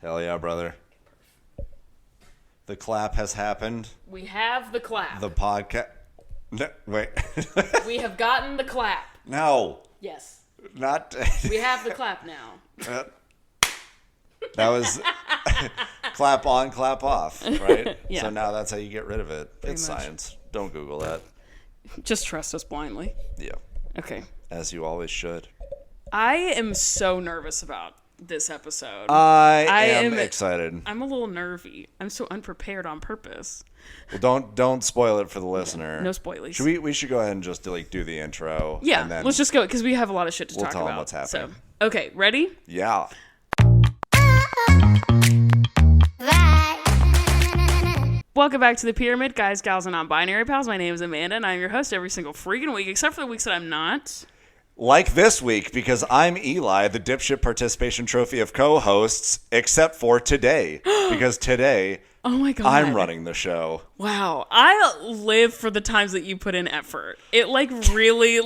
Hell yeah, brother. The clap has happened. We have the clap. The podcast. No, wait. We have gotten the clap. No. Yes. Not. We have the clap now. That was clap on, clap off, right? Yeah. So now that's how you get rid of it. Pretty It's much. science. Don't Google that. Just trust us blindly. Yeah. Okay. As you always should. I am so nervous about this episode. I am excited. I'm a little nervy. I'm so unprepared on purpose. Well, don't spoil it for the listener. No spoilies. We should go ahead and just do the intro. Yeah, and then let's just go because we have a lot of shit to talk tell about. them what's happening. So, okay, ready? Yeah. Welcome back to the Pyramid, guys, gals, and non-binary pals. My name is Amanda, and I'm your host every single freaking week, except for the weeks that I'm not. Like this week, because I'm Eli, the dipshit participation trophy of co-hosts, except for today. Because today, Oh my god, I'm running the show. Wow, I live for the times that you put in effort. It really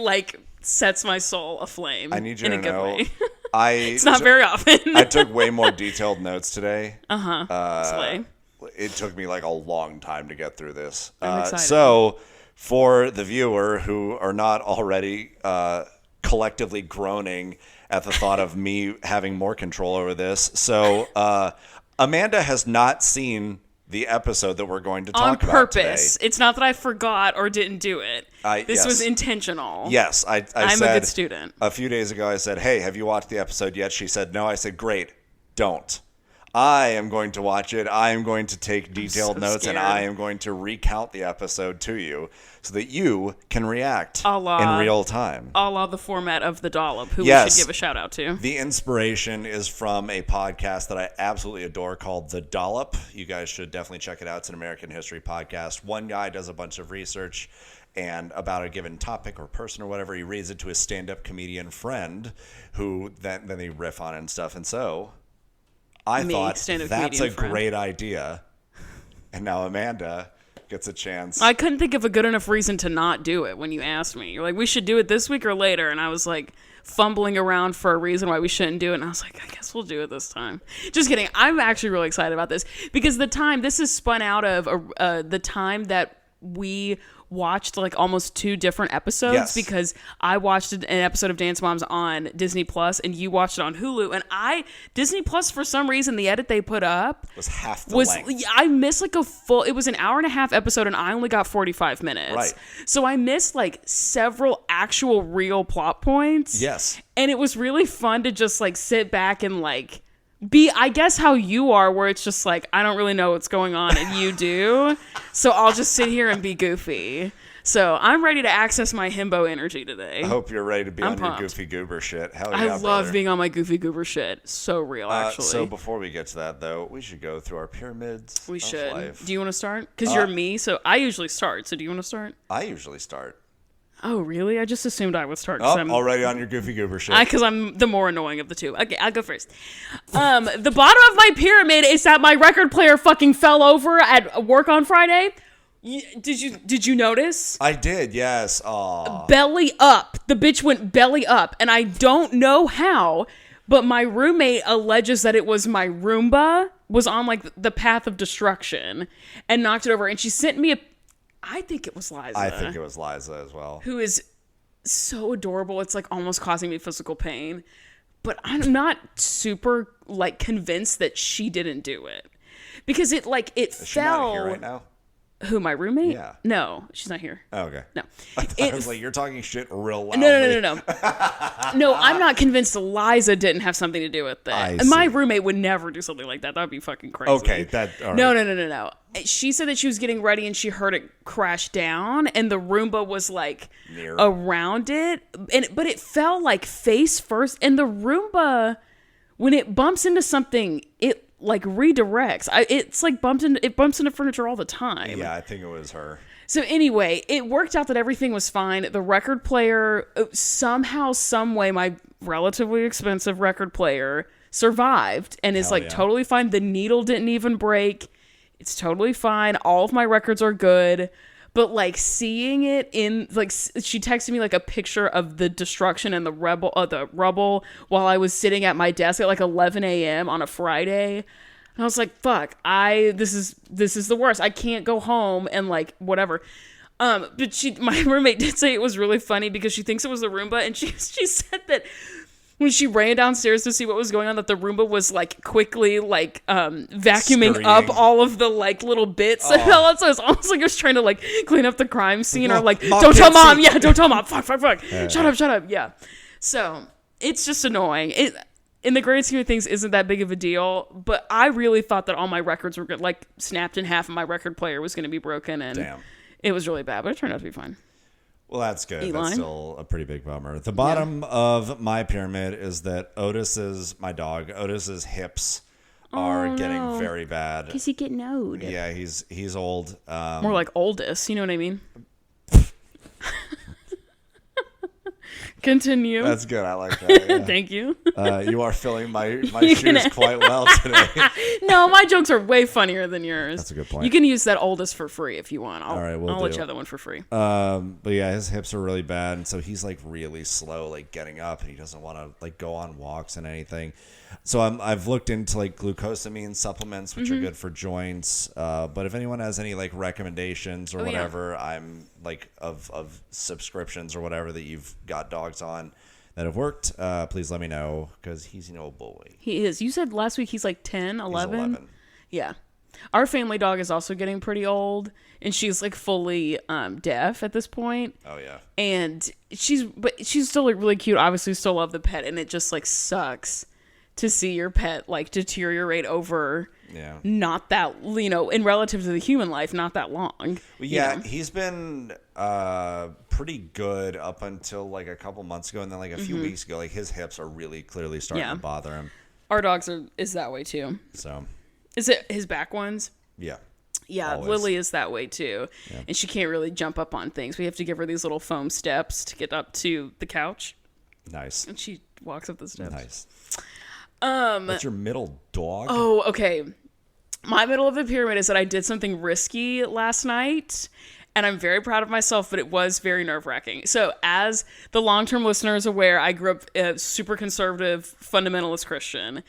sets my soul aflame. I need you in to a good know. way. It's not very often. I took way more detailed notes today. Slay. It took me like a long time to get through this. I'm excited. So, for the viewer who are not already collectively groaning at the thought of me having more control over this, so Amanda has not seen the episode that we're going to talk on about purpose. today. It's not that I forgot or didn't do it. This yes. was intentional. Yes, I'm said a good student. A few days ago, I said, "Hey, have you watched the episode yet?" She said, "No." I said, "Great, don't. I am going to watch it. I am going to take detailed so notes, scared. and I am going to recount the episode to you so that you can react A la- in real time." A la the format of The Dollop, who Yes. we should give a shout out to. The inspiration is from a podcast that I absolutely adore called The Dollop. You guys should definitely check it out. It's an American history podcast. One guy does a bunch of research and about a given topic or person or whatever, he reads it to his stand-up comedian friend who then they riff on it and stuff. And so I thought stand-up that's a comedian friend. great idea. And now Amanda gets a chance. I couldn't think of a good enough reason to not do it when you asked me. You're like, we should do it this week or later. And I was like fumbling around for a reason why we shouldn't do it. And I was like, I guess we'll do it this time. Just kidding. I'm actually really excited about this because this is spun out of the time that we watched like almost 2 different episodes. Yes. Because I watched an episode of Dance Moms on Disney Plus and you watched it on Hulu, and Disney Plus, for some reason, the edit they put up was half the length. I missed like it was an hour and a half episode and I only got 45 minutes. Right. So I missed like several actual real plot points. Yes. And it was really fun to just like sit back and like be, I guess, how you are, where it's just like, I don't really know what's going on and you do. So I'll just sit here and be goofy. So I'm ready to access my himbo energy today. I hope you're ready to be I'm on pumped. your goofy goober shit. Hell yeah, I love brother. being on my goofy goober shit. So real, actually. So before we get to that, though, we should go through our pyramids. We of should. life. Do you want to start? Because you're me, so I usually start. So do you want to start? I usually start. Oh, really? I just assumed I would start. 'Cause I'm already on your goofy goober shit. Because I'm the more annoying of the two. Okay, I'll go first. The bottom of my pyramid is that my record player fucking fell over at work on Friday. Did you notice? I did, yes. Aw. Belly up. The bitch went belly up, and I don't know how, but my roommate alleges that it was my Roomba was on like the path of destruction and knocked it over, and she sent me I think it was Liza. I think it was Liza as well. Who is so adorable. It's like almost causing me physical pain. But I'm not super like convinced that she didn't do it. Because it Is she not here right now? Who, my roommate? Yeah. No, she's not here. Oh, okay. No. I was like, you're talking shit real loudly. No. No, I'm not convinced Liza didn't have something to do with it. I And my see. roommate would never do something like that. That would be fucking crazy. Okay, all right. No. She said that she was getting ready and she heard it crash down and the Roomba was like Near. around it. But it fell like face first. And the Roomba, when it bumps into something, it like redirects. It bumps into furniture all the time. Yeah, I think it was her. So anyway, it worked out that everything was fine. The record player, somehow, some way, my relatively expensive record player survived and is Hell yeah. totally fine. The needle didn't even break. It's totally fine. All of my records are good. but like seeing it in like she texted me like a picture of the destruction and the rubble while I was sitting at my desk at like 11 a.m. on a Friday. And I was like, fuck, this is the worst. I can't go home and like whatever. But my roommate did say it was really funny because she thinks it was the Roomba, and she said that when she ran downstairs to see what was going on, that the Roomba was like quickly like vacuuming Scurrying. up all of the like little bits and all that. So it's almost like it was trying to like clean up the crime scene or like, Mom don't tell can't mom. see. Yeah, don't tell mom. Fuck. Shut up. Yeah. So it's just annoying. It, in the grand scheme of things, isn't that big of a deal. But I really thought that all my records were good, like snapped in half and my record player was going to be broken. And Damn. It was really bad, but it turned out to be fine. Well, that's good. Eli? That's still a pretty big bummer. The bottom of my pyramid is that my dog, Otis's hips are getting very bad. Because he's getting old. Yeah, he's old. More like oldest, you know what I mean? Continue. That's good. I like that. Yeah. Thank you. You are filling my shoes quite well today. No, my jokes are way funnier than yours. That's a good point. You can use that oldest for free if you want. All right, I'll let you have that one for free. But yeah, his hips are really bad, and so he's like really slow, like getting up, and he doesn't want to like go on walks and anything. So I've looked into like glucosamine supplements, which are good for joints. But if anyone has any like recommendations or whatever, I'm like of subscriptions or whatever that you've got dogs on that have worked, please let me know, because he's an old boy. He is. You said last week he's like 10, 11? He's 11. Yeah. Our family dog is also getting pretty old, and she's like fully deaf at this point. Oh yeah. And she's still like really cute. Obviously still love the pet, and it just like sucks to see your pet like deteriorate over not that, in relative to the human life, not that long. Well, yeah, he's been pretty good up until like a couple months ago, and then like a few weeks ago, like his hips are really clearly starting to bother him. Our dogs is that way too. So is it his back ones? Yeah. Yeah, always. Lily is that way too. Yeah. And she can't really jump up on things. We have to give her these little foam steps to get up to the couch. Nice. And she walks up the steps. Nice. What's your middle dog? Oh, okay. My middle of the pyramid is that I did something risky last night, and I'm very proud of myself, but it was very nerve-wracking. So as the long-term listener is aware, I grew up a super conservative fundamentalist Christian.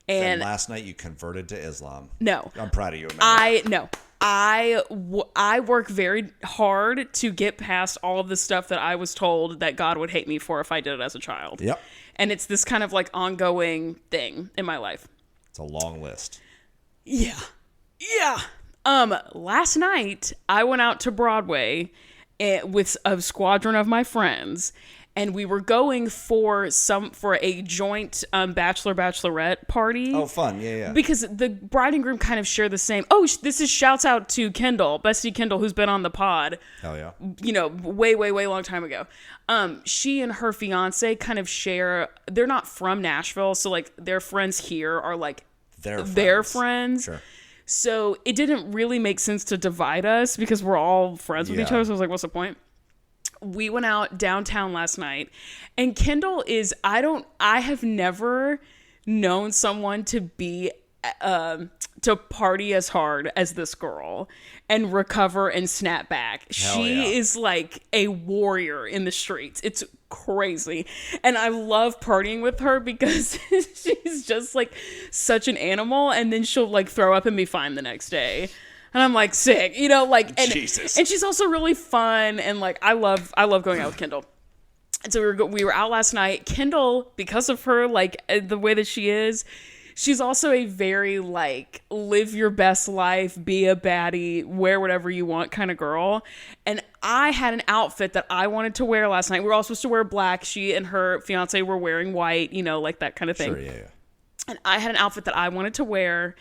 And last night you converted to Islam. No. I'm proud of you, Amanda. I work very hard to get past all of the stuff that I was told that God would hate me for if I did it as a child. Yep. And it's this kind of like ongoing thing in my life. It's a long list. Yeah. Last night I went out to Broadway with a squadron of my friends, and we were going for a joint bachelorette party. Oh, fun. Yeah. Because the bride and groom kind of share the same. Oh, this is shouts out to Kendall, Bestie Kendall, who's been on the pod. Hell yeah. Way long time ago. She and her fiance kind of share. They're not from Nashville, so like their friends here are like their friends. Sure. So it didn't really make sense to divide us because we're all friends with each other. So I was like, what's the point? We went out downtown last night, and Kendall is, I have never known someone to be, to party as hard as this girl and recover and snap back. She is like a warrior in the streets. It's crazy. And I love partying with her because she's just like such an animal, and then she'll like throw up and be fine the next day. And I'm like sick, and Jesus. And she's also really fun, and like I love going out with Kendall. And so we were out last night. Kendall, because of her like the way that she is, she's also a very like live your best life, be a baddie, wear whatever you want kind of girl. And I had an outfit that I wanted to wear last night. We were all supposed to wear black. She and her fiance were wearing white, like that kind of thing. Sure, yeah. And I had an outfit that I wanted to wear.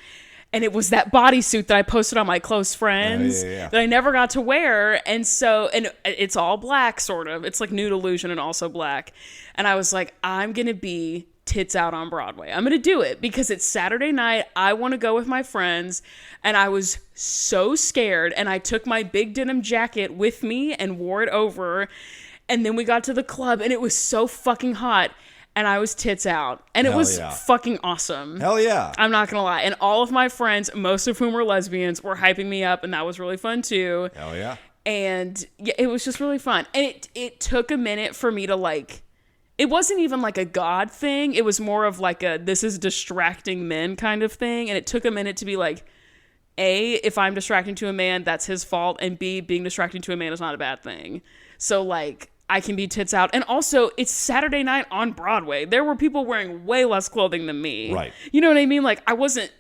And it was that bodysuit that I posted on my close friends that I never got to wear. And it's all black, sort of. It's like Nude Illusion and also black. And I was like, I'm going to be tits out on Broadway. I'm going to do it because it's Saturday night. I want to go with my friends. And I was so scared. And I took my big denim jacket with me and wore it over. And then we got to the club, and it was so fucking hot. And I was tits out. And it was fucking awesome. Hell yeah. I'm not going to lie. And all of my friends, most of whom were lesbians, were hyping me up. And that was really fun too. Hell yeah. And yeah, it was just really fun. And it took a minute for me to like, it wasn't even like a God thing. It was more of like this is distracting men kind of thing. And it took a minute to be like, A, if I'm distracting to a man, that's his fault. And B, being distracting to a man is not a bad thing. So like, I can be tits out. And also, it's Saturday night on Broadway. There were people wearing way less clothing than me. Right. You know what I mean? Like, I wasn't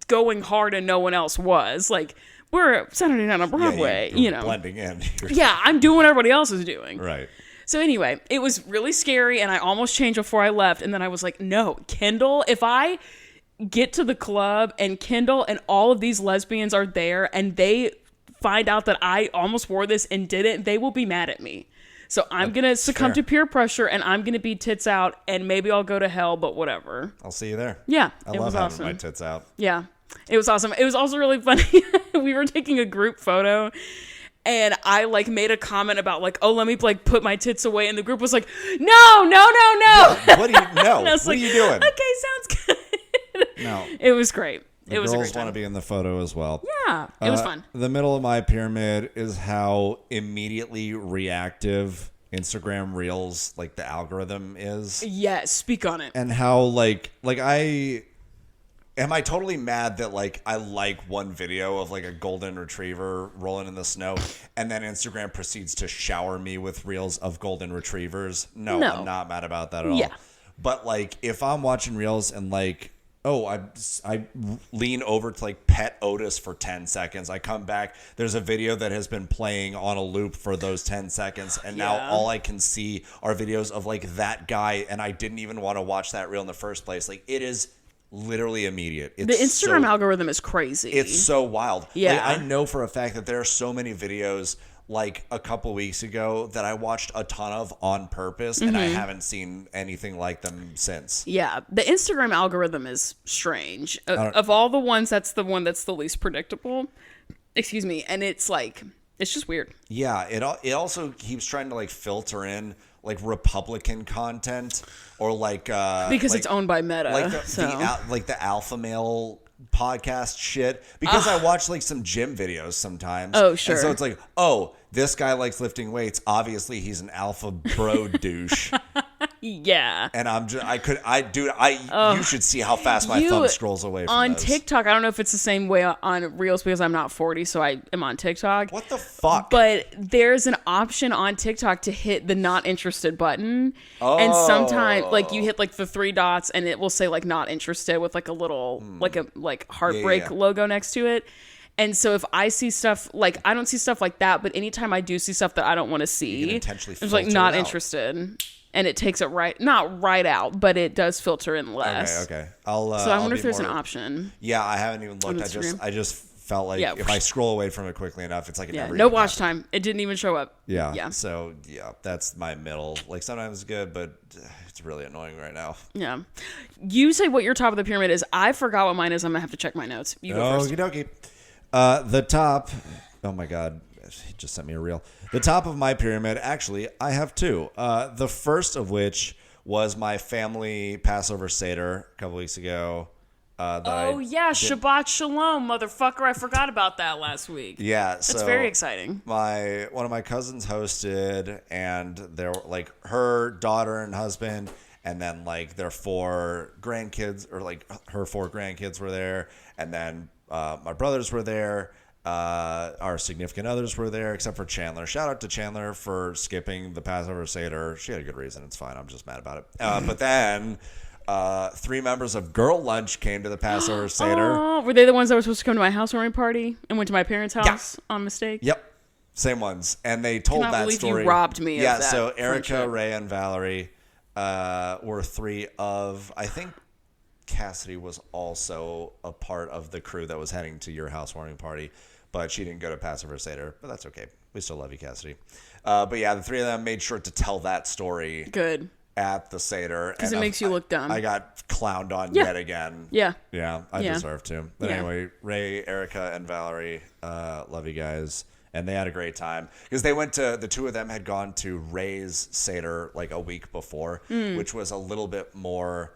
going hard and no one else was. Like, we're Saturday night on Broadway, you know. Blending in. Yeah, I'm doing what everybody else is doing. Right. So anyway, it was really scary, and I almost changed before I left, and then I was like, no, Kendall, if I get to the club and Kendall and all of these lesbians are there, and they find out that I almost wore this and didn't, they will be mad at me. So I'm going to succumb to peer pressure, and I'm going to be tits out, and maybe I'll go to hell, but whatever. I'll see you there. Yeah, I it love was having awesome. my tits out. Yeah, it was awesome. It was also really funny. We were taking a group photo, and I like made a comment about like, oh, let me like put my tits away, and the group was like, no. What do you know? What Like, are you doing? Okay, sounds good. No. It was great. The it was a girls great time. want to be in the photo as well. Yeah, it was fun. The middle of my pyramid is how immediately reactive Instagram Reels, like the algorithm is. Yes, speak on it. And how like am I totally mad that like I like one video of like a golden retriever rolling in the snow and then Instagram proceeds to shower me with reels of golden retrievers? No. I'm not mad about that at all. Yeah. But like if I'm watching reels and like, oh, I lean over to like pet Otis for 10 seconds. I come back. There's a video that has been playing on a loop for those 10 seconds. And now all I can see are videos of like that guy. And I didn't even want to watch that reel in the first place. Like it is literally immediate. The Instagram algorithm is crazy. It's so wild. Yeah. Like, I know for a fact that there are so many videos like a couple weeks ago that I watched a ton of on purpose and I haven't seen anything like them since. Yeah, the Instagram algorithm is strange. Of all the ones, that's the one that's the least predictable. Excuse me. And it's like, it's just weird. Yeah, it also keeps trying to like filter in like Republican content or like because like, it's owned by Meta. Like the alpha male podcast shit, because I watch like some gym videos sometimes. Oh, sure. And so it's like, oh, this guy likes lifting weights. Obviously, he's an alpha bro douche. Yeah. And you should see how fast my thumb scrolls away from on those. TikTok. I don't know if it's the same way on Reels because I'm not 40, so I am on TikTok. What the fuck? But there's an option on TikTok to hit the not interested button. And sometimes like you hit like the 3 dots and it will say like not interested with like a little like heartbreak logo next to it. And so if I see stuff like, I don't see stuff like that, but anytime I do see stuff that I don't want to see, intentionally it's like not filter it out. interested. And it takes it not right out, but it does filter in less. Okay. So I wonder if there's an option. Yeah, I haven't even looked. I just felt like if I scroll away from it quickly enough, it's like it never no even watch happened. time. It didn't even show up. Yeah. So that's my middle. Like sometimes it's good, but it's really annoying right now. Yeah. You say what your top of the pyramid is. I forgot what mine is. I'm gonna have to check my notes. You go first. Okie dokie. The top. Oh my God. He just sent me a reel. The top of my pyramid, actually, I have 2. The first of which was my family Passover Seder a couple weeks ago. Shabbat Shalom, motherfucker. I forgot about that last week. Yeah. That's very exciting. One of my cousins hosted, and there were like her daughter and husband, and then like their 4 grandkids, or like her 4 grandkids were there, and then my brothers were there. Our significant others were there, except for Chandler. Shout out to Chandler for skipping the Passover Seder. She had a good reason. It's fine. I'm just mad about it. But then 3 members of Girl Lunch came to the Passover Seder. Oh, were they the ones that were supposed to come to my housewarming party and went to my parents' house on mistake? Yep. Same ones. And they told that story. You robbed me of that. So Erica, friendship. Ray, and Valerie were 3 of, I think Cassidy was also a part of the crew that was heading to your housewarming party. But she didn't go to Passover Seder. But that's okay. We still love you, Cassidy. But yeah, the 3 of them made sure to tell that story. Good. At the Seder. Because it makes you look dumb. I got clowned on yet again. Yeah. Yeah, I deserve to. But anyway, Ray, Erica, and Valerie, love you guys. And they had a great time. Because the 2 of them had gone to Ray's Seder like a week before, which was a little bit more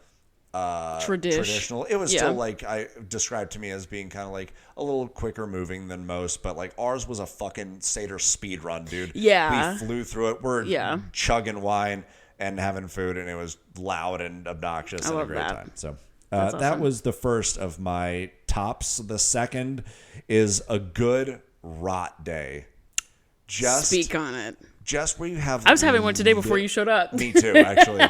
traditional. It was still like I described to me as being kind of like a little quicker moving than most, but like ours was a fucking Seder speed run, dude. Yeah. We flew through it. We're chugging wine and having food, and it was loud and obnoxious and a great time. So awesome. That was the first of my tops. The second is a good rot day. Just speak on it. Just where you have. I was having one today before you showed up. Me too, actually.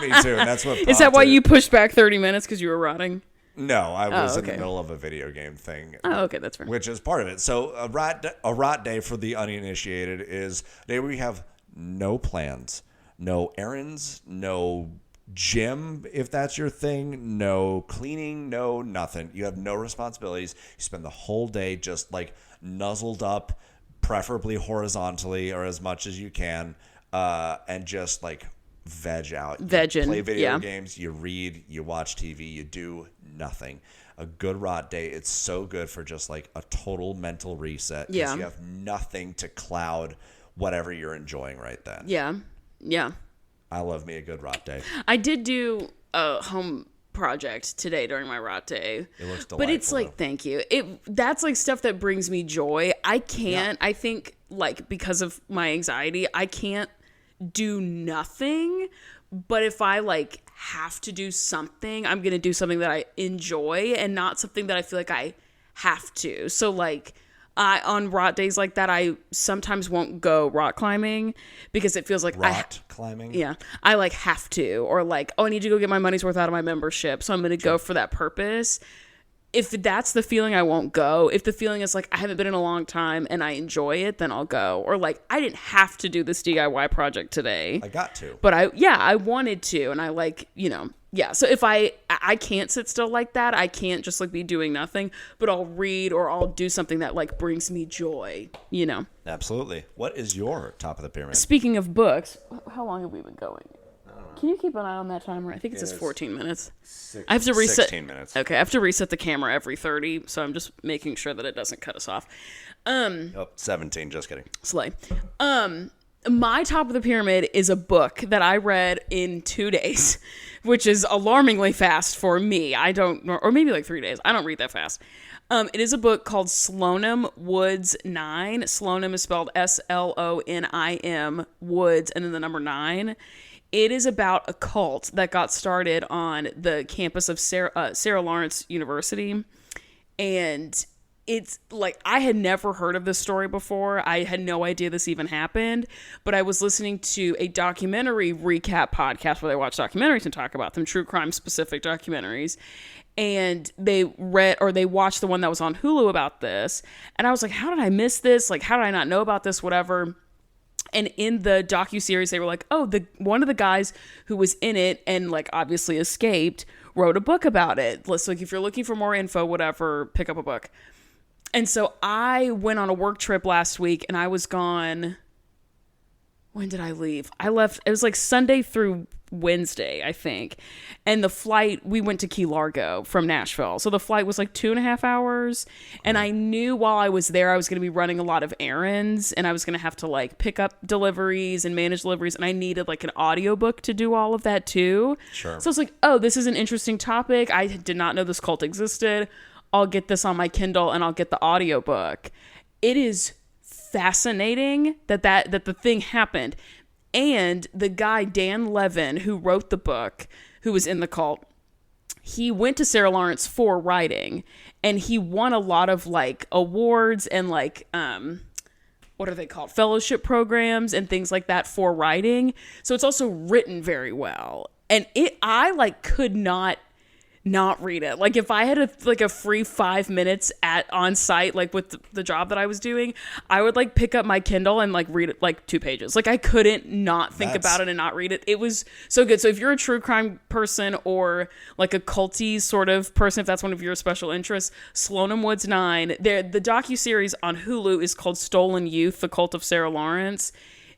Me too, and that's what. Is that why you pushed back 30 minutes because you were rotting? No, I was in the middle of a video game thing. Oh, okay, that's fair. Which is part of it. So a rot day for the uninitiated is a day where you have no plans, no errands, no gym if that's your thing, no cleaning, no nothing. You have no responsibilities. You spend the whole day just like nuzzled up, preferably horizontally or as much as you can, and just like veg out. You play video games, you read, you watch TV, you do nothing. A good rot day, it's so good for just like a total mental reset because you have nothing to cloud whatever you're enjoying right then. Yeah. I love me a good rot day. I did do a home project today during my rot day. It looks delightful. But it's like, thank you. That's like stuff that brings me joy. I think like because of my anxiety, I can't do nothing. But if I like have to do something, I'm going to do something that I enjoy and not something that I feel like I have to. So like on rot days like that, I sometimes won't go rock climbing because it feels like climbing. Yeah, I like have to, or like, oh, I need to go get my money's worth out of my membership, so I'm going to go for that purpose. If that's the feeling, I won't go. If the feeling is like I haven't been in a long time and I enjoy it, then I'll go. Or like I didn't have to do this DIY project today. I got to. But I wanted to, and I like, so if I can't sit still like that, I can't just like be doing nothing, but I'll read or I'll do something that like brings me joy, Absolutely. What is your top of the pyramid? Speaking of books, how long have we been going? Can you keep an eye on that timer? I think it says 14 minutes. I have to reset. 16 minutes. Okay, I have to reset the camera every 30, so I'm just making sure that it doesn't cut us off. 17, just kidding. Slay. My top of the pyramid is a book that I read in 2 days, which is alarmingly fast for me. Or maybe like 3 days. I don't read that fast. It is a book called Slonim Woods 9. Slonim is spelled Slonim, Woods, and then the number 9. It is about a cult that got started on the campus of Sarah Lawrence University. And it's like, I had never heard of this story before. I had no idea this even happened. But I was listening to a documentary recap podcast where they watch documentaries and talk about them, true crime specific documentaries. And they watched the one that was on Hulu about this. And I was like, how did I miss this? Like, how did I not know about this? Whatever. And in the docuseries, they were like, oh, one of the guys who was in it and like obviously escaped wrote a book about it. So like, if you're looking for more info, whatever, pick up a book. And so I went on a work trip last week and I was gone. When did I leave? I left. It was like Sunday through Wednesday, I think. And the flight, we went to Key Largo from Nashville. So the flight was like 2.5 hours. And I knew while I was there, I was going to be running a lot of errands and I was going to have to like pick up deliveries and manage deliveries. And I needed like an audiobook to do all of that too. Sure. So I was like, oh, this is an interesting topic. I did not know this cult existed. I'll get this on my Kindle and I'll get the audiobook. It is fascinating that the thing happened. And the guy, Dan Levin, who wrote the book, who was in the cult, he went to Sarah Lawrence for writing, and he won a lot of like awards and like what are they called, fellowship programs and things like that for writing. So it's also written very well. And I like could not read it. Like if I had a free 5 minutes on site, like with the job that I was doing, I would like pick up my Kindle and like read it like 2 pages. Like I couldn't not think about it and not read it. It was so good. So if you're a true crime person or like a culty sort of person, if that's one of your special interests, Slonim Woods 9, the docuseries on Hulu is called Stolen Youth, The Cult of Sarah Lawrence.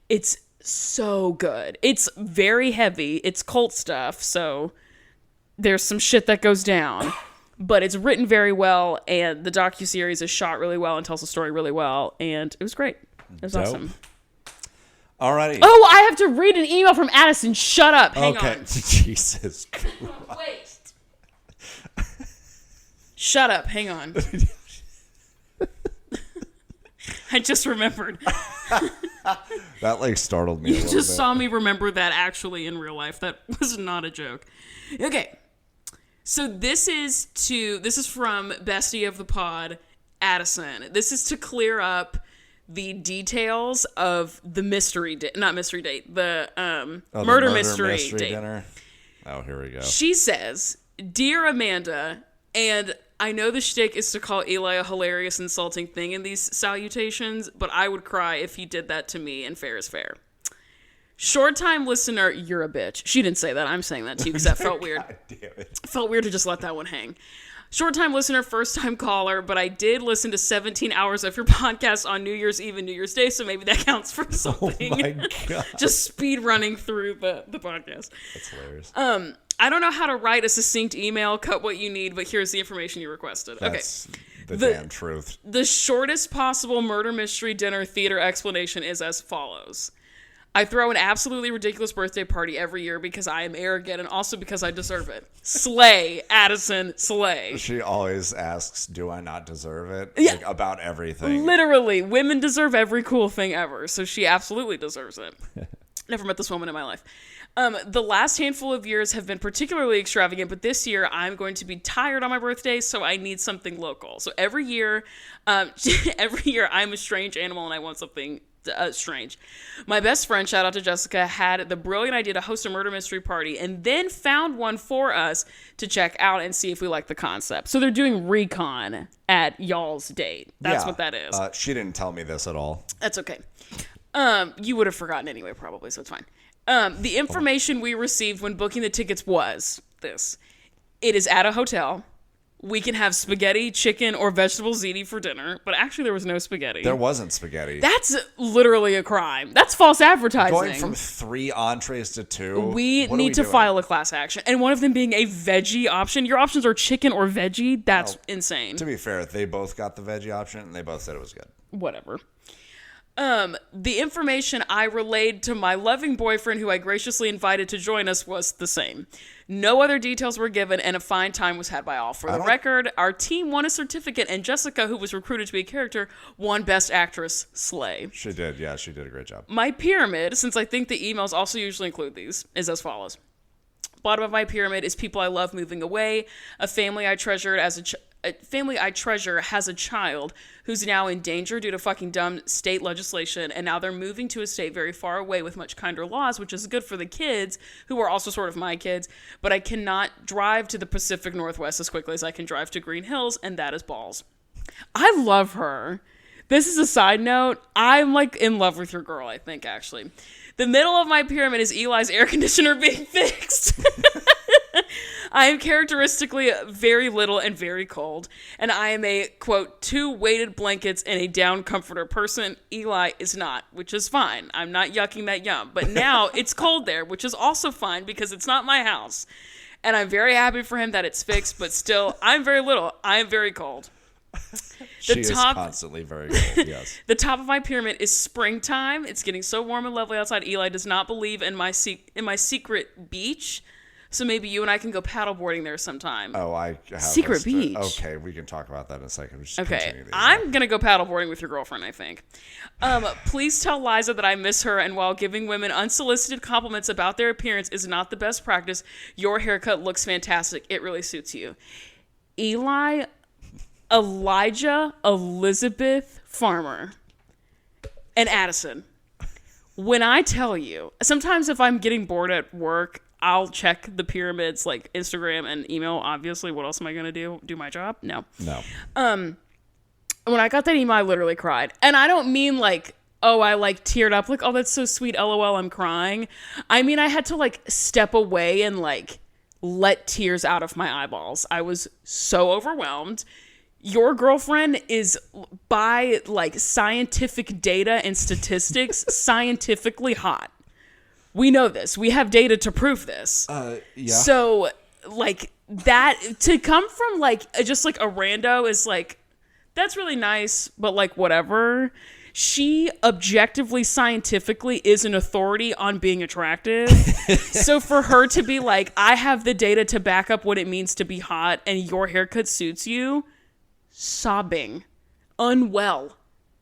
It's so good. It's very heavy. It's cult stuff. So there's some shit that goes down, but it's written very well, and the docuseries is shot really well and tells the story really well, and it was great. It was awesome. Alrighty. Oh, I have to read an email from Addison. Shut up. Hang on. Jesus Christ. Wait. Shut up. Hang on. I just remembered. That like startled me a little bit. You just saw me remember that actually in real life. That was not a joke. Okay. So this is from Bestie of the Pod, Addison. This is to clear up the details of the mystery date, not mystery date, the murder mystery date. Dinner. Oh, here we go. She says, "Dear Amanda," and I know the shtick is to call Eli a hilarious, insulting thing in these salutations, but I would cry if he did that to me, and fair is fair. Short-time listener, you're a bitch. She didn't say that. I'm saying that to you because that felt weird. God damn it. Felt weird to just let that one hang. Short-time listener, first-time caller, but I did listen to 17 hours of your podcast on New Year's Eve and New Year's Day, so maybe that counts for something. Oh my God. Just speed running through the podcast. That's hilarious. I don't know how to write a succinct email, cut what you need, but here's the information you requested. That's okay. the damn truth. The shortest possible murder mystery dinner theater explanation is as follows. I throw an absolutely ridiculous birthday party every year because I am arrogant and also because I deserve it. Slay, Addison, slay. She always asks, do I not deserve it? Yeah. Like, about everything. Literally, women deserve every cool thing ever, so she absolutely deserves it. Never met this woman in my life. The last handful of years have been particularly extravagant, but this year I'm going to be tired on my birthday, so I need something local. So every year I'm a strange animal and I want something strange. My best friend, shout out to Jessica, had the brilliant idea to host a murder mystery party and then found one for us to check out and see if we like the concept. So they're doing recon at y'all's date. That's what that is. She didn't tell me this at all. That's okay. You would have forgotten anyway, probably, so it's fine. The information we received when booking the tickets was this. It is at a hotel. We can have spaghetti, chicken, or vegetable ziti for dinner, but actually there was no spaghetti. There wasn't spaghetti. That's literally a crime. That's false advertising. Going from 3 entrees to 2. We need to file a class action. And one of them being a veggie option. Your options are chicken or veggie. That's insane. To be fair, they both got the veggie option, and they both said it was good. Whatever. The information I relayed to my loving boyfriend, who I graciously invited to join us, was the same. No other details were given, and a fine time was had by all. For the record, our team won a certificate, and Jessica, who was recruited to be a character, won Best Actress. Slay. She did. Yeah, she did a great job. My pyramid, since I think the emails also usually include these, is as follows. Bottom of my pyramid is people I love moving away, a family I treasured as a family I treasure has a child who's now in danger due to fucking dumb state legislation, and now they're moving to a state very far away with much kinder laws, which is good for the kids, who are also sort of my kids, but I cannot drive to the Pacific Northwest as quickly as I can drive to Green Hills, and that is balls. I love her. This is a side note. I'm like in love with your girl, I think, actually. The middle of my pyramid is Eli's air conditioner being fixed. I am characteristically very little and very cold, and I am a, quote, 2 weighted blankets and a down comforter person. Eli is not, which is fine. I'm not yucking that yum. But now it's cold there, which is also fine because it's not my house. And I'm very happy for him that it's fixed, but still, I'm very little. I am very cold. She is constantly very cold, yes. The top of my pyramid is springtime. It's getting so warm and lovely outside. Eli does not believe in my secret beach. So maybe you and I can go paddleboarding there sometime. Oh, I have Secret beach. Okay, we can talk about that in a second. Just okay, I'm going to go paddleboarding with your girlfriend, I think. Please tell Liza that I miss her, and while giving women unsolicited compliments about their appearance is not the best practice, your haircut looks fantastic. It really suits you. Elijah Elizabeth Farmer and Addison. When I tell you, sometimes if I'm getting bored at work, I'll check the pyramids, like Instagram and email. Obviously, what else am I going to do? Do my job? No. When I got that email, I literally cried. And I don't mean like, oh, I like teared up. Like, oh, that's so sweet. LOL, I'm crying. I mean, I had to like step away and like let tears out of my eyeballs. I was so overwhelmed. Your girlfriend is, by like scientific data and statistics, scientifically hot. We know this. We have data to prove this. Yeah. So, like, that, to come from, like, just, like, a rando is, like, that's really nice, but, like, whatever. she objectively, scientifically is an authority on being attractive. So for her to be like, I have the data to back up what it means to be hot and your haircut suits you, sobbing, unwell,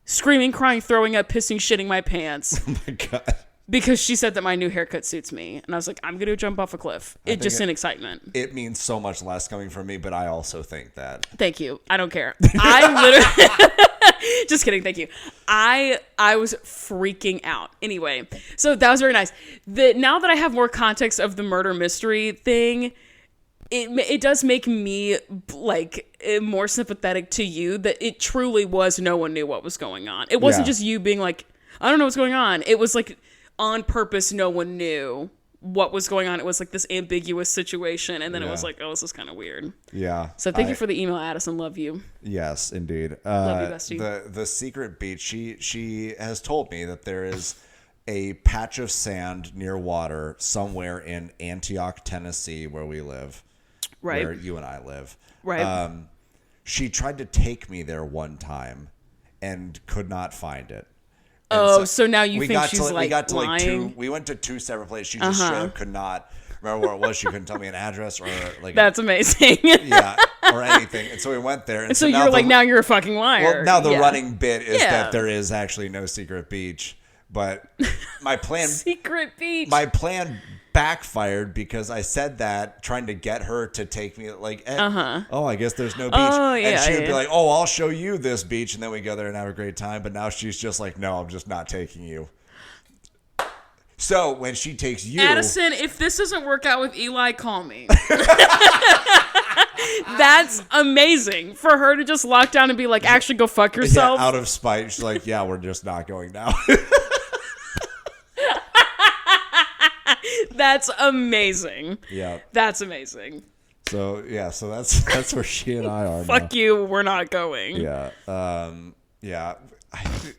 screaming, crying, throwing up, pissing, shitting my pants. Oh my God. Because she said that my new haircut suits me. And I was like, I'm going to jump off a cliff. In excitement. It means so much less coming from me, but I also think that. Thank you. I don't care. I literally... Just kidding. Thank you. I was freaking out. Anyway, so that was very nice. Now that I have more context of the murder mystery thing, it does make me like more sympathetic to you that it truly was no one knew what was going on. It wasn't just you being like, I don't know what's going on. It was like on purpose, no one knew what was going on. It was like this ambiguous situation, and then it was like, oh, this is kind of weird. Yeah. So thank you for the email, Addison. Love you. Yes, indeed. Love you, bestie. The secret beach. She has told me that there is a patch of sand near water somewhere in Antioch, Tennessee, where we live, right? Where you and I live, right? She tried to take me there one time and could not find it. And so now you think she's lying? We went to two separate places. She just straight up could not remember where it was. She couldn't tell me an address or like. That's amazing. Yeah, or anything. And so we went there. And so you're like, now you're a fucking liar. Well, now the running bit is that there is actually no secret beach. But my plan... Secret beach. My plan backfired because I said that trying to get her to take me like, oh, I guess there's no beach. Oh, yeah, and she would be like, oh, I'll show you this beach. And then we go there and have a great time. But now she's just like, no, I'm just not taking you. So when she takes you... Addison, if this doesn't work out with Eli, call me. That's amazing for her to just lock down and be like, actually go fuck yourself. Yeah, out of spite. She's like, yeah, we're just not going now. That's amazing. Yeah. That's amazing. So, yeah, so that's where she and I are Fuck you, we're not going. Yeah. Yeah.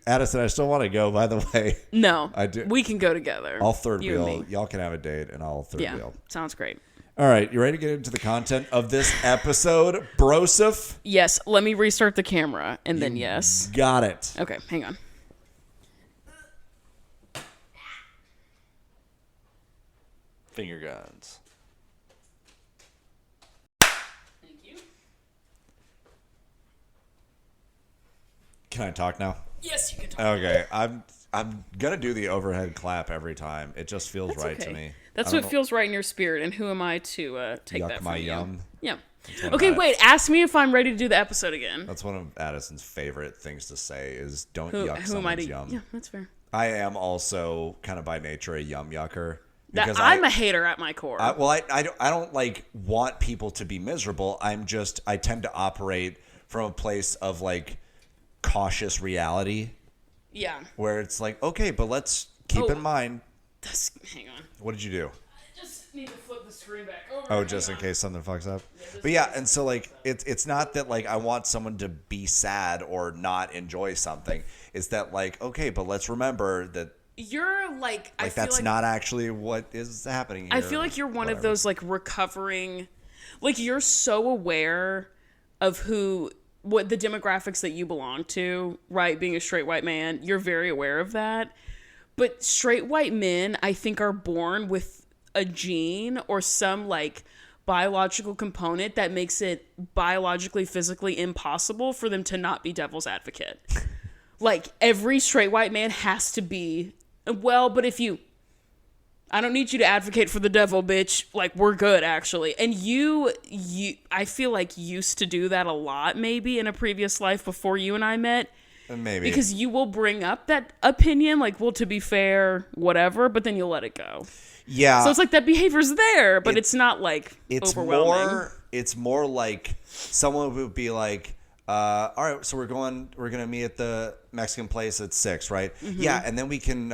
Addison, I still want to go, by the way. No. I do. We can go together. I'll third wheel. Y'all can have a date, and I'll third wheel. Sounds great. All right, you ready to get into the content of this episode, Broseph? Yes, let me restart the camera, and then yes. Got it. Okay, hang on. Finger guns. Thank you. Can I talk now? Yes, you can talk. Okay, I'm gonna do the overhead clap every time. It just feels right to me. That's what feels right in your spirit, and who am I to take that from my you? yum. Yeah. Okay, wait. Ask me if I'm ready to do the episode again. That's one of Addison's favorite things to say is don't yuck someone's yum. Yeah, that's fair. I am also kind of by nature a yum yucker. Because I'm a hater at my core. I don't like want people to be miserable. I tend to operate from a place of like cautious reality. Yeah. Where it's like, okay, but let's keep in mind. Hang on. What did you do? I just need to flip the screen back over. Oh, just in case something fucks up. But yeah, and so like it's not that like I want someone to be sad or not enjoy something. It's that like, okay, but let's remember that you're like I feel that's like, not actually what is happening here. I feel like you're one of those like recovering, like you're so aware of what the demographics that you belong to, right? Being a straight white man, you're very aware of that. But straight white men, I think, are born with a gene or some like biological component that makes it biologically, physically impossible for them to not be devil's advocate. Like every straight white man has to be, well, but I don't need you to advocate for the devil, bitch. Like, we're good, actually. And you, I feel like used to do that a lot, maybe, in a previous life before you and I met. Maybe. Because you will bring up that opinion, like, well, to be fair, whatever, but then you'll let it go. Yeah. So it's like that behavior's there, but it's not, like, overwhelming. It's more like someone would be like, all right, so we're going to meet at the Mexican place at 6, right? Mm-hmm. Yeah, and then we can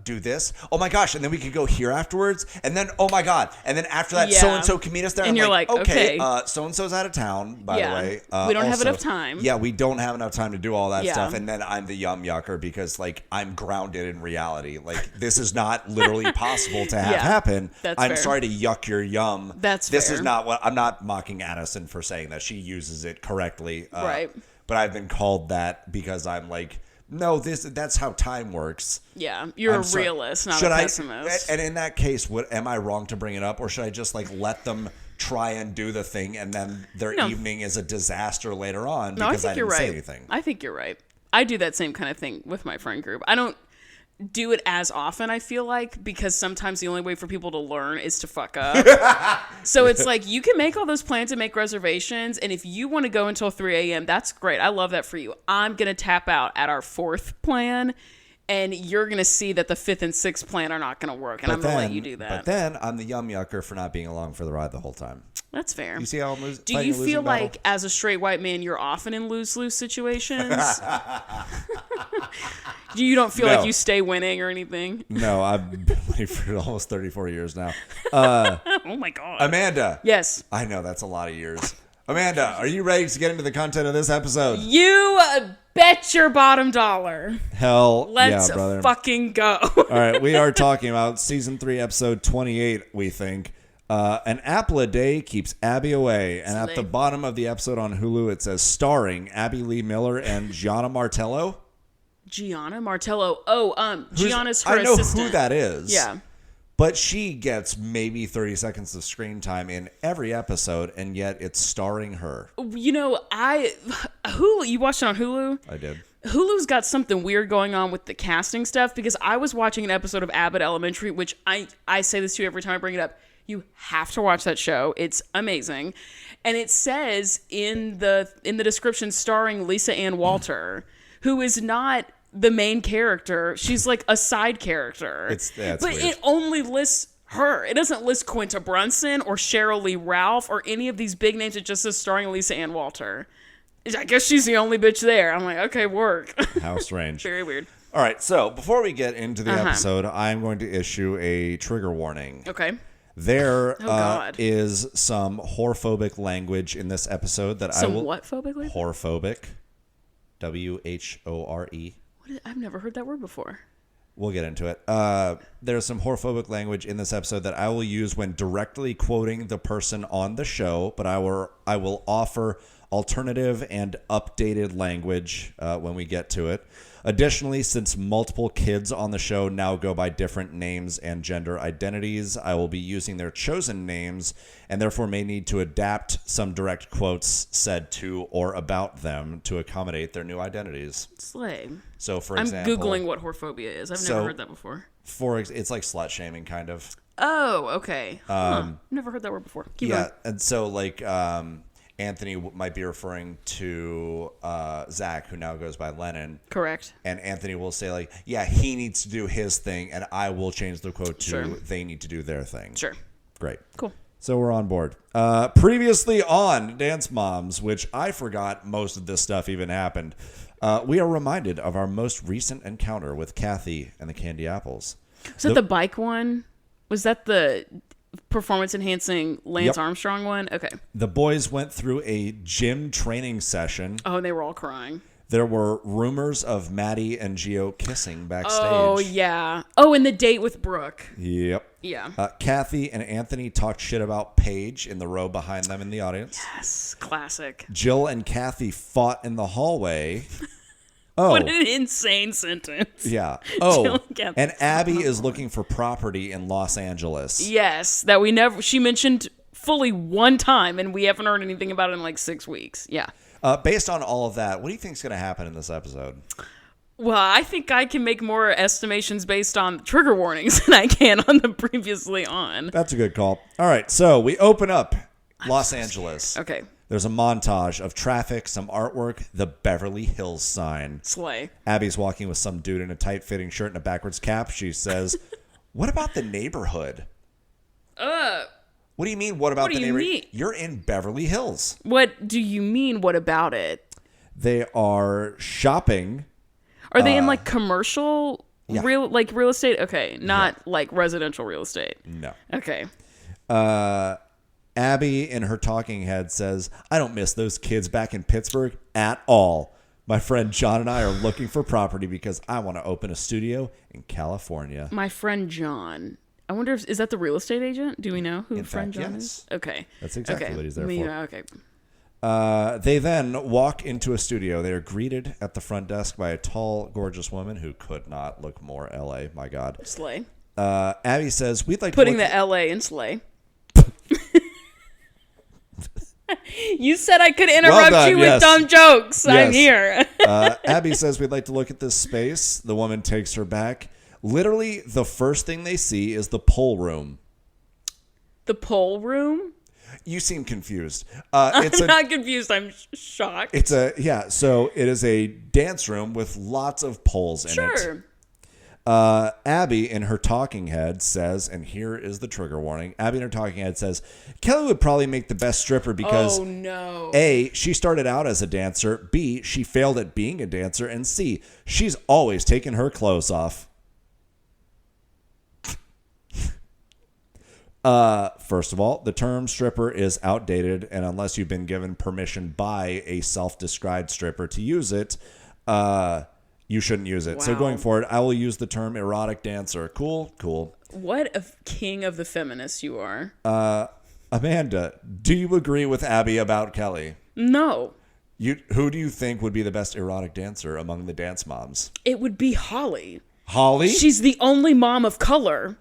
do this. Oh my gosh, and then we could go here afterwards. And then, oh my God. And then after that, so-and-so can meet us there. And you're like, okay. So-and-so's out of town, by the way. We don't have enough time. Yeah, we don't have enough time to do all that stuff. And then I'm the yum yucker because, like, I'm grounded in reality. Like, this is not literally possible to have happen. I'm sorry to yuck your yum. This is not what, I'm not mocking Addison for saying that. She uses it correctly. Right. But I've been called that because I'm like no, that's how time works. Yeah, you're a realist, not a pessimist. And in that case, am I wrong to bring it up, or should I just like let them try and do the thing, and then their evening is a disaster later on because I didn't say anything? I think you're right. I do that same kind of thing with my friend group. I don't do it as often, I feel like, because sometimes the only way for people to learn is to fuck up. So it's like, you can make all those plans and make reservations, and if you want to go until 3 a.m., that's great. I love that for you. I'm going to tap out at our 4th plan, and you're going to see that the 5th and 6th plan are not going to work, and I'm going to let you do that. But then I'm the yum yucker for not being along for the ride the whole time. That's fair. You see how I'm losing? Do you feel like, as a straight white man, you're often in lose-lose situations? You don't feel like you stay winning or anything? No, I've been winning for almost 34 years now. Oh my God. Amanda. Yes. I know, that's a lot of years. Amanda, are you ready to get into the content of this episode? You bet your bottom dollar. Hell Let's yeah, brother. fucking go. All right, we are talking about season 3, episode 28, we think. An apple a day keeps Abby away. And at the bottom of the episode on Hulu, it says starring Abby Lee Miller and Gianna Martello. Gianna Martello. Oh, Gianna's her assistant. I know who that is. Yeah. But she gets maybe 30 seconds of screen time in every episode, and yet it's starring her. You know, Hulu, you watched it on Hulu? I did. Hulu's got something weird going on with the casting stuff, because I was watching an episode of Abbott Elementary, which I say this to you every time I bring it up. You have to watch that show. It's amazing. And it says in the description, starring Lisa Ann Walter, who is not the main character. She's like a side character. But weird. It only lists her. It doesn't list Quinta Brunson or Cheryl Lee Ralph or any of these big names. It just says starring Lisa Ann Walter. I guess she's the only bitch there. I'm like, okay, work. How strange. Very weird. All right, so before we get into the episode, I'm going to issue a trigger warning. Okay. There is some whorephobic language in this episode that I will... Some what phobic language? Whorephobic. W-H-O-R-E. I've never heard that word before. We'll get into it. There's some whorephobic language in this episode that I will use when directly quoting the person on the show, but I will offer alternative and updated language when we get to it. Additionally, since multiple kids on the show now go by different names and gender identities, I will be using their chosen names and therefore may need to adapt some direct quotes said to or about them to accommodate their new identities. Slay. So, for example... I'm Googling what whorephobia is. I've never heard that before. It's like slut-shaming, kind of. Oh, okay. Never heard that word before. Keep going. And so, like... Anthony might be referring to Zach, who now goes by Lennon. Correct. And Anthony will say, like, yeah, he needs to do his thing, and I will change the quote to they need to do their thing. Sure. Great. Cool. So we're on board. Previously on Dance Moms, which I forgot most of this stuff even happened, we are reminded of our most recent encounter with Kathy and the Candy Apples. Was that the bike one? Was that the... performance-enhancing Lance Armstrong one? Okay. The boys went through a gym training session. Oh, and they were all crying. There were rumors of Maddie and Gio kissing backstage. Oh, yeah. Oh, and the date with Brooke. Yep. Yeah. Kathy and Anthony talked shit about Paige in the row behind them in the audience. Yes. Classic. Jill and Kathy fought in the hallway. Oh. What an insane sentence. Yeah. Oh, and Abby is looking for property in Los Angeles. Yes, that she mentioned fully one time, and we haven't heard anything about it in like 6 weeks. Yeah. Based on all of that, what do you think is going to happen in this episode? Well, I think I can make more estimations based on trigger warnings than I can on the previously on. That's a good call. All right, so we open up Los Angeles. Okay. There's a montage of traffic, some artwork, the Beverly Hills sign. Slay. Abby's walking with some dude in a tight-fitting shirt and a backwards cap. She says, what about the neighborhood? What do you mean, what about the neighborhood? Mean? You're in Beverly Hills. What do you mean, what about it? They are shopping. Are they in like commercial yeah. real estate? Okay, not like residential real estate. No. Okay. Abby, in her talking head, says, I don't miss those kids back in Pittsburgh at all. My friend John and I are looking for property because I want to open a studio in California. My friend John. I wonder is that the real estate agent? Do we know who friend John is? Okay. That's exactly what he's there for. Okay. They then walk into a studio. They are greeted at the front desk by a tall, gorgeous woman who could not look more LA. My God. Slay. Abby says, we'd like Putting to the LA in Slay. You said I could interrupt you with dumb jokes. Yes. I'm here. Abby says, we'd like to look at this space. The woman takes her back. Literally, the first thing they see is the pole room. The pole room? You seem confused. I'm not confused. I'm shocked. So it is a dance room with lots of poles in it. Sure. Abby in her talking head says, and here is the trigger warning. Abby in her talking head says, Kelly would probably make the best stripper because A, she started out as a dancer. B, she failed at being a dancer. And C, she's always taken her clothes off. First of all, the term stripper is outdated, and unless you've been given permission by a self-described stripper to use it, you shouldn't use it. Wow. So going forward, I will use the term erotic dancer. Cool. What a king of the feminists you are. Amanda, do you agree with Abby about Kelly? No. Who do you think would be the best erotic dancer among the dance moms? It would be Holly. Holly? She's the only mom of color.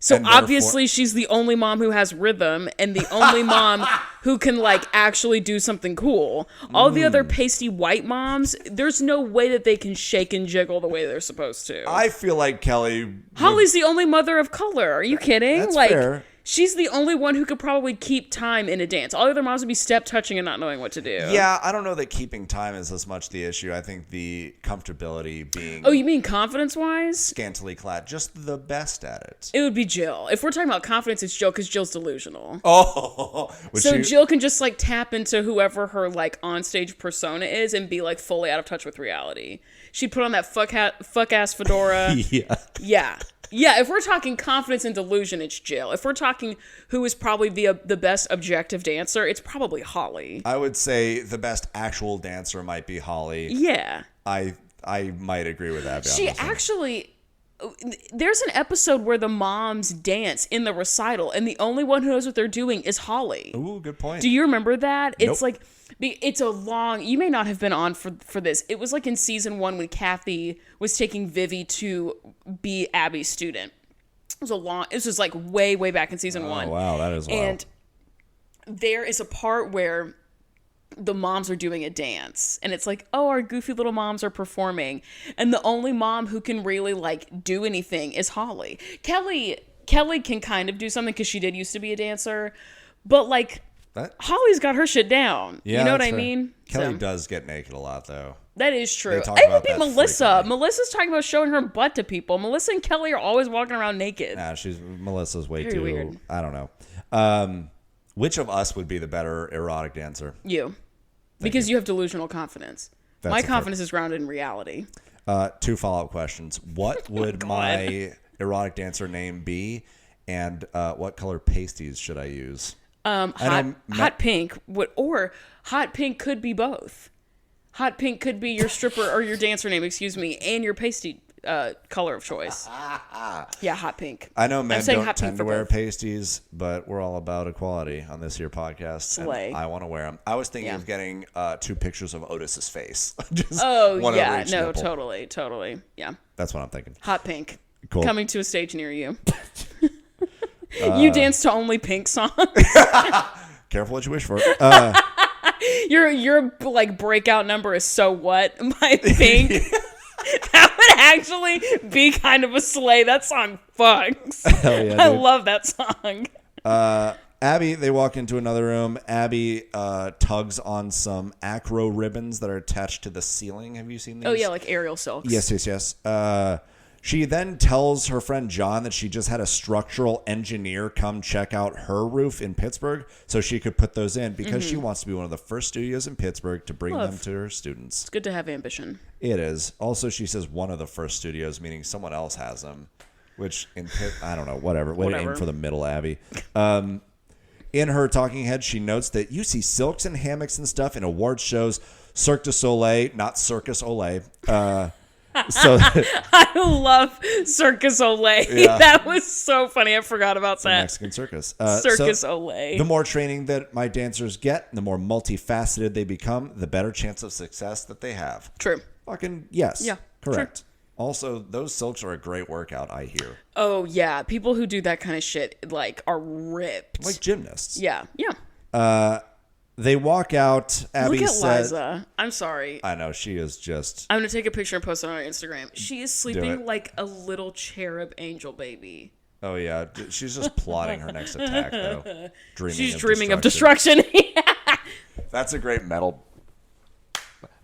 So obviously she's the only mom who has rhythm and the only mom who can like actually do something cool. All the other pasty white moms, there's no way that they can shake and jiggle the way they're supposed to. I feel like Holly's the only mother of color. Are you kidding? That's fair. She's the only one who could probably keep time in a dance. All the other moms would be step touching and not knowing what to do. Yeah, I don't know that keeping time is as much the issue. I think the comfortability being... Oh, you mean confidence-wise? Scantily clad. Just the best at it. It would be Jill. If we're talking about confidence, it's Jill because Jill's delusional. Oh! So Jill can just like tap into whoever her like onstage persona is and be like fully out of touch with reality. She'd put on that fuck-ass fedora. Yeah. Yeah, if we're talking confidence and delusion, it's Jill. If we're talking who is probably the best objective dancer, it's probably Holly. I would say the best actual dancer might be Holly. Yeah. I might agree with that. She actually... There's an episode where the moms dance in the recital, and the only one who knows what they're doing is Holly. Ooh, good point. Do you remember that? Nope. It's like... It's a long... You may not have been on for this. It was like in season 1 when Kathy was taking Vivi to be Abby's student. It was just like way back in season 1. Oh, wow. That is wild. And there is a part where the moms are doing a dance. And it's like, oh, our goofy little moms are performing. And the only mom who can really like do anything is Holly. Kelly can kind of do something because she did used to be a dancer. But like... Holly's got her shit down. Yeah, you know what I mean? Kelly does get naked a lot, though. That is true. It would be Melissa. Frequently. Melissa's talking about showing her butt to people. Melissa and Kelly are always walking around naked. Nah, Melissa's way too weird. I don't know. Which of us would be the better erotic dancer? You. Because you have delusional confidence. My confidence is grounded in reality. 2 follow-up questions. What would my erotic dancer name be? And what color pasties should I use? Hot pink or hot pink could be both. Hot pink could be your stripper or your dancer name, and your pasty color of choice. Yeah, hot pink. I know men don't tend to wear pasties, but we're all about equality on this here podcast. Slay. And I want to wear them. I was thinking of getting 2 pictures of Otis's face. Totally. Yeah. That's what I'm thinking. Hot pink. Cool. Coming to a stage near you. You dance to only Pink songs. Careful what you wish for. Your like breakout number is "So What" by Pink. That would actually be kind of a slay. That song fucks. Hell yeah, I love that song. Abby, they walk into another room. Abby tugs on some acro ribbons that are attached to the ceiling. Have you seen these? Oh yeah, like aerial silks. Yes. She then tells her friend John that she just had a structural engineer come check out her roof in Pittsburgh so she could put those in because she wants to be one of the first studios in Pittsburgh to bring them to her students. It's good to have ambition. It is. Also, she says one of the first studios, meaning someone else has them, which in I don't know, whatever. Way to aim for the middle, Abby. In her talking head, she notes that you see silks and hammocks and stuff in award shows, Cirque du Soleil, not Circus Olay. So I love Circus Olay. Yeah. That was so funny. I forgot about the that. Mexican circus. Circus So Olay. the more training that my dancers get, the more multifaceted they become, the better chance of success that they have. True. Fucking yes. Yeah, Correct. true. Also, those silks are a great workout, I hear. Oh, yeah. People who do that kind of shit, like, are ripped. Like gymnasts. Yeah. Yeah. They walk out. Abby Look at says, Liza. I'm sorry. I know, she is just... I'm going to take a picture and post it on our Instagram. She is it. sleeping like a little cherub angel baby. Oh, yeah. She's just plotting her next attack, though. She's dreaming of destruction. That's a great metal...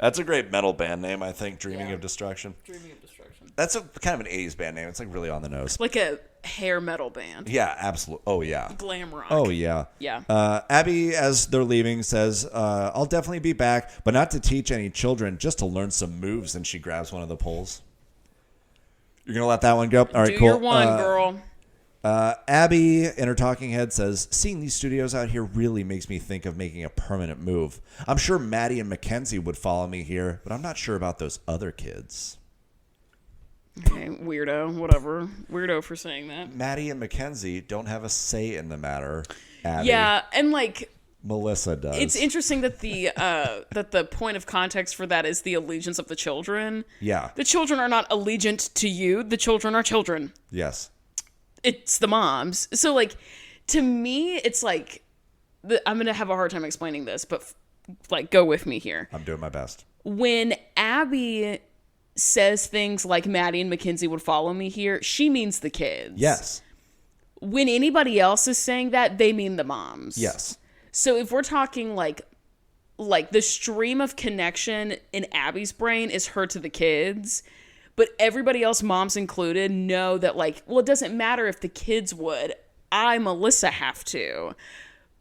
That's a great metal band name, I think. Dreaming of Destruction. Dreaming of destruction. That's a kind of an 80s band name. It's like really on the nose. Like a hair metal band. Yeah, absolutely. Oh, yeah. Glam rock. Oh, yeah. Yeah. Abby, as they're leaving, says, I'll definitely be back, but not to teach any children, just to learn some moves. And she grabs one of the poles. You're going to let that one go? All right, Do cool. your one, girl. Abby, in her talking head, says, seeing these studios out here really makes me think of making a permanent move. I'm sure Maddie and Mackenzie would follow me here, but I'm not sure about those other kids. Okay, weirdo. Whatever. Weirdo for saying that. Maddie and Mackenzie don't have a say in the matter. Abby. Yeah, and like... Melissa does. It's interesting that the point of context for that is the allegiance of the children. Yeah. The children are not allegiant to you. The children are children. Yes. It's the moms. So, like, to me, it's like... I'm going to have a hard time explaining this, but, like, go with me here. I'm doing my best. When Abby says things like Maddie and Mackenzie would follow me here, she means the kids. Yes. When anybody else is saying that, they mean the moms. Yes. So if we're talking like the stream of connection in Abby's brain is her to the kids, but everybody else, moms included, know that like, well, it doesn't matter if the kids would. I, Melissa, have to.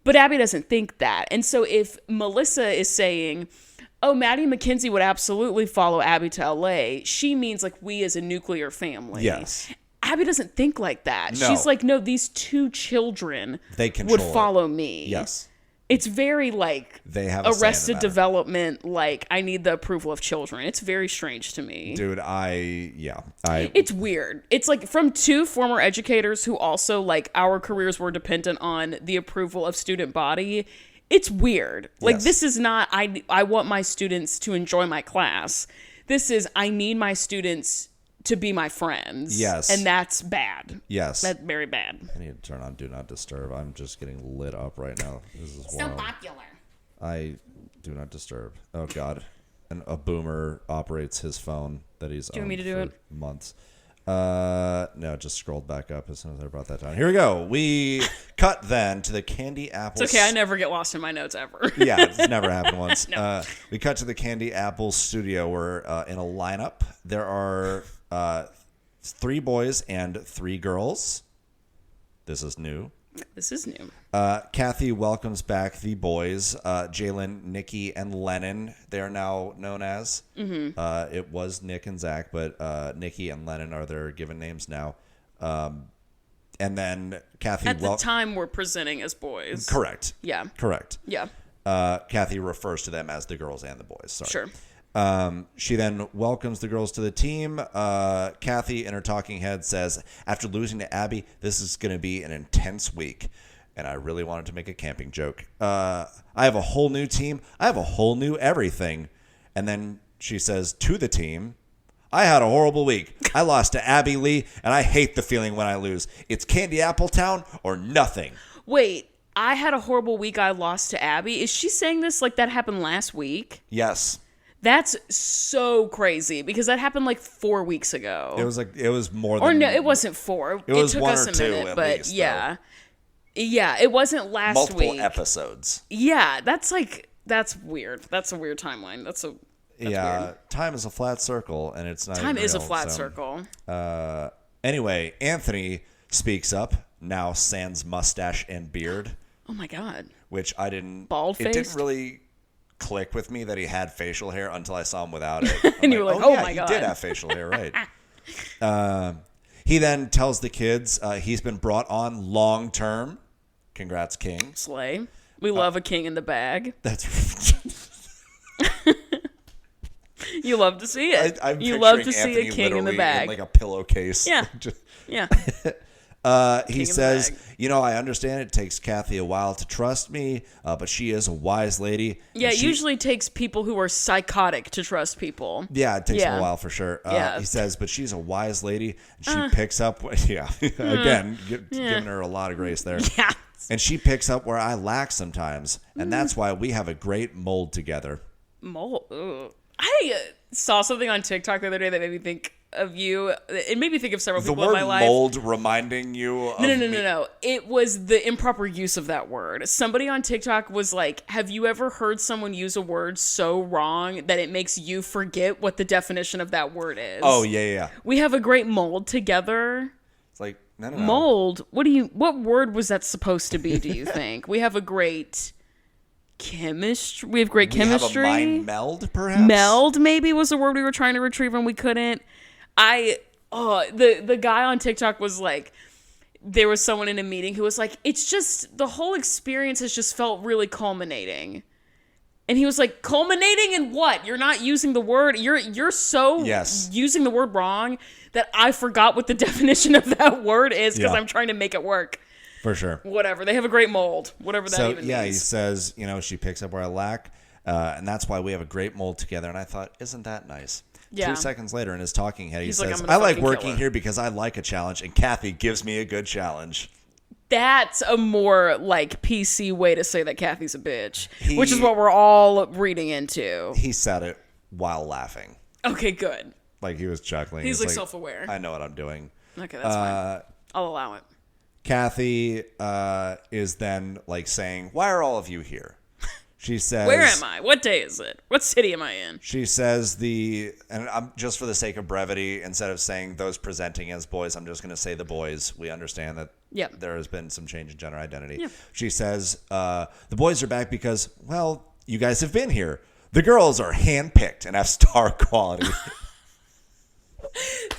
But Abby doesn't think that. And so if Melissa is saying, oh, Maddie and Mackenzie would absolutely follow Abby to LA, she means like we as a nuclear family. Yes. Abby doesn't think like that. No. She's like, no, these two children They would control follow me. Yes. It's very like They have a say in the Arrested matter. Development, like I need the approval of children. It's very strange to me. Dude, It's weird. It's like from two former educators who also like our careers were dependent on the approval of student body. It's weird. Like Yes. this is not I want my students to enjoy my class. This is I need my students to be my friends. Yes. And that's bad. Yes. That's very bad. I need to turn on Do Not Disturb. I'm just getting lit up right now. This is So wild. popular. I Do Not Disturb. Oh, God. And a boomer operates his phone that he's you want me owned to do for it? months. No, it just scrolled back up as soon as I brought that down. Here we go. We cut then to the Candy Apple. It's okay. I never get lost in my notes ever. Yeah, it's never happened once. No. We cut to the Candy Apple studio. We're in a lineup. There are 3 boys and 3 girls. This is new. This is new. Kathy welcomes back the boys, Jalen, Nikki, and Lennon. They are now known as. Mm-hmm. It was Nick and Zach, but Nikki and Lennon are their given names now. And then Kathy... At the time, we're presenting as boys. Correct. Yeah. Correct. Yeah. Kathy refers to them as the girls and the boys. Sorry. Sure. She then welcomes the girls to the team. Kathy, in her talking head, says, after losing to Abby, this is going to be an intense week. And I really wanted to make a camping joke. I have a whole new team. I have a whole new everything. And then she says to the team, I had a horrible week. I lost to Abby Lee, and I hate the feeling when I lose. It's Candy Apple Town or nothing. Wait, I had a horrible week. I lost to Abby. Is she saying this like that happened last week? Yes. That's so crazy because that happened like 4 weeks ago. It was more than... Or no, it wasn't 4. It was took 1 us or a 2 minute, at but least, yeah. Yeah, it wasn't last multiple week. episodes. Yeah, that's weird. That's a weird timeline. That's weird. Time is a flat circle, and it's not. Time even is a real, flat so. circle. Anyway, Anthony speaks up now, sans mustache and beard, Oh my god. which I didn't. It Bald-faced? didn't really click with me that he had facial hair until I saw him without it. And you were like, "Oh yeah, my God." he did have facial hair, right?" He then tells the kids he's been brought on long term. Congrats, King. Slay. We love a king in the bag. That's. You love to see it. I'm you love to picturing see Anthony a king in the literally bag. in like a pillowcase. Yeah. Just- Yeah. He says, I understand it takes Kathy a while to trust me, but she is a wise lady. Yeah, it she, usually takes people who are psychotic to trust people. Yeah, it takes Yeah. a while for sure. Yeah. He says, but she's a wise lady. And she picks up, again, giving her a lot of grace there. Yeah. And she picks up where I lack sometimes. And that's why we have a great mold together. Mold. Ugh. I saw something on TikTok the other day that made me think of you. It made me think of several The people in word my life. mold reminding you of No. It was the improper use of that word. Somebody on TikTok was like, have you ever heard someone use a word so wrong that it makes you forget what the definition of that word is? Oh, yeah. We have a great mold together. It's like, no. Mold? What word was that supposed to be, do you think? We have a great chemistry. We have great chemistry. We have a mind meld, perhaps? Meld, maybe, was the word we were trying to retrieve and we couldn't. The guy on TikTok was like, there was someone in a meeting who was like, it's just, the whole experience has just felt really culminating. And he was like, culminating in what? You're not using the word. You're so using the word wrong that I forgot what the definition of that word is because I'm trying to make it work. For sure. Whatever. They have a great mold. Whatever that even means. He says, she picks up where I lack, and that's why we have a great mold together. And I thought, isn't that nice? Yeah. 2 seconds later in his talking head, he He's like, says, "I'm gonna I like fucking working kill her." here because I like a challenge, and Kathy gives me a good challenge. That's a more like PC way to say that Kathy's a bitch, which is what we're all reading into. He said it while laughing. Okay, good. Like he was chuckling. He's like self-aware. I know what I'm doing. Okay, that's fine. I'll allow it. Kathy is then like saying, why are all of you here? She says, where am I? What day is it? What city am I in? She says and I'm just for the sake of brevity, instead of saying those presenting as boys, I'm just going to say the boys. We understand that there has been some change in gender identity. Yep. She says, the boys are back because, well, you guys have been here. The girls are handpicked and have star quality.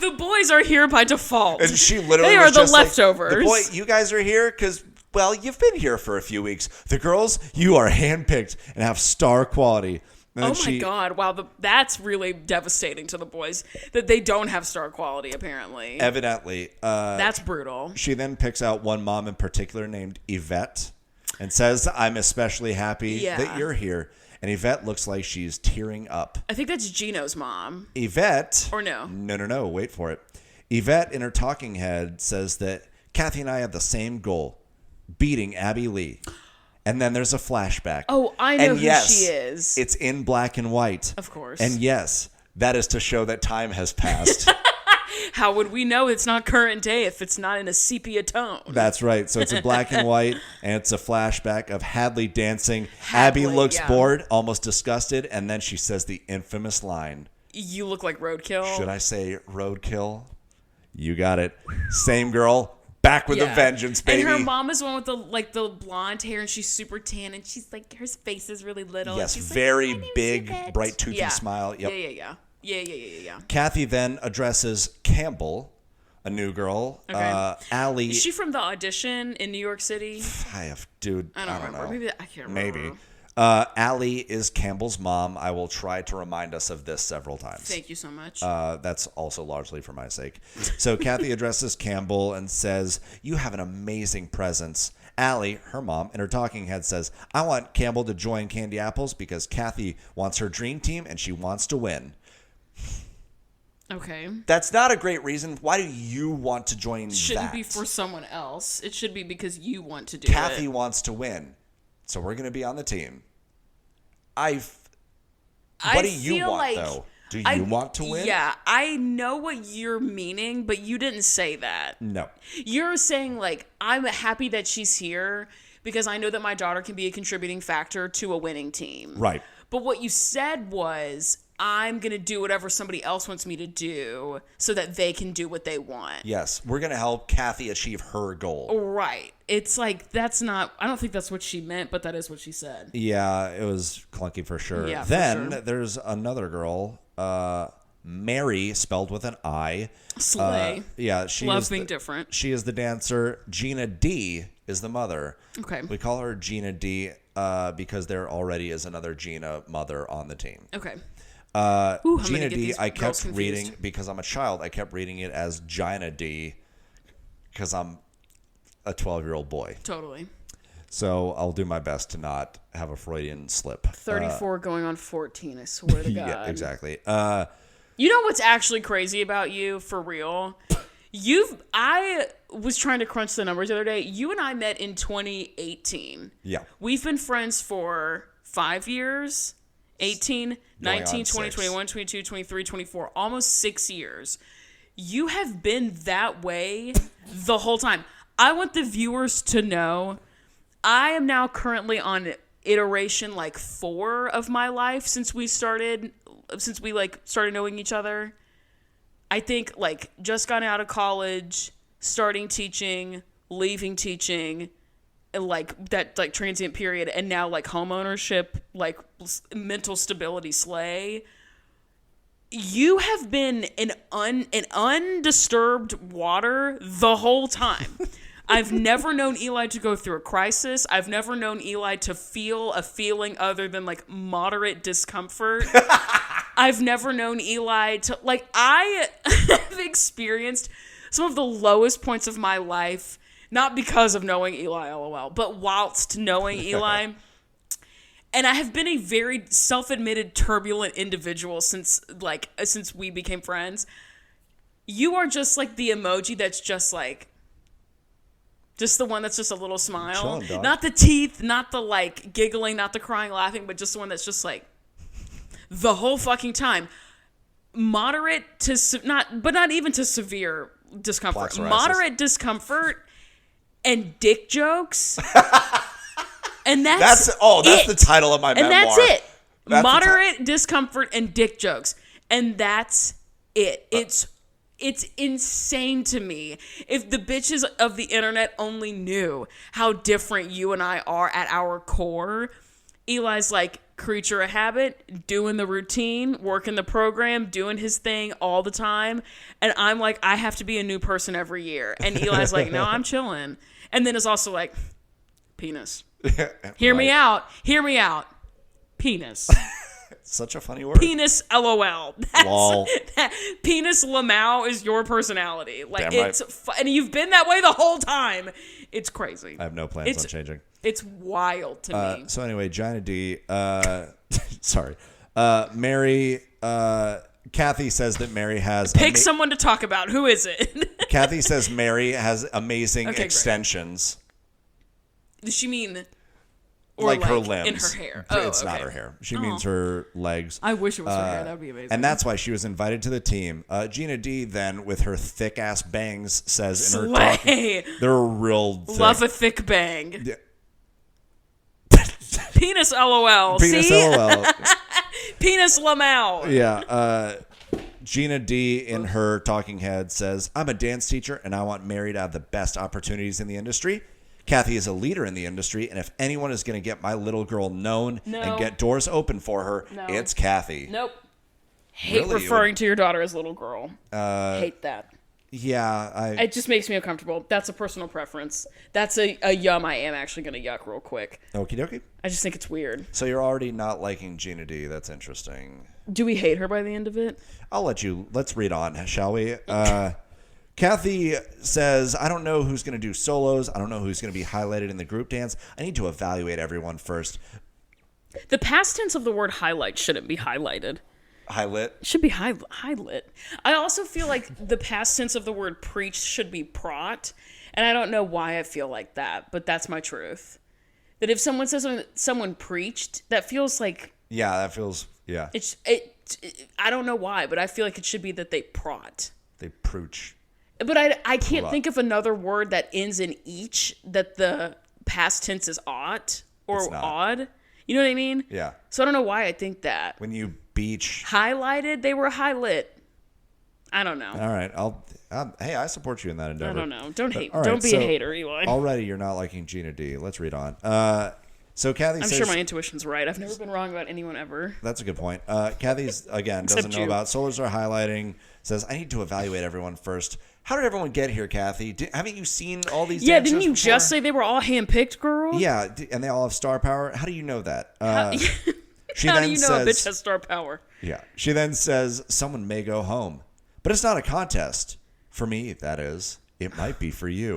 The boys are here by default. And she literally they was are the just leftovers. Like, you guys are here because, well, you've been here for a few weeks. The girls, you are handpicked and have star quality. And oh my God. Wow. That's really devastating to the boys that they don't have star quality, apparently. Evidently. That's brutal. She then picks out one mom in particular named Yvette and says, I'm especially happy that you're here. And Yvette looks like she's tearing up. I think that's Gino's mom. Yvette. Or no. No. Wait for it. Yvette, in her talking head, says that Kathy and I have the same goal, beating Abby Lee. And then there's a flashback. Oh, I know who she is. It's in black and white. Of course. And yes, that is to show that time has passed. How would we know it's not current day if it's not in a sepia tone? That's right. So it's in black and white, and it's a flashback of Hadley dancing. Abby looks bored, almost disgusted, and then she says the infamous line. You look like roadkill. Should I say roadkill? You got it. Same girl. Back with a vengeance, baby. And her mom is one with the blonde hair, and she's super tan, and she's like, her face is really little. Yes, she's very like, big, bright, toothy smile. Yep. Yeah. Kathy then addresses Campbell, a new girl. Okay. Allie. Is she from the audition in New York City? I don't remember. know. Maybe I can't remember. Maybe. Allie is Campbell's mom. I will try to remind us of this several times. Thank you so much. That's also largely for my sake. So Kathy addresses Campbell and says, you have an amazing presence. Allie, her mom, in her talking head says, I want Campbell to join Candy Apples because Kathy wants her dream team and she wants to win. Okay. That's not a great reason. Why do you want to join Shouldn't be for someone else. It should be because you want to do Kathy it. wants to win. So we're going to be on the team. What do you want, though? Do you want to win? Yeah, I know what you're meaning, but you didn't say that. No. You're saying, like, I'm happy that she's here because I know that my daughter can be a contributing factor to a winning team. Right. But what you said was, I'm going to do whatever somebody else wants me to do so that they can do what they want. Yes, we're going to help Kathy achieve her goal. Right. It's like, that's not, I don't think that's what she meant, but that is what she said. Yeah, it was clunky for sure. Yeah, then for sure. There's another girl, Mary, spelled with an I. Slay. She loves being different. She is the dancer. Gina D is the mother. Okay. We call her Gina D because there already is another Gina mother on the team. Okay. Ooh, I'm gonna Gina get D, these I girls kept confused. reading, because I'm a child, I kept reading it as Gina D because I'm a 12-year-old boy. Totally. So I'll do my best to not have a Freudian slip. 34 going on 14, I swear to God. Yeah, exactly. You know what's actually crazy about you, for real? I was trying to crunch the numbers the other day. You and I met in 2018. Yeah. We've been friends for 5 years. 18, 19, 20, 21, 22, 23, 24, almost 6 years. You have been that way the whole time. I want the viewers to know I am now currently on iteration 4 of my life since we started knowing each other. I think just got out of college, starting teaching, leaving teaching, and that transient period, and now home ownership, mental stability slay. You have been in undisturbed water the whole time. I've never known Eli to go through a crisis. I've never known Eli to feel a feeling other than moderate discomfort. I've never known Eli to I have experienced some of the lowest points of my life, not because of knowing Eli, lol, but whilst knowing Eli. And I have been a very self-admitted turbulent individual since we became friends. You are just the emoji that's just the one that's just a little smile. Chilling, dog. Not the teeth, not the giggling, not the crying, laughing, but just the one that's just the whole fucking time. Moderate to not even to severe discomfort. Moderate discomfort and dick jokes. And that's the title of my memoir. And that's it. Moderate discomfort and dick jokes. And that's it. It's insane to me. If the bitches of the internet only knew how different you and I are at our core. Eli's creature of habit, doing the routine, working the program, doing his thing all the time. And I'm I have to be a new person every year. And Eli's no, I'm chilling. And then it's also penis. Hear me out. Penis. Such a funny word. Penis LOL. Lol. Penis Lamau is your personality. Damn it's right. and you've been that way the whole time. It's crazy. I have no plans on changing. It's wild to me. So anyway, Gina D, sorry. Mary, Kathy says that Mary has... Pick someone to talk about. Who is it? Kathy says Mary has amazing extensions. Does she mean... Or her limbs. In her hair. It's not her hair. She means her legs. I wish it was her hair. That would be amazing. And that's why she was invited to the team. Gina D then, with her thick-ass bangs, says in her talk... They're real thick. Love a thick bang. Yeah. Penis LOL. Penis LOL. Penis Lamau. Yeah. Gina D in her talking head says, I'm a dance teacher and I want Mary to have the best opportunities in the industry. Kathy is a leader in the industry, and if anyone is going to get my little girl known and get doors open for her, it's Kathy. Nope. Hate referring to your daughter as little girl. Hate that. Yeah. It just makes me uncomfortable. That's a personal preference. That's a yum I am actually going to yuck real quick. Okie dokie. I just think it's weird. So you're already not liking Gina D. That's interesting. Do we hate her by the end of it? Let's read on, shall we? Kathy says, I don't know who's going to do solos. I don't know who's going to be highlighted in the group dance. I need to evaluate everyone first. The past tense of the word highlight shouldn't be highlighted. Highlit? Should be highlit. I also feel like the past tense of the word preach should be prot. And I don't know why I feel like that, but that's my truth. That if someone says someone preached, that feels like... Yeah, that feels... Yeah. I don't know why, but I feel like it should be that they prot. They prooch. But I can't think of another word that ends in each that the past tense is ought or odd. You know what I mean? Yeah. So I don't know why I think that. When you beach. Highlighted, they were highlit. I don't know. All right. Hey, I support you in that endeavor. I don't know. Don't hate. Right, don't be a hater, Eli. Already you're not liking Gina D. Let's read on. So Kathy says... I'm sure my intuition's right. I've never been wrong about anyone ever. That's a good point. Kathy's, again, doesn't know about solos are highlighting. Says, I need to evaluate everyone first. How did everyone get here, Kathy? Haven't you seen all these Yeah, dancers didn't you before? just say they were all handpicked, girl? Yeah, and they all have star power. How do you know that? She How then do you know says, a bitch has star power? Yeah. She then says, someone may go home, but it's not a contest. For me, that is. It might be for you.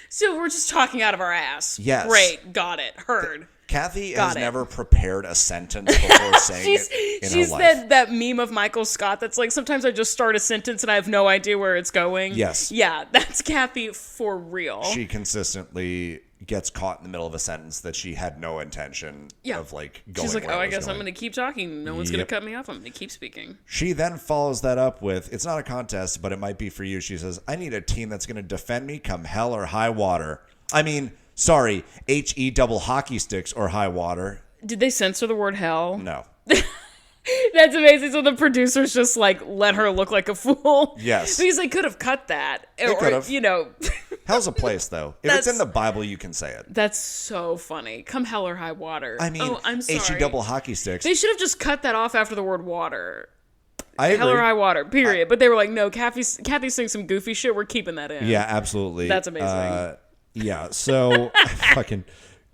So we're just talking out of our ass. Yes. Great. Got it. Heard. Kathy Got has it. never prepared a sentence before saying it in her life. That meme of Michael Scott that's like, sometimes I just start a sentence and I have no idea where it's going. Yes. Yeah, that's Kathy for real. She consistently gets caught in the middle of a sentence that she had no intention of like going. She's like, where oh, it I was guess I'm going. going to keep talking. No one's going to cut me off. I'm going to keep speaking. She then follows that up with, it's not a contest, but it might be for you. She says, I need a team that's going to defend me come hell or high water. I mean, sorry, HE double hockey sticks or high water. Did they censor the word hell? No. That's amazing. So the producers just like let her look like a fool. Yes. Because they could have cut that. They could have. You know. Hell's a place, though. If it's in the Bible, you can say it. That's so funny. Come hell or high water. I mean, oh, I'm sorry. HE double hockey sticks. They should have just cut that off after the word water. I agree. Hell or high water, period. But they were like, no, Kathy's saying some goofy shit. We're keeping that in. Yeah, absolutely. That's amazing. Yeah, so fucking...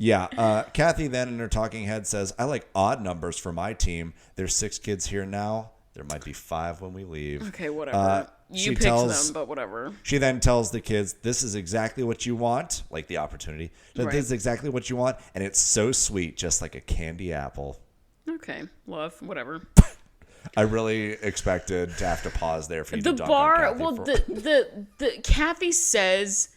Yeah, Kathy then in her talking head says, I like odd numbers for my team. There's 6 kids here now. There might be 5 when we leave. Okay, whatever. You picked them, but whatever. She then tells the kids, this is exactly what you want, like the opportunity. So Right. This is exactly what you want, and it's so sweet, just like a candy apple. Okay, love, whatever. I really expected to have to pause there for you to The dunk bar, on Kathy well, for- the Kathy says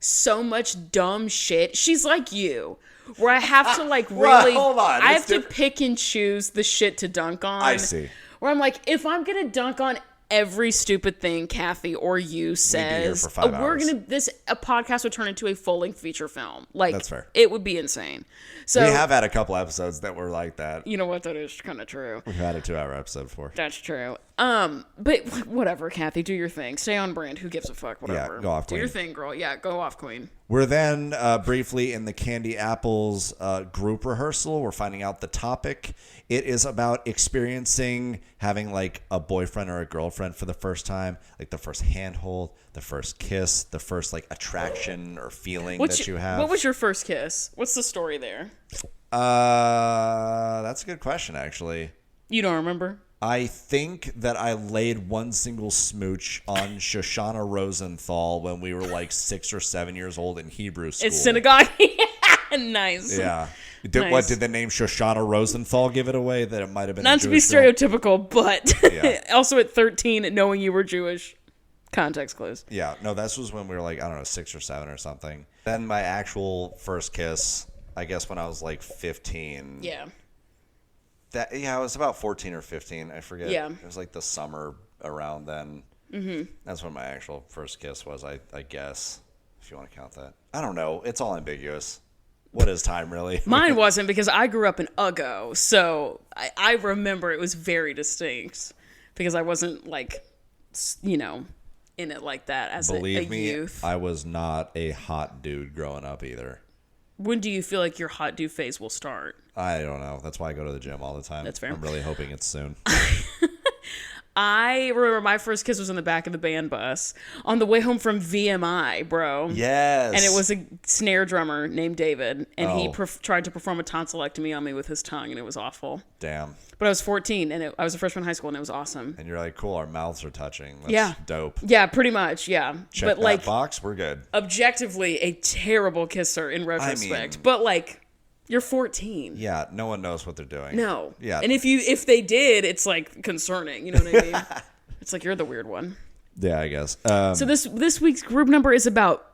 so much dumb shit. She's like you, where I have to like really, hold on, I it's have to pick and choose the shit to dunk on. I see. Where I'm like, if I'm gonna dunk on every stupid thing Kathy or you says, for 5 we're hours. gonna a podcast would turn into a full-length feature film. Like, That's fair. It would be insane. So We have had a couple episodes that were like that. you know what? That is kind of true. We've had a 2-hour episode before. That's true. But whatever, Kathy, do your thing. Stay on brand. Who gives a fuck? Whatever. Yeah, go off, Do your queen. thing, girl. Yeah, go off, queen. We're then briefly in the Candy Apples group rehearsal. We're finding out the topic. It is about experiencing having like a boyfriend or a girlfriend for the first time, like the first handhold, the first kiss, the first like attraction or feeling that you have. What was your first kiss? What's the story there? That's a good question, actually. You don't remember? I think that I laid one single smooch on Shoshana Rosenthal when we were like 6 or 7 years old in Hebrew school. It's synagogue. Nice. Yeah. Nice. What did the name Shoshana Rosenthal give it away? That it might have been Not a to be Jewish girl? stereotypical, but Yeah. also at 13, knowing you were Jewish. Context clues. Yeah. No, this was when we were like, I don't know, 6 or 7 or something. Then my actual first kiss, I guess when I was like 15. Yeah. I was about 14 or 15. I forget. Yeah. It was like the summer around then. Mm-hmm. That's when my actual first kiss was, I guess, if you want to count that. I don't know. It's all ambiguous. What is time, really? Mine wasn't because I grew up in Uggo, so I remember it was very distinct because I wasn't like, you know, in it like that as Believe a me, youth. I was not a hot dude growing up either. When do you feel like your hot dude phase will start? I don't know. That's why I go to the gym all the time. That's fair. I'm really hoping it's soon. I remember my first kiss was in the back of the band bus on the way home from VMI, bro. Yes. And it was a snare drummer named David, and he Oh. tried to perform a tonsillectomy on me with his tongue, and it was awful. Damn. But I was 14, and I was a freshman in high school, and it was awesome. And you're like, cool, our mouths are touching. That's Yeah. dope. Yeah, pretty much, yeah. Check but that like, box. We're good. objectively, a terrible kisser in retrospect. mean- but like, you're 14. Yeah, no one knows what they're doing. No. Yeah. And if they did, it's like concerning. You know what I mean? It's like you're the weird one. Yeah, I guess. So this week's group number is about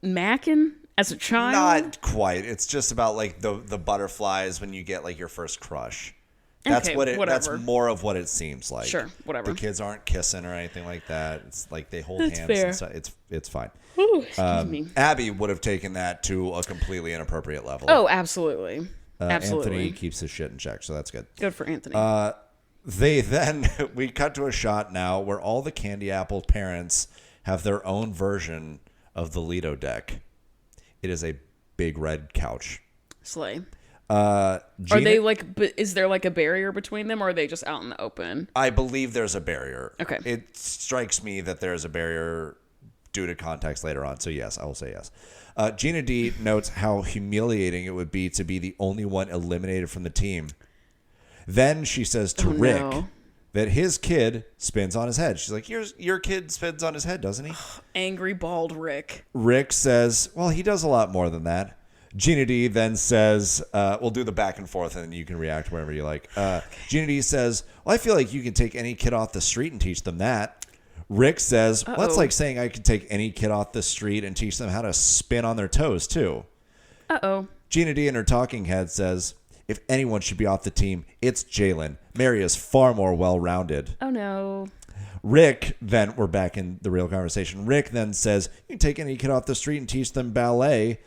macking as a child. Not quite. It's just about like the butterflies when you get like your first crush. That's Okay, what it. whatever. That's more of what it seems like. Sure, whatever. The kids aren't kissing or anything like that. It's like they hold That's hands. fair. And so it's fine. Ooh, excuse me. Abby would have taken that to a completely inappropriate level. Oh, absolutely. Absolutely. Anthony keeps his shit in check, so that's good. Good for Anthony. We cut to a shot now where all the Candy Apple parents have their own version of the Lido deck. It is a big red couch. Slay. Gina, Are they like, but is there like a barrier between them, or are they just out in the open? I believe there's a barrier. Okay. It strikes me that there's a barrier due to context later on. So yes, I will say yes. Gina D notes how humiliating it would be to be the only one eliminated from the team. Then she says to Rick no. that his kid spins on his head. She's like, your kid spins on his head, doesn't he? Angry bald Rick. Rick says, well, he does a lot more than that. Gina D then says, we'll do the back and forth and you can react wherever you like. Gina D says, well, I feel like you can take any kid off the street and teach them that. Rick says, well, that's like saying I could take any kid off the street and teach them how to spin on their toes, too. Uh-oh. Gina D in her talking head says, if anyone should be off the team, it's Jalen. Mary is far more well-rounded. Oh, no. Rick, then, we're back in the real conversation. Rick then says, you can take any kid off the street and teach them ballet.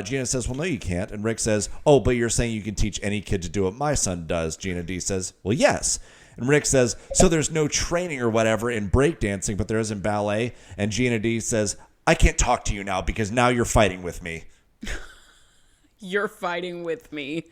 Gina says, well, no, you can't. And Rick says, oh, but you're saying you can teach any kid to do what my son does. Gina D says, well, yes. And Rick says, so there's no training or whatever in breakdancing, but there is in ballet. And Gina D says, I can't talk to you now because now you're fighting with me. You're fighting with me.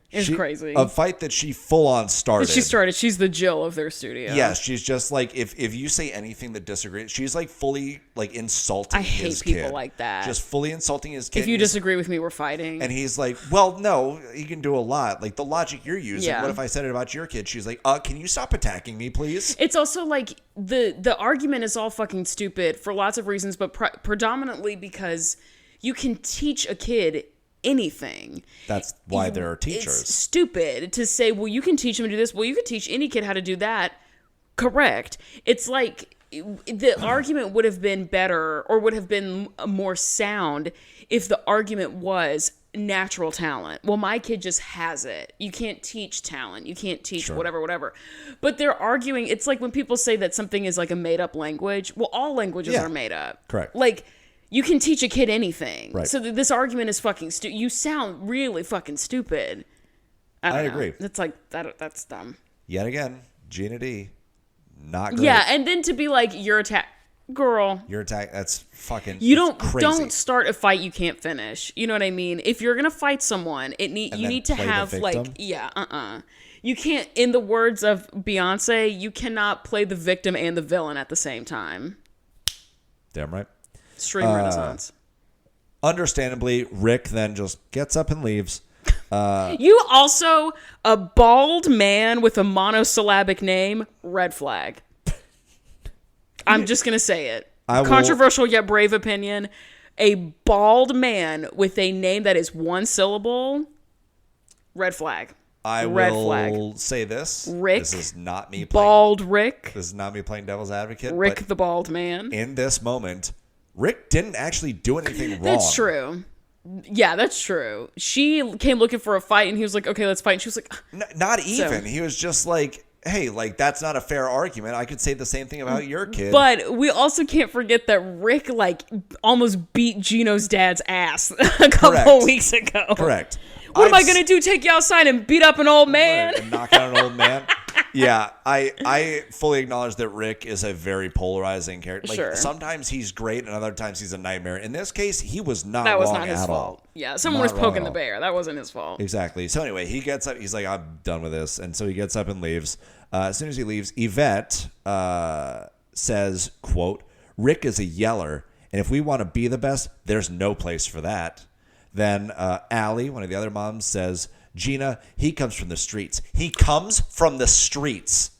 It's crazy. A fight that she full on started. She's the Jill of their studio. Yes, she's just like, if you say anything that disagrees, she's like fully like insulting his kid. I hate people like that. Just fully insulting his kid. If you disagree with me, we're fighting. And he's like, well, no, he can do a lot. Like the logic you're using. Yeah. What if I said it about your kid? She's like, can you stop attacking me, please? It's also like the argument is all fucking stupid for lots of reasons, but predominantly because you can teach a kid anything. That's why there are teachers. It's stupid to say, well, you can teach them to do this. Well, you could teach any kid how to do that. Correct. It's like the argument would have been better or would have been more sound if the argument was natural talent. Well, my kid just has it. You can't teach talent. You can't teach whatever. But they're arguing. It's like when people say that something is like a made up language. Well, all languages are made up. Correct. Like, you can teach a kid anything. Right. So this argument is fucking stupid. You sound really fucking stupid. I agree. It's like, that's dumb. Yet again, Gina D, not great. Yeah, and then to be like, you're girl. You're attack. That's fucking. You crazy. don't start a fight you can't finish. You know what I mean? If you're gonna fight someone, you need to have like You can't. In the words of Beyonce, you cannot play the victim and the villain at the same time. Damn right. String Renaissance. Understandably, Rick then just gets up and leaves. You also, a bald man with a monosyllabic name, red flag. I'm just going to say it. Controversial yet brave opinion. A bald man with a name that is one syllable, red flag. I will say this. Rick. This is not me playing. Bald Rick. This is not me playing devil's advocate. Rick the bald man. In this moment, Rick didn't actually do anything wrong. That's true. Yeah, that's true. She came looking for a fight, and he was like, okay, let's fight. And she was like... Not even. He was just like, hey, like, that's not a fair argument. I could say the same thing about your kid. But we also can't forget that Rick, like, almost beat Gino's dad's ass a couple weeks ago. Correct. What am I going to do? Take you outside and beat up an old man? And knock out an old man? Yeah, I fully acknowledge that Rick is a very polarizing character. Like, sometimes he's great and other times he's a nightmare. In this case, he was not wrong at all. That was not his fault. Yeah, someone was poking the bear. That wasn't his fault. Exactly. So anyway, he gets up. He's like, I'm done with this. And so he gets up and leaves. As soon as he leaves, Yvette says, quote, Rick is a yeller, and if we want to be the best, there's no place for that. Then Allie, one of the other moms, says, Gina, he comes from the streets. He comes from the streets.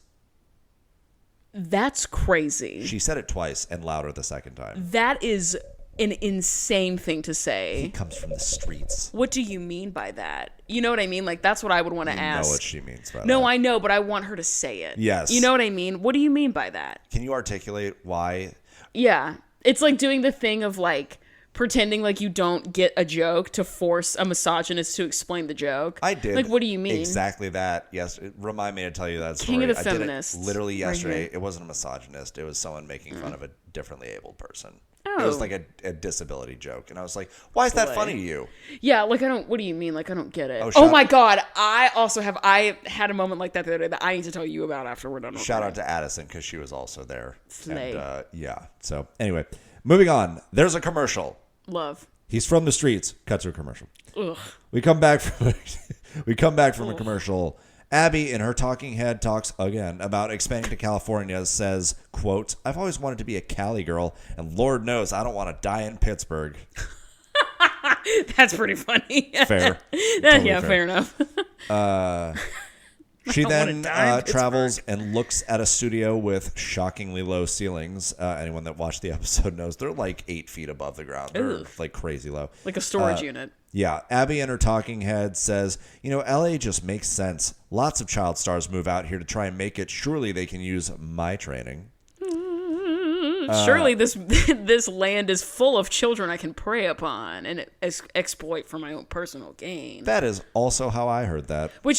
That's crazy. She said it twice and louder the second time. That is an insane thing to say. He comes from the streets. What do you mean by that? You know what I mean? Like, that's what I would want to ask. I know what she means by that. No, I know, but I want her to say it. Yes. You know what I mean? What do you mean by that? Can you articulate why? Yeah. It's like doing the thing of, like, pretending like you don't get a joke to force a misogynist to explain the joke. I did. Like, what do you mean? Exactly that. Yes. Remind me to tell you that story. King of the feminists. I did it literally yesterday. Right, it wasn't a misogynist. It was someone making fun of a differently abled person. Oh. It was like a disability joke. And I was like, why is that funny to you? Yeah, like, what do you mean? Like, I don't get it. Oh my God. I had a moment like that the other day that I need to tell you about after we're done. Shout out to Addison because she was also there. Slay. And, yeah. So anyway, moving on. There's a commercial. Love. He's from the streets. Cut to a commercial. Ugh. We come back from a commercial. Abby, in her talking head, talks again about expanding to California, says, quote, I've always wanted to be a Cali girl, and Lord knows I don't want to die in Pittsburgh. That's pretty funny. Fair. Totally fair enough. She I wanna then die in travels Pittsburgh. and looks at a studio with shockingly low ceilings. Anyone that watched the episode knows they're like 8 feet above the ground. They're Ugh. like crazy low. Like a storage unit. Yeah, Abby in her talking head says, LA just makes sense. Lots of child stars move out here to try and make it. Surely they can use my training. Surely this land is full of children I can prey upon and exploit for my own personal gain. That is also how I heard that. Which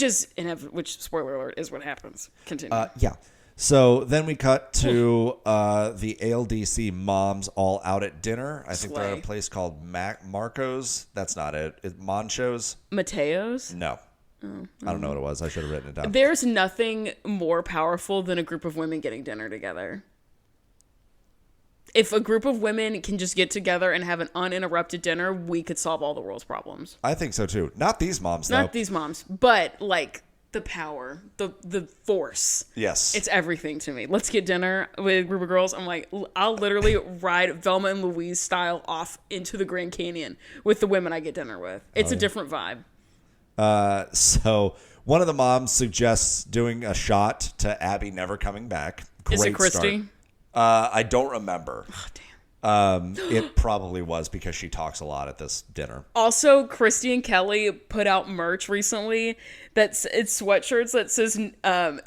spoiler alert is what happens. Continue. Yeah. So then we cut to the ALDC moms all out at dinner. I think they're at a place called Marco's. That's not it. Is Moncho's? Mateo's? No. I don't know what it was. I should have written it down. There's nothing more powerful than a group of women getting dinner together. If a group of women can just get together and have an uninterrupted dinner, we could solve all the world's problems. I think so too. Not these moms, though. Not these moms, but like the power, the force. Yes. It's everything to me. Let's get dinner with a group of girls. I'm like, I'll literally ride Velma and Louise style off into the Grand Canyon with the women I get dinner with. It's a different vibe. So one of the moms suggests doing a shot to Abby never coming back. Great Is it Christy? Start. I don't remember. Oh, damn. It probably was because she talks a lot at this dinner. Also, Christy and Kelly put out merch recently it's sweatshirts that says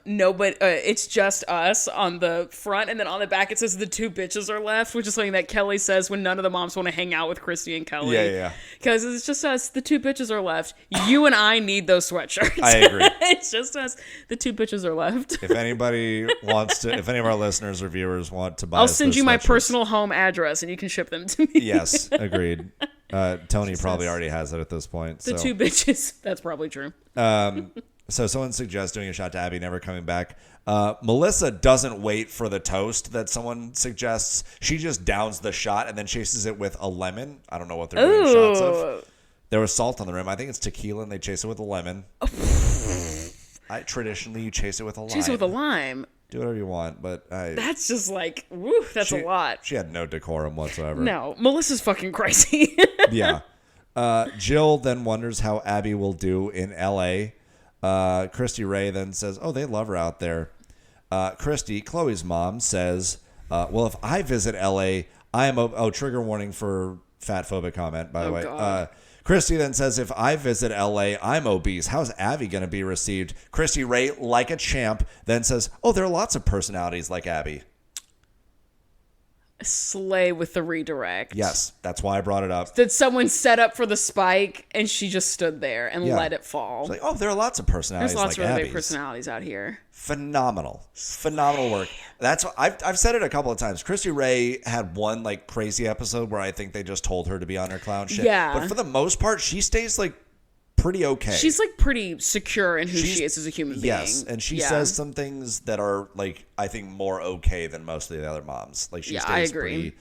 nobody, it's just us on the front, and then on the back it says the two bitches are left, which is something that Kelly says when none of the moms want to hang out with Christy and Kelly. Yeah. Because it's just us, the two bitches are left. You and I need those sweatshirts. I agree. It's just us, the two bitches are left. If anybody wants to, if any of our listeners or viewers want to buy, I'll send you my sweatshirts. Personal home address and you can ship them to me. Yes, agreed. Tony probably already has it at this point. The two bitches. That's probably true. So someone suggests doing a shot to Abby never coming back. Melissa doesn't wait for the toast that someone suggests. She just downs the shot and then chases it with a lemon. I don't know what they're doing shots of. There was salt on the rim. I think it's tequila, and they chase it with a lemon. Traditionally, you chase it with a lime. Chase it with a lime. Do whatever you want, but that's just like, woo, that's a lot. She had no decorum whatsoever. No, Melissa's fucking crazy. Yeah. Jill then wonders how Abby will do in L.A. Christy Ray then says, oh, they love her out there. Christy, Chloe's mom, says, well, if I visit L.A., I am trigger warning for fatphobic comment, by the way. God. Christy then says, if I visit L.A., I'm obese. How's Abby going to be received? Christy Ray, like a champ, then says, oh, there are lots of personalities like Abby. Slay with the redirect. Yes, that's why I brought it up. Did someone set up for the spike and she just stood there and let it fall? She's like, oh, there are lots of personalities There's lots like of really Abby's. big personalities out here. Phenomenal work. That's what I've said it a couple of times. Christy Ray had one like crazy episode where I think they just told her to be on her clown shit. Yeah. But for the most part, she stays like pretty okay. She's like pretty secure in who she is as a human being. Yes, and she says some things that are like I think more okay than most of the other moms. Like she stays pretty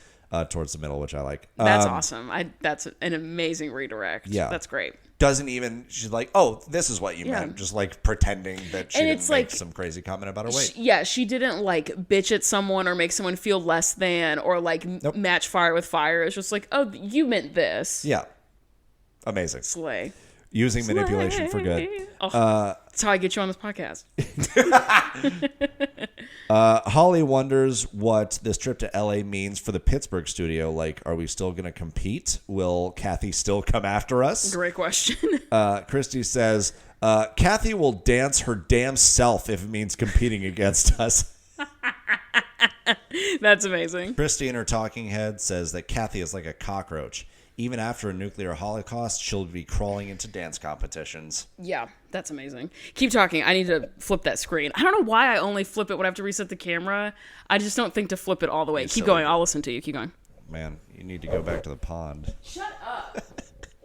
towards the middle, which I like. That's awesome. That's an amazing redirect. Yeah, that's great. She's like, oh, this is what you meant. Just like pretending that she didn't make some crazy comment about her weight. She didn't like bitch at someone or make someone feel less than or like match fire with fire. It's just like, oh, you meant this. Yeah. Amazing. Slay. Using manipulation for good. That's how I get you on this podcast. Holly wonders what this trip to LA means for the Pittsburgh studio. Like, are we still going to compete? Will Kathy still come after us? Great question. Christy says, Kathy will dance her damn self if it means competing against us. That's amazing. Christy in her talking head says that Kathy is like a cockroach. Even after a nuclear holocaust, she'll be crawling into dance competitions. Yeah, that's amazing. Keep talking. I need to flip that screen. I don't know why I only flip it when I have to reset the camera. I just don't think to flip it all the way. Keep going. I'll listen to you. Keep going. Man, you need to go back to the pond. Shut up.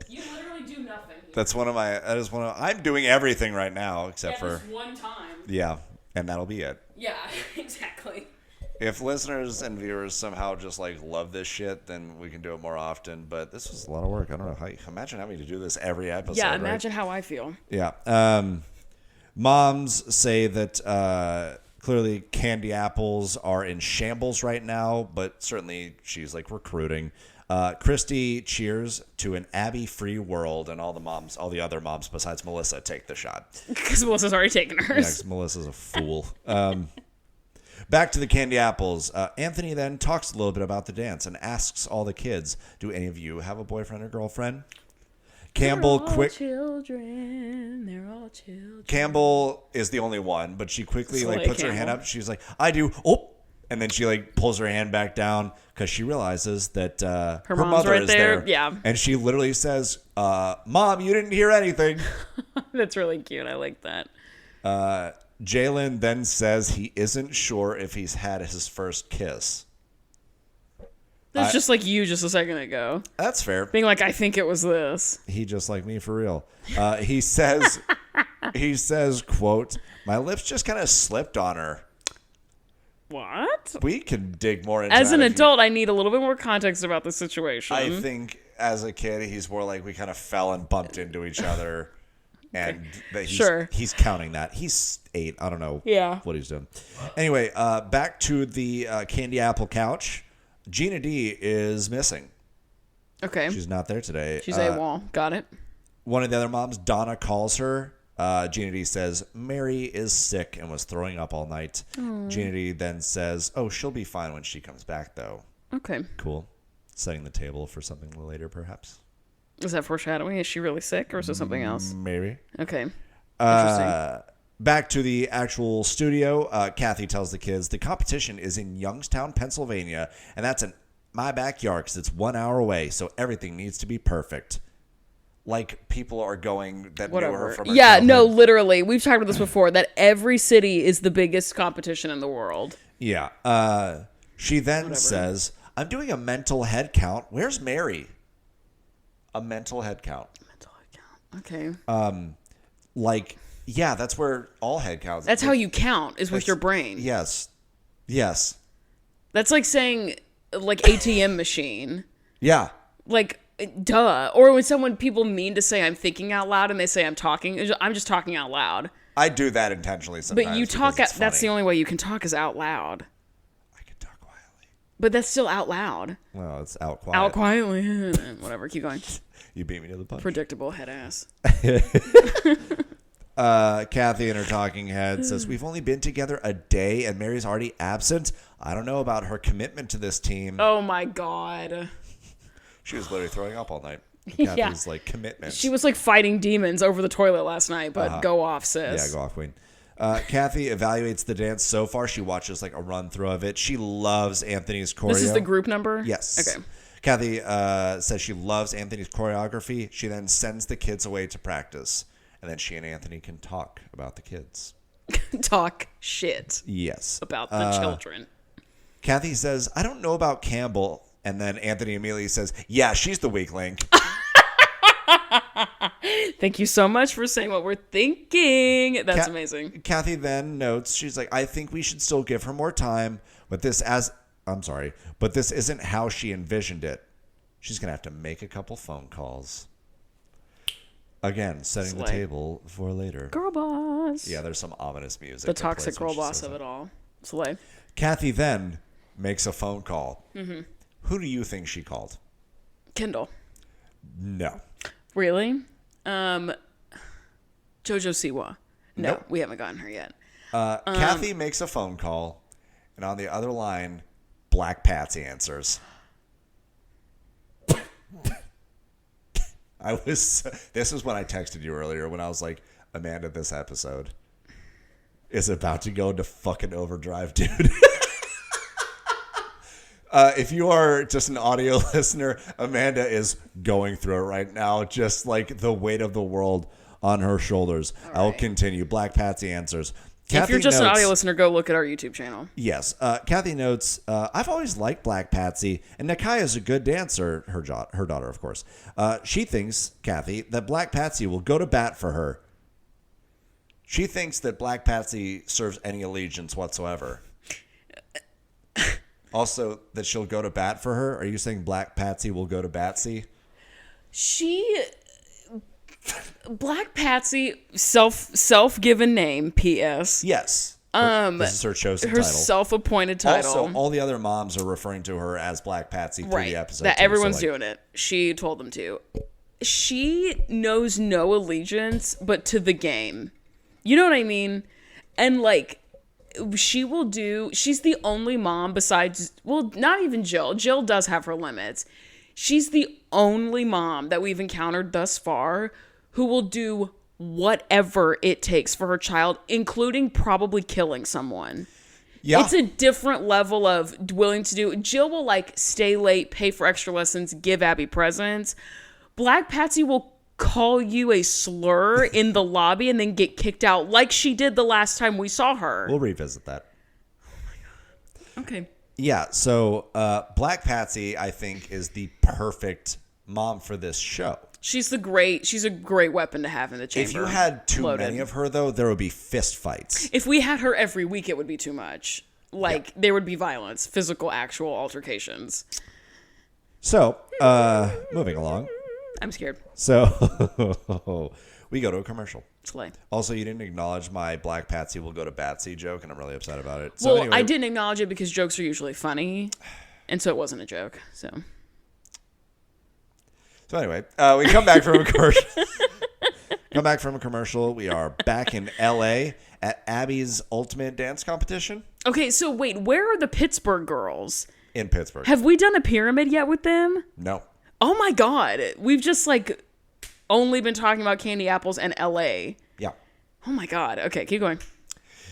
You literally do nothing. I'm doing everything right now except for just one time. Yeah, and that'll be it. Yeah, exactly. If listeners and viewers somehow just like love this shit, then we can do it more often. But this was a lot of work. I don't know how. Imagine having to do this every episode. Yeah, imagine how I feel. Yeah. Moms say that clearly candy apples are in shambles right now, but certainly she's like recruiting. Christy cheers to an Abby-free world, and all the other moms besides Melissa take the shot. Because Melissa's already taken Yeah, hers. 'cause Melissa's a fool. Back to the candy apples. Anthony then talks a little bit about the dance and asks all the kids, do any of you have a boyfriend or girlfriend? Campbell They're all children. They're all children. Campbell is the only one, but she quickly Slay puts her hand Campbell. up. She's like, I do. Oh. And then she pulls her hand back down because she realizes that her mom's mother right is there. Yeah. And she literally says, Mom, you didn't hear anything. That's really cute. I like that. Jalen then says he isn't sure if he's had his first kiss. That's just like you just a second ago. That's fair. Being like, I think it was this. He just like me for real. He says, quote, my lips just kind of slipped on her. What? We can dig more into As that an if you- adult, I need a little bit more context about the situation. I think as a kid, he's more like we kind of fell and bumped into each other. And that he's counting that. He's 8. I don't know what he's doing. Anyway, back to the candy apple couch. Gina D is missing. Okay. She's not there today. She's AWOL. Got it. One of the other moms, Donna, calls her. Gina D says, Mary is sick and was throwing up all night. Gina D then says, oh, she'll be fine when she comes back, though. Okay. Cool. Setting the table for something later, perhaps. Is that foreshadowing? Is she really sick or is it something else? Maybe. Okay. Interesting. Back to the actual studio. Kathy tells the kids the competition is in Youngstown, Pennsylvania, and that's in my backyard because it's 1 hour away, so everything needs to be perfect. Like people are going that knew her from her childhood. No, literally. We've talked about this before, that every city is the biggest competition in the world. Yeah. She then says, I'm doing a mental head count. Where's Mary? A mental head count. Okay. Yeah, that's where all head counts. That's how you count, is with your brain. Yes. That's like saying, ATM machine. Yeah. Duh. Or when people mean to say I'm thinking out loud and they say I'm just talking out loud. I do that intentionally sometimes. But you talk, that's the only way you can talk is out loud. I can talk quietly. But that's still out loud. Well, it's out quiet. Out quietly. Whatever, keep going. You beat me to the punch. Predictable head ass. Kathy in her talking head says, we've only been together a day and Mary's already absent. I don't know about her commitment to this team. Oh my God. She was literally throwing up all night. Yeah. Kathy's commitment. She was fighting demons over the toilet last night, but go off, sis. Yeah, go off, queen. Kathy evaluates the dance so far. She watches a run through of it. She loves Anthony's choreo. This is the group number? Yes. Okay. Kathy says she loves Anthony's choreography. She then sends the kids away to practice. And then she and Anthony can talk about the kids. Talk shit. Yes. About the children. Kathy says, I don't know about Campbell. And then Anthony immediately says, yeah, she's the weak link. Thank you so much for saying what we're thinking. That's amazing. Kathy then notes, she's like, I think we should still give her more time. But this isn't how she envisioned it. She's going to have to make a couple phone calls. Again, setting the table for later. Girl boss. Yeah, there's some ominous music. The toxic girl boss of it all. Slay. Kathy then makes a phone call. Mm-hmm. Who do you think she called? Kendall. No. Really? JoJo Siwa. No, Nope. we haven't gotten her yet. Kathy makes a phone call, and on the other line, Black Patsy answers. This is when I texted you earlier when I was like, Amanda, this episode is about to go into fucking overdrive, dude. If you are just an audio listener, Amanda is going through it right now, just like the weight of the world on her shoulders. Right. I'll continue. Black Patsy answers. If you're just an audio listener, go look at our YouTube channel. Yes. Kathy notes, I've always liked Black Patsy, and Nakia is a good dancer, her daughter, of course. She thinks, Kathy, that Black Patsy will go to bat for her. She thinks that Black Patsy serves any allegiance whatsoever. Also, that she'll go to bat for her? Are you saying Black Patsy will go to Batsy? Black Patsy, self-given name, P.S. Yes. This is her chosen Her title. self-appointed title. Also, all the other moms are referring to her as Black Patsy through the episode. That too, everyone's doing it. She told them to. She knows no allegiance but to the game. You know what I mean? And like, she's the only mom besides, well, not even Jill. Jill does have her limits. She's the only mom that we've encountered thus far who will do whatever it takes for her child, including probably killing someone. Yeah. It's a different level of willing to do. Jill will like stay late, pay for extra lessons, give Abby presents. Black Patsy will call you a slur in the lobby and then get kicked out like she did the last time we saw her. We'll revisit that. Okay. Yeah, so Black Patsy, I think, is the perfect mom for this show. She's a great weapon to have in the chamber. If you had too many of her, though, there would be fist fights. If we had her every week, it would be too much. Like, there would be violence, physical, actual altercations. So, moving along. I'm scared. So, we go to a commercial. Slay. Also, you didn't acknowledge my Black Patsy will go to Batsy joke, and I'm really upset about it. So well, anyway, I didn't acknowledge it because jokes are usually funny, and so it wasn't a joke. So anyway, we come back from a commercial. We are back in L.A. at Abby's Ultimate Dance Competition. Okay, so wait, where are the Pittsburgh girls? In Pittsburgh. Have we done a pyramid yet with them? No. Oh my God. We've just like only been talking about candy apples and LA. Yeah. Oh my God. Okay, keep going.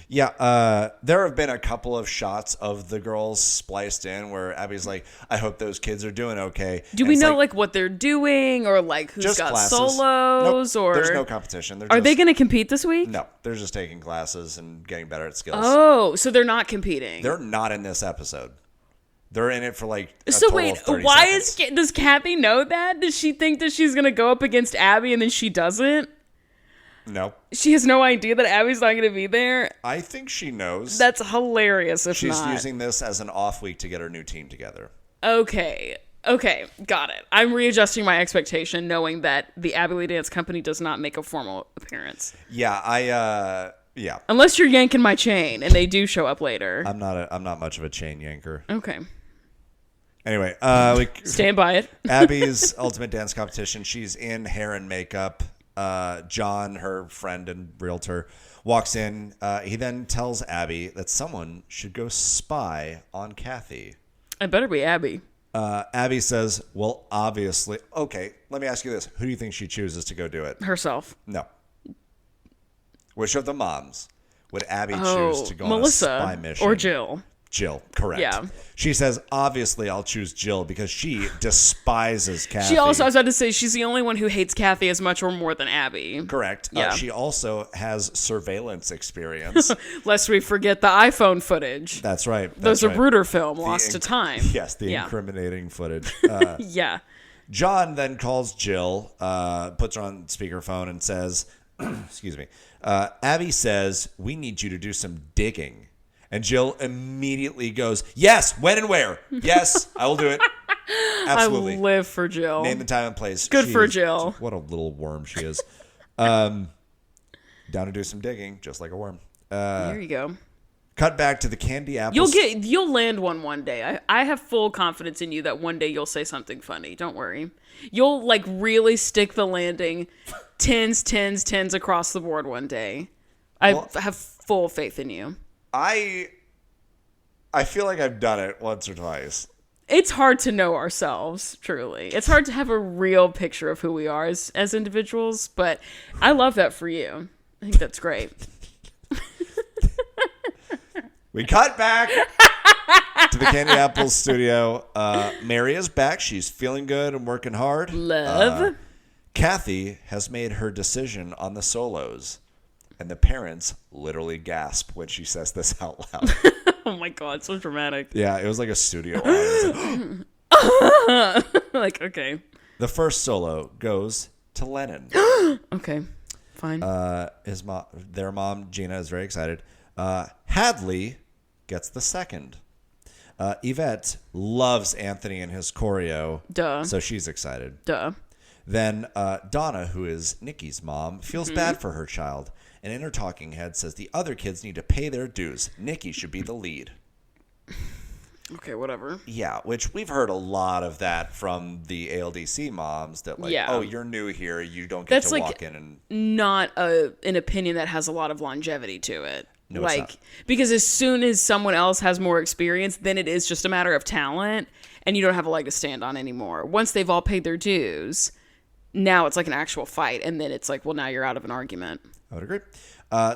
Yeah, there have been a couple of shots of the girls spliced in where Abby's like, I hope those kids are doing okay. Do we know like what they're doing or like who's got classes. solos? Nope, or there's no competition. Are they going to compete this week? No, they're just taking classes and getting better at skills. Oh, so they're not competing. They're not in this episode. They're in it for like a so total wait, of 30 why seconds. does Kathy know that? Does she think that she's going to go up against Abby and then she doesn't? No. She has no idea that Abby's not going to be there? I think she knows. That's hilarious if She's not. using this as an off week to get her new team together. Okay, got it. I'm readjusting my expectation knowing that the Abby Lee Dance Company does not make a formal appearance. Yeah, yeah. Unless you're yanking my chain and they do show up later. I'm not much of a chain yanker. Okay. Anyway, Stand by it. Abby's Ultimate Dance Competition. She's in hair and makeup. John, her friend and realtor, walks in. He then tells Abby that someone should go spy on Kathy. It better be Abby. Abby says, well, obviously. Okay, let me ask you this. Who do you think she chooses to go do it? Herself. No. Which of the moms would Abby choose to go Melissa on a spy mission? or Jill. Jill, correct. Yeah. She says, obviously, I'll choose Jill because she despises Kathy. She also, I was about to say, she's the only one who hates Kathy as much or more than Abby. Correct. Yeah. She also has surveillance experience. Lest we forget the iPhone footage. That's right. There's a Bruder film, Lost to Time. Yes, the incriminating footage. Yeah. John then calls Jill, puts her on speakerphone and says, excuse me, Abby says, we need you to do some digging. And Jill immediately goes, yes, when and where? Yes, I will do it. Absolutely. I live for Jill. Name the time and place. Good for Jill. What a little worm she is. Down to do some digging, just like a worm. There you go. Cut back to the candy apples. You'll land one day. I have full confidence in you that one day you'll say something funny. Don't worry. You'll like really stick the landing, tens across the board one day. I have full faith in you. I feel like I've done it once or twice. It's hard to know ourselves, truly. It's hard to have a real picture of who we are as individuals, but I love that for you. I think that's great. We cut back to the Candy Apples studio. Mary is back. She's feeling good and working hard. Love. Kathy has made her decision on the solos. And the parents literally gasp when she says this out loud. Oh my God, so dramatic. Yeah, it was like a studio audience. Like, okay. The first solo goes to Lennon. Okay, fine. Their mom, Gina, is very excited. Hadley gets the second. Yvette loves Anthony and his choreo. Duh. So she's excited. Duh. Then Donna, who is Nikki's mom, feels bad for her child An inner talking head says the other kids need to pay their dues. Nikki should be the lead. Okay, whatever. Yeah, which we've heard a lot of that from the ALDC moms that oh, you're new here, you don't get to walk in and... not an opinion that has a lot of longevity to it. No, it's not. Because as soon as someone else has more experience, then it is just a matter of talent, and you don't have a leg to stand on anymore. Once they've all paid their dues, now it's like an actual fight, and then it's like, well, now you're out of an argument. I would agree.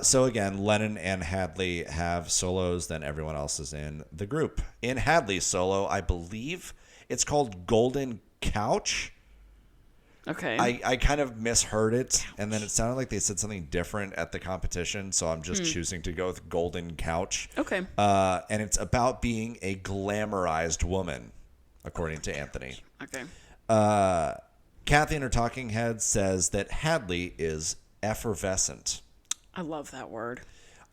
So again, Lennon and Hadley have solos, then everyone else is in the group. In Hadley's solo, I believe it's called Golden Couch. Okay. I kind of misheard it, and then it sounded like they said something different at the competition, so I'm just choosing to go with Golden Couch. Okay. And it's about being a glamorized woman, according to Anthony. Okay. Kathy in her talking head says that Hadley is effervescent. I love that word.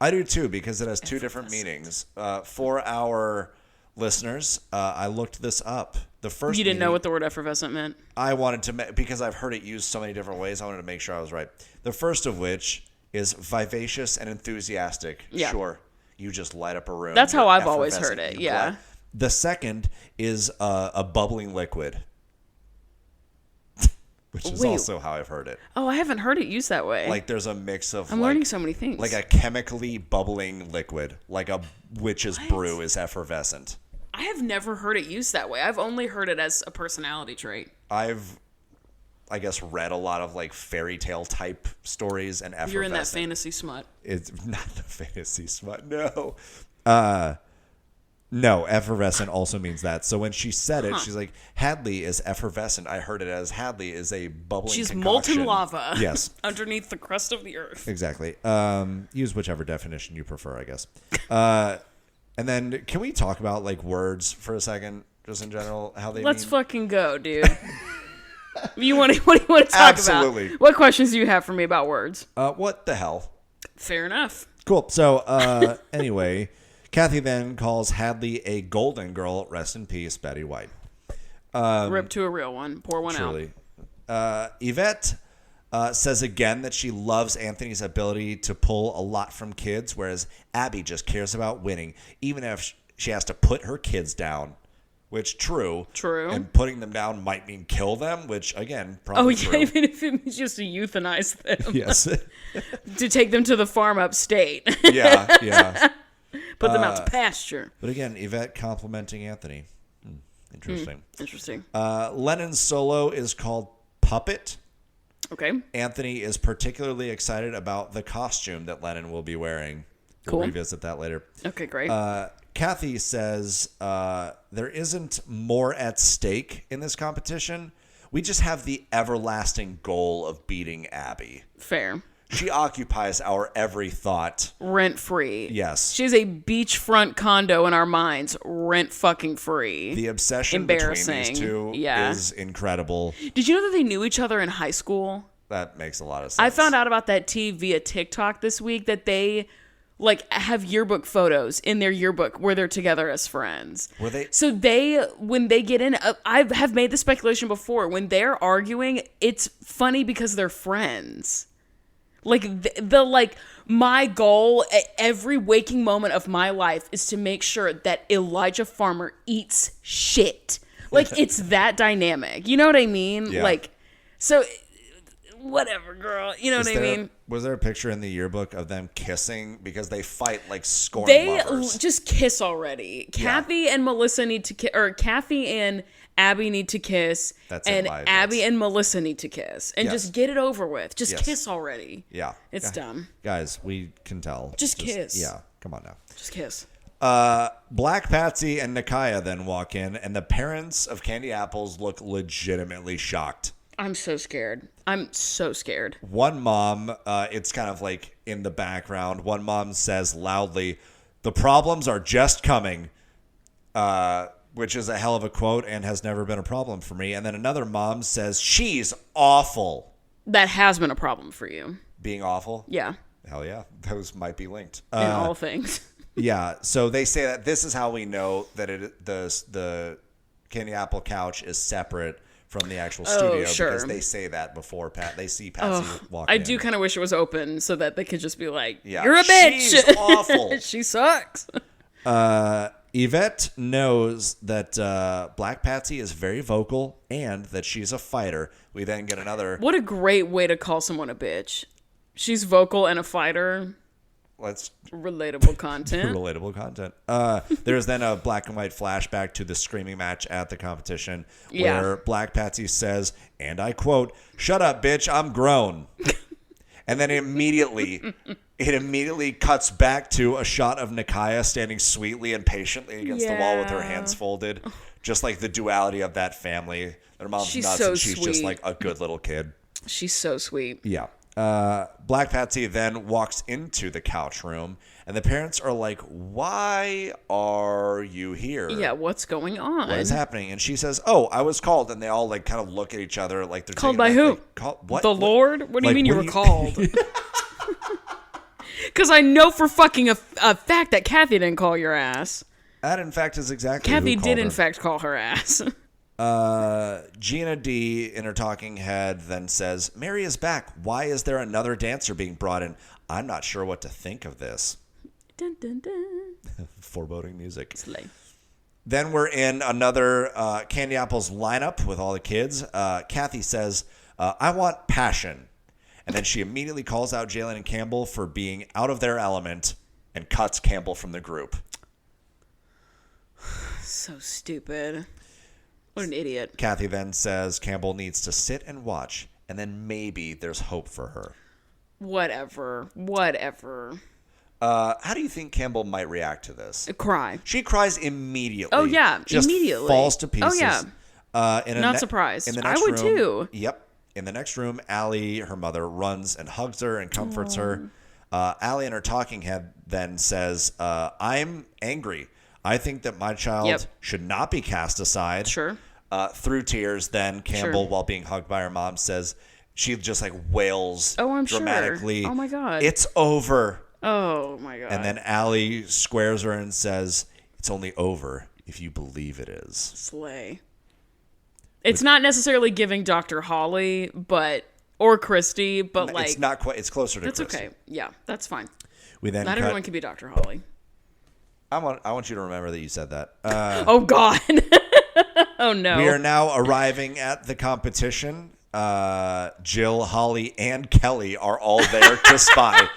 I do too, because it has two different meanings. For our listeners, I looked this up. The first You didn't know what the word effervescent meant? I wanted to, because I've heard it used so many different ways, I wanted to make sure I was right. The first of which is vivacious and enthusiastic. Yeah. Sure, you just light up a room. That's how You're I've always effervescent. heard it, yeah. The second is a bubbling liquid, which is also how I've heard it. Oh, I haven't heard it used that way. Like there's a mix of I'm learning so many things. Like a chemically bubbling liquid, like a witch's brew is effervescent. I have never heard it used that way. I've only heard it as a personality trait. I've, I guess, read a lot of like fairy tale type stories and effervescent. You're in that fantasy smut. It's not the fantasy smut. No. No, effervescent also means that. So when she said it, she's like, Hadley is effervescent. I heard it as Hadley is a bubbling She's concoction. molten lava. Yes. Underneath the crust of the earth. Exactly. Use whichever definition you prefer, I guess. And then can we talk about like words for a second, just in general, how they Let's mean? fucking go, dude. What do you want to talk Absolutely. about? What questions do you have for me about words? What the hell? Fair enough. Cool. So anyway, Kathy then calls Hadley a golden girl. Rest in peace, Betty White. Rip to a real one. Pour one Truly. Yvette says again that she loves Anthony's ability to pull a lot from kids, whereas Abby just cares about winning, even if she has to put her kids down. Which, true. And putting them down might mean kill them, which, again, probably true. Even if it means just to euthanize them. Yes. To take them to the farm upstate. Yeah. Put them out to pasture. But again, Yvette complimenting Anthony. Interesting. Interesting. Lennon's solo is called Puppet. Okay. Anthony is particularly excited about the costume that Lennon will be wearing. We'll revisit that later. Okay, great. Kathy says there isn't more at stake in this competition. We just have the everlasting goal of beating Abby. Fair. She occupies our every thought. Rent free. Yes. She has a beachfront condo in our minds. Rent fucking free. The obsession between these two is incredible. Did you know that they knew each other in high school? That makes a lot of sense. I found out about that via TikTok this week that they have yearbook photos in their yearbook where they're together as friends. Were they? So when they get in, I have made the speculation before. When they're arguing, it's funny because they're friends. My goal at every waking moment of my life is to make sure that Elijah Farmer eats shit. It's that dynamic. You know what I mean? Yeah. Whatever, girl. You know what I mean? Was there a picture in the yearbook of them kissing? Because they fight like scorned They lovers. just kiss already. Kathy and Melissa need to kiss, or Kathy and Abby need to kiss, and Abby and Melissa need to kiss, and just get it over with. Just kiss already. Yeah, it's dumb. Guys, we can tell. Just kiss. Yeah, come on now. Just kiss. Black Patsy and Nakaya then walk in, and the parents of Candy Apples look legitimately shocked. I'm so scared. One mom, it's kind of like in the background. One mom says loudly, "The problems are just coming," which is a hell of a quote and has never been a problem for me. And then another mom says, "She's awful." That has been a problem for you. Being awful? Yeah. Hell yeah. Those might be linked. In all things. Yeah. So they say that this is how we know that the Candy Apple couch is separate from the actual studio sure. because they say that before they see Patsy walk in. I do kind of wish it was open so that they could just be like, Yeah, "You're a bitch. She's awful. She sucks." Yvette knows that Black Patsy is very vocal and that she's a fighter. We then get another... What a great way to call someone a bitch. She's vocal and a fighter. Let's... Relatable content. Relatable content. There's then a black and white flashback to the screaming match at the competition where Black Patsy says, and I quote, "Shut up, bitch, I'm grown." And then it immediately cuts back to a shot of Nakia standing sweetly and patiently against the wall with her hands folded. Just like the duality of that family. Their mom's nuts so and she's sweet. just like a good little kid. She's so sweet. Yeah. Black Patsy then walks into the couch room and the parents are like, "Why are you here? Yeah, what's going on? What is happening?" And she says, "Oh, I was called." And they all like kind of look at each other like they're called by who? What? The Lord? What do you mean you were called? Because I know for fucking a fact that Kathy didn't call your ass. That, in fact, is exactly Kathy who did, in her. fact, call her ass. Gina D, in her talking head, then says, "Mary is back. Why is there another dancer being brought in? I'm not sure what to think of this." Dun, dun, dun. Foreboding music. Slay. Then we're in another Candy Apples lineup with all the kids. Kathy says, "I want passion." And then she immediately calls out Jalen and Campbell for being out of their element and cuts Campbell from the group. So stupid. What an idiot. Kathy then says Campbell needs to sit and watch, and then maybe there's hope for her. Whatever. How do you think Campbell might react to this? Cry. She cries immediately. Oh, yeah. Just immediately. falls to pieces. Oh, yeah. Not surprised. In the I next would room, too. Yep. In the next room, Allie, her mother, runs and hugs her and comforts her. Allie in her talking head then says, "I'm angry. I think that my child should not be cast aside." Sure. Through tears, then Campbell, while being hugged by her mom, says she just like wails dramatically. Sure. Oh my God. "It's over." Oh my God. And then Allie squares her and says, "It's only over if you believe it is." Slay. It's not necessarily giving Dr. Holly, or Christy, but like it's not quite. It's closer to. That's Christy. okay. Yeah, that's fine. We then not everyone can be Dr. Holly. I want you to remember that you said that. Oh God. Oh no. We are now arriving at the competition. Jill, Holly, and Kelly are all there to spy.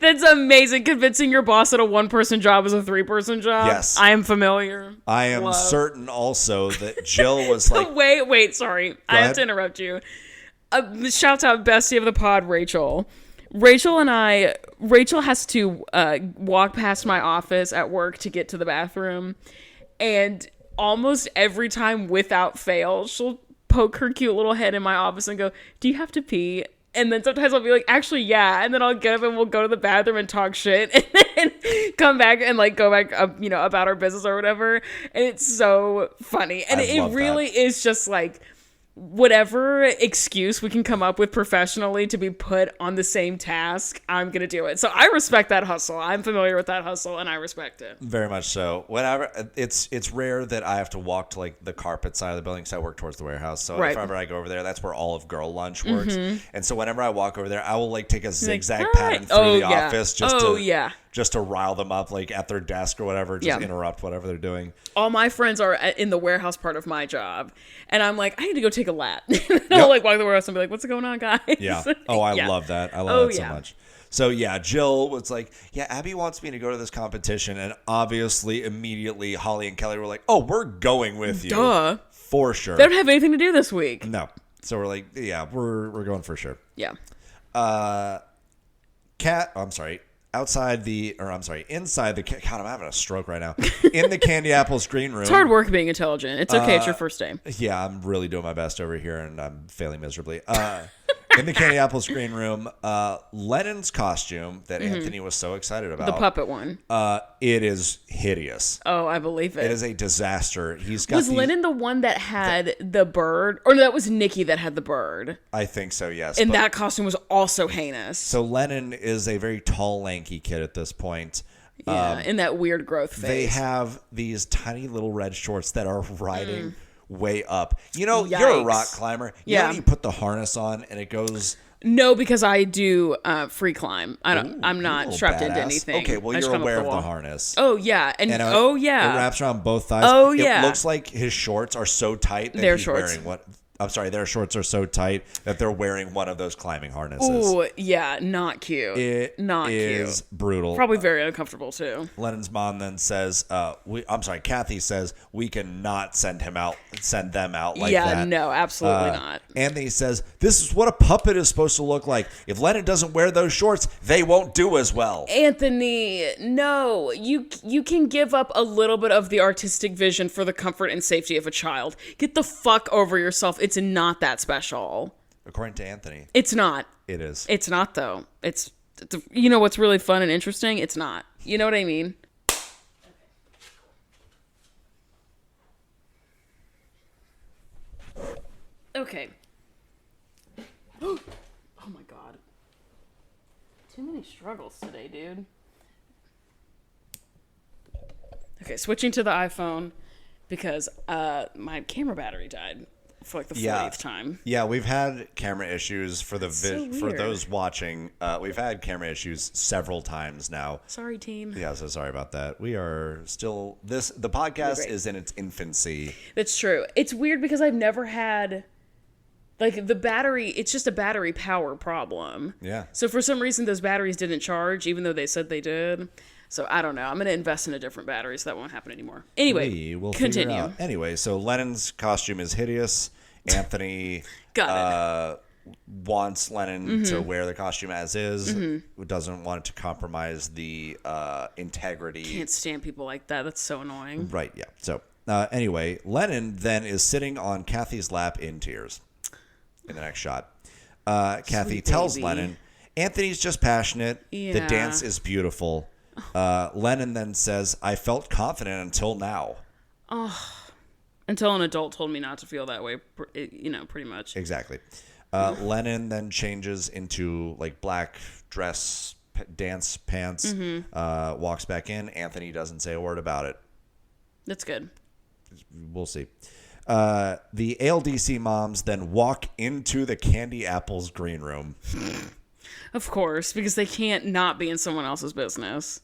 That's amazing. Convincing your boss that a one-person job is a three-person job. Yes. I am familiar. I am certain also that Jill was like... Wait, sorry. I have to interrupt you. Shouts out bestie of the pod, Rachel. Rachel has to walk past my office at work to get to the bathroom. And almost every time without fail, she'll poke her cute little head in my office and go, "Do you have to pee?" And then sometimes I'll be like, "Actually, yeah." And then I'll get up and we'll go to the bathroom and talk shit and then come back and like go back up, about our business or whatever. And it's so funny. And it really is just like whatever excuse we can come up with professionally to be put on the same task, I'm going to do it. So I respect that hustle. I'm familiar with that hustle and I respect it. Very much so. Whenever it's rare that I have to walk to like the carpet side of the building because I work towards the warehouse. So if ever I go over there, that's where all of girl lunch works. And so whenever I walk over there, I will like take a zigzag pattern through the office just to rile them up like at their desk or whatever, just interrupt whatever they're doing. All my friends are in the warehouse part of my job. And I'm like, I need to go take a lap. I'll like walk to the warehouse and be like, "What's going on, guys?" Yeah. Oh, I love that. I love that so much. So yeah, Jill was like, "Yeah, Abby wants me to go to this competition." And obviously, immediately, Holly and Kelly were like, "Oh, we're going with you." Duh. For sure. They don't have anything to do this week. No. So we're like, yeah, we're going for sure. Yeah. Inside the God, I'm having a stroke right now. In the Candy Apples green room. It's hard work being intelligent. It's okay. It's your first day. Yeah, I'm really doing my best over here, and I'm failing miserably. In the Candy Apples green room, Lennon's costume that Anthony was so excited about. The puppet one. It is hideous. Oh, I believe it. It is a disaster. Was Lennon the one that had the bird? Or no, that was Nikki that had the bird. I think so, yes. And that costume was also heinous. So Lennon is a very tall, lanky kid at this point. Yeah, in that weird growth phase. They have these tiny little red shorts that are riding way up. You're a rock Yikes. climber. Yeah. You put the harness on and it goes... No, because I do free climb. I'm not strapped into badass. anything. Okay, well, I just you're climb up aware of the wall. harness. Oh yeah, and It yeah, wraps around both thighs. Oh, yeah. It looks like his shorts are so tight that he's wearing what? I'm sorry, their shorts are so tight that they're wearing one of those climbing harnesses. Ooh, yeah, not cute. It not is cute. brutal. Probably very uncomfortable too. Lennon's mom then says, Kathy says, we cannot send them out like that. Yeah, no, absolutely not. Anthony says, this is what a puppet is supposed to look like. If Lennon doesn't wear those shorts, they won't do as well. Anthony, no, you can give up a little bit of the artistic vision for the comfort and safety of a child. Get the fuck over yourself. It's not that special. According to Anthony. It's not. It is. It's not, though. It's you know what's really fun and interesting? It's not. You know what I mean? Okay. Oh my god. Too many struggles today, dude. Okay, switching to the iPhone because my camera battery died for like the 40th time. Yeah, we've had camera issues for the for weird. those watching. We've had camera issues several times now. Sorry, team. Yeah, so sorry about that. We are still the podcast Great. is in its infancy. That's true. It's weird because I've never had like the battery, it's just a battery power problem. Yeah. So for some reason those batteries didn't charge even though they said they did. So I don't know. I'm going to invest in a different battery so that won't happen anymore. Anyway, We will continue. figure it out. Anyway, so Lennon's costume is hideous. Anthony wants Lennon to wear the costume as is. Who doesn't want it to compromise the integrity. Can't stand people like that. That's so annoying. Right, yeah. So anyway, Lennon then is sitting on Kathy's lap in tears in the next shot. Kathy Sweet tells baby. Lennon, Anthony's just passionate. The Yeah. dance is beautiful. Lennon then says, I felt confident until now. Until an adult told me not to feel that way, pretty much. Exactly. Lennon then changes into like black dress, dance pants, walks back in. Anthony doesn't say a word about it. That's good. We'll see. The ALDC moms then walk into the Candy Apples green room. Of course, because they can't not be in someone else's business.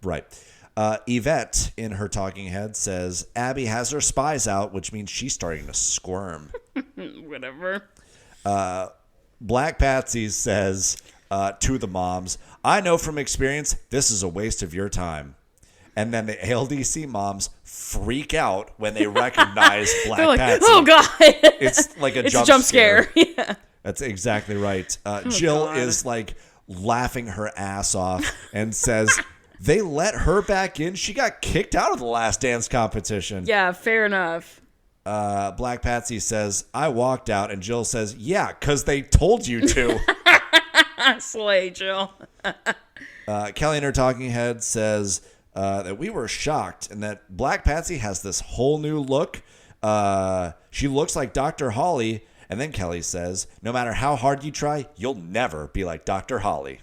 Right. Yvette, in her talking head, says Abby has her spies out, which means she's starting to squirm. Whatever. Black Patsy says to the moms, I know from experience this is a waste of your time. And then the ALDC moms freak out when they recognize Black They're like, Patsy. oh, God. It's like a It's jump a jump scare. Yeah. That's exactly right. Jill God. is like laughing her ass off and says, they let her back in? She got kicked out of the Last Dance competition. Yeah, fair enough. Black Patsy says, I walked out. And Jill says, yeah, because they told you to. Slay, Jill. Kelly in her talking head says that we were shocked and that Black Patsy has this whole new look. She looks like Dr. Holly. And then Kelly says, no matter how hard you try, you'll never be like Dr. Holly.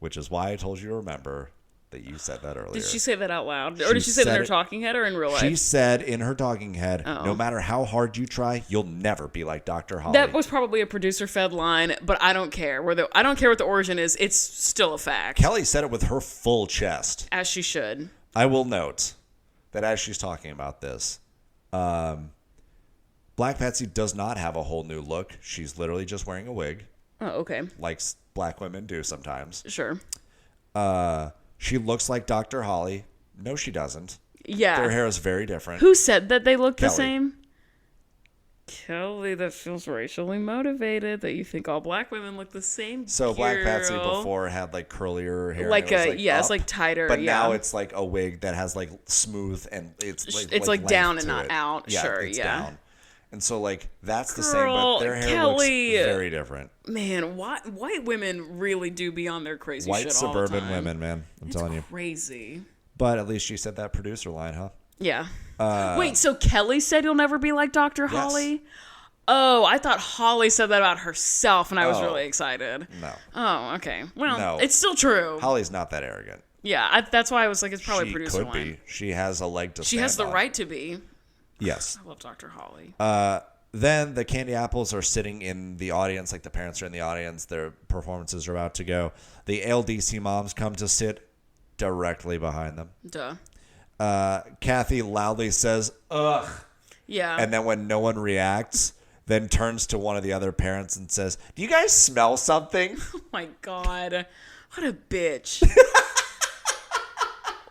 Which is why I told you to remember that you said that earlier. Did she say that out loud? Or did she say it in her talking head or in real life? She said in her talking head, no matter how hard you try, you'll never be like Dr. Holly. That was probably a producer-fed line, but I don't care. I don't care what the origin is. It's still a fact. Kelly said it with her full chest. As she should. I will note that as she's talking about this, Black Patsy does not have a whole new look. She's literally just wearing a wig. Oh, okay. Like black women do sometimes. Sure. She looks like Dr. Holly. No, she doesn't. Yeah. Their hair is very different. Who said that they look the Kelly. same? Kelly, that feels racially motivated. That you think all black women look the same. So Black Patsy girl. before had like curlier hair. Like and it was, it's up, like tighter. But yeah. now it's like a wig that has like smooth and it's like down length and to not it. out. Yeah, Sure, it's yeah. down. And so like that's the Girl, same, but their hair Kelly, looks very different. Man, white women really do be on their crazy White shit suburban all the time. women, man. I'm telling you. Crazy. But at least she said that producer line, huh? Yeah. Wait, so Kelly said you'll never be like Dr. Holly? Oh, I thought Holly said that about herself, and I was really excited. No. Oh, okay. Well, No. it's still true. Holly's not that arrogant. Yeah, that's why I was like, it's probably She producer could line. be. She has a leg to She stand has the on. right to be. Yes. I love Dr. Holly. Then the Candy Apples are sitting in the audience, like the parents are in the audience. Their performances are about to go. The ALDC moms come to sit directly behind them. Duh. Kathy loudly says, "Ugh." Yeah. And then when no one reacts, then turns to one of the other parents and says, "Do you guys smell something?" Oh my God. What a bitch.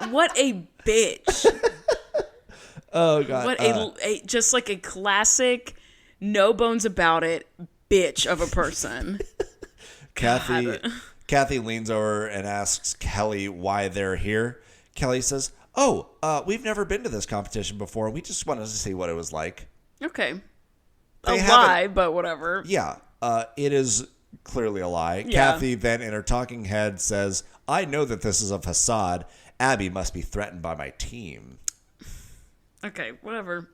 What a bitch. Oh, God. What a just like a classic, no bones about it, bitch of a person. Kathy leans over and asks Kelly why they're here. Kelly says, "Oh, we've never been to this competition before. We just wanted to see what it was like." Okay. They a lie, but whatever. Yeah, it is clearly a lie. Yeah. Kathy then, in her talking head, says, "I know that this is a facade. Abby must be threatened by my team." Okay, whatever.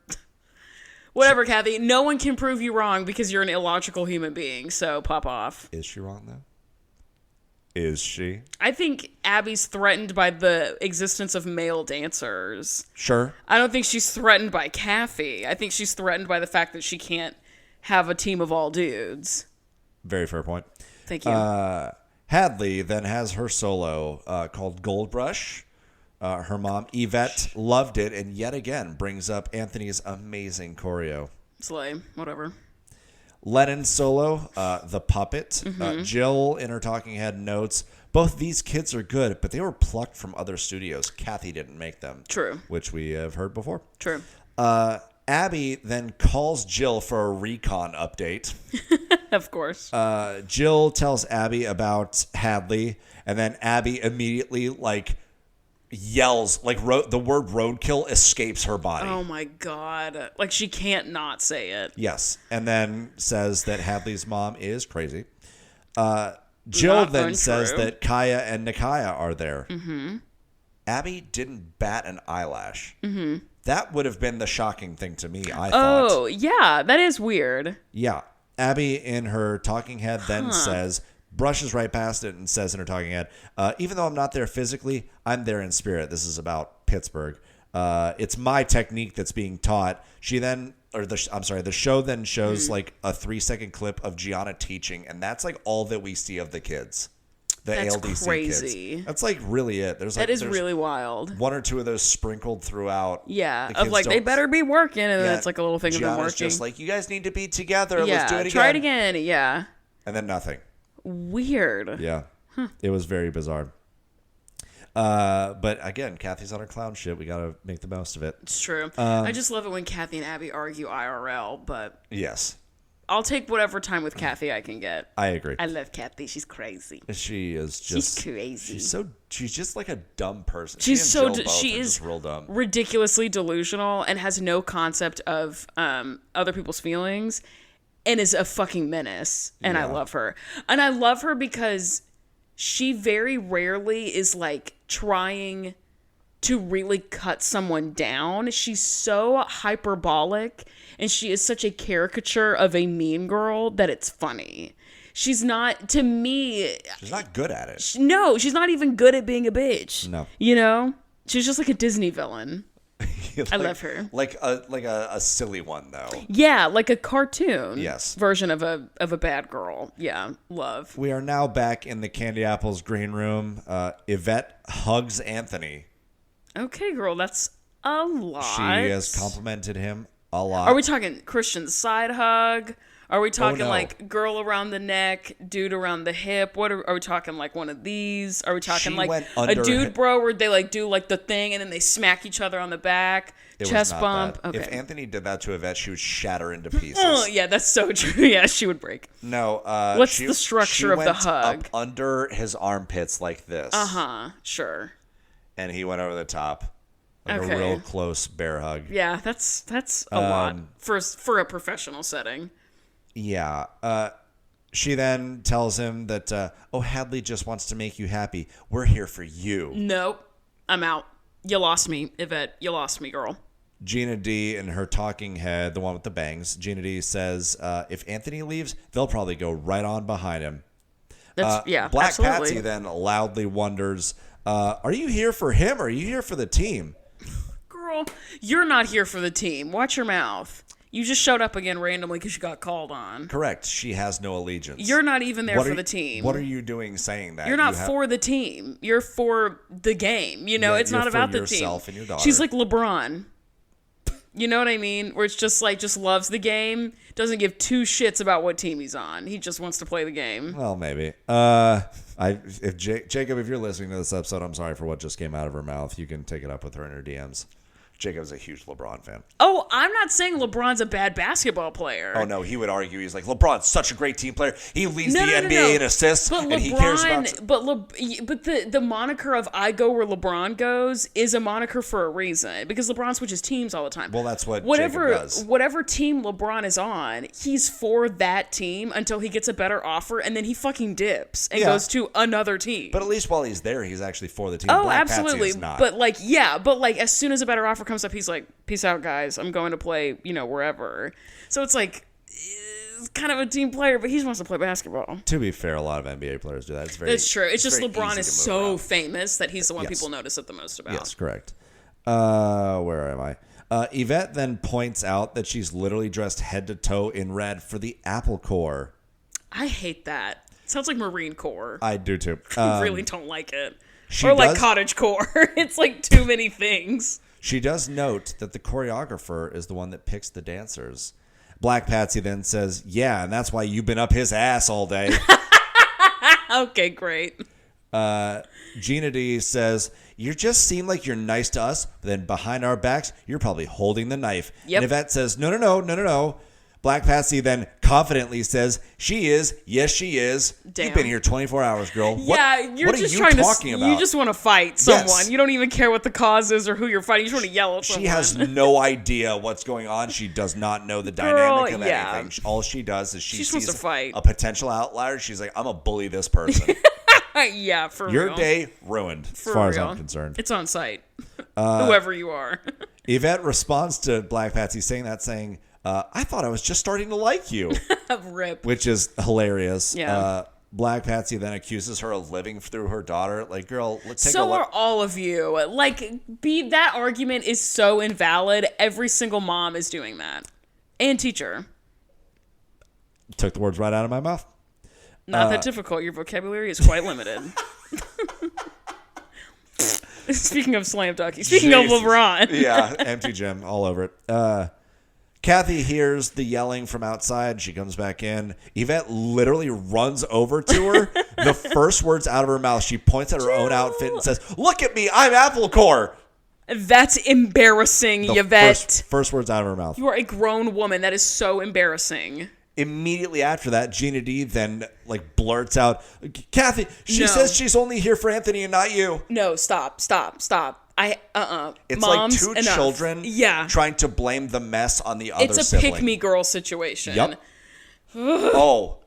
Whatever, Kathy. No one can prove you wrong because you're an illogical human being, so pop off. Is she wrong, though? Is she? I think Abby's threatened by the existence of male dancers. Sure. I don't think she's threatened by Kathy. I think she's threatened by the fact that she can't have a team of all dudes. Very fair point. Thank you. Hadley then has her solo called Gold Brush. Her mom, Yvette, loved it and yet again brings up Anthony's amazing choreo. It's lame. Whatever. Lennon's solo, The Puppet. Mm-hmm. Jill, in her talking head, notes, both these kids are good, but they were plucked from other studios. Kathy didn't make them. True. Which we have heard before. True. Abby then calls Jill for a recon update. Of course. Jill tells Abby about Hadley, and then Abby immediately, yells, the word roadkill escapes her body. Oh my God. Like she can't not say it. Yes. And then says that Hadley's mom is crazy. Jill then says that Kaya and Nikaya are there. Mm-hmm. Abby didn't bat an eyelash. Mm-hmm. That would have been the shocking thing to me, I thought. Oh, yeah. That is weird. Yeah. Abby, in her talking head, then says, brushes right past it and says in her talking head, even though I'm not there physically, I'm there in spirit. This is about Pittsburgh. It's my technique that's being taught. The show then shows a 3-second clip of Gianna teaching, and that's all that we see of the kids. That's ALDC crazy. kids. That's really it. There's there's really wild. One or two of those sprinkled throughout. Yeah, they better be working, and then it's a little thing Gianna's of them working. Just you guys need to be together. Yeah, Let's do it again. Try it again. Yeah. And then nothing. Weird. Yeah. It was very bizarre. But again, Kathy's on her clown shit. We got to make the most of it. It's true. I just love it when Kathy and Abby argue IRL, but yes, I'll take whatever time with Kathy I can get. I agree. I love Kathy. She's crazy. She is just she's crazy. She's just like a dumb person. She is real dumb. Ridiculously delusional and has no concept of other people's feelings and is a fucking menace. And I love her. And I love her because she very rarely is trying to really cut someone down. She's so hyperbolic and she is such a caricature of a mean girl that it's funny. She's not, to me... She's not good at it. No, she's not even good at being a bitch. No. You know? She's just like a Disney villain. I love her. Like a silly one, though. Yeah, like a cartoon version of a bad girl. Yeah, love. We are now back in the Candy Apples green room. Yvette hugs Anthony. Okay, girl, that's a lot. She has complimented him a lot. Are we talking Christian side hug? Are we talking girl around the neck, dude around the hip? What are we talking one of these? Are we talking a dude bro where they do the thing and then they smack each other on the back, chest bump? That. Okay. If Anthony did that to Yvette, she would shatter into pieces. Oh, yeah, that's so true. Yeah, she would break. No. What's the structure of the hug? Up under his armpits like this. Sure. And he went over the top. A real close bear hug. Yeah, that's a lot for a professional setting. Yeah. She then tells him that, Hadley just wants to make you happy. We're here for you. Nope. I'm out. You lost me, Yvette. You lost me, girl. Gina D in her talking head, the one with the bangs, Gina D says, if Anthony leaves, they'll probably go right on behind him. Black absolutely. Patsy then loudly wonders, are you here for him or are you here for the team? Girl, girl, you're not here for the team. Watch your mouth. You just showed up again randomly because you got called on. Correct. She has no allegiance. You're not even there for the team. What are you doing saying that? You're not for the team. You're for the game. You know, it's not about the team. Yourself and your daughter. She's like LeBron. You know what I mean? Where it's just like, just loves the game, doesn't give two shits about what team he's on. He just wants to play the game. Well, maybe. Jacob, if you're listening to this episode, I'm sorry for what just came out of her mouth. You can take it up with her in her DMs. Jacob's a huge LeBron fan. Oh, I'm not saying LeBron's a bad basketball player. Oh, no, he would argue. He's like, LeBron's such a great team player. He leads the NBA in assists, but and he cares about... But the moniker of I go where LeBron goes is a moniker for a reason, because LeBron switches teams all the time. Well, that's what Jacob does. Whatever team LeBron is on, he's for that team until he gets a better offer, and then he fucking dips and goes to another team. But at least while he's there, he's actually for the team. Oh, Black absolutely. Patsy is not. But as soon as a better offer comes up, he's like, peace out, guys. I'm going to play, wherever. So it's like, it's kind of a team player, but he just wants to play basketball. To be fair, a lot of NBA players do that. It's true. It's just LeBron is so famous that he's the one people notice it the most about. Yes, correct. Where am I? Yvette then points out that she's literally dressed head to toe in red for the Apple Corps. I hate that. It sounds like Marine Corps. I do too. I really don't like it. Like Cottage Core. It's like too many things. She does note that the choreographer is the one that picks the dancers. Black Patsy then says, yeah, and that's why you've been up his ass all day. Okay, great. Gina D says, you just seem like you're nice to us, but then behind our backs, you're probably holding the knife. Yep. And Yvette says, no. Black Patsy then confidently says, she is. Yes, she is. Damn. You've been here 24 hours, girl. What are you talking about? You just want to fight someone. Yes. You don't even care what the cause is or who you're fighting. You just want to yell at someone. She has no idea what's going on. She does not know the dynamic of anything. All she does is she sees a potential outlier. She's like, I'm going to bully this person. Yeah, for real. Your day ruined, as far as I'm concerned. It's on site. Whoever you are. Yvette responds to Black Patsy saying, I thought I was just starting to like you. Rip. Which is hilarious. Yeah. Black Patsy then accuses her of living through her daughter. Like, girl, let's take a So look. are all of you. That argument is so invalid. Every single mom is doing that. And teacher. Took the words right out of my mouth. Not that difficult. Your vocabulary is quite limited. Speaking of slam dunking. Speaking of LeBron. Yeah, empty gym all over it. Kathy hears the yelling from outside. She comes back in. Yvette literally runs over to her. The first words out of her mouth, she points at her own outfit and says, look at me, I'm Apple Corps. That's embarrassing, Yvette. First words out of her mouth. You are a grown woman. That is so embarrassing. Immediately after that, Gina D then blurts out, Kathy, she says she's only here for Anthony and not you. No, stop. It's Mom's like two children trying to blame the mess on the other sibling. It's a pick-me-girl situation. Yep. Oh,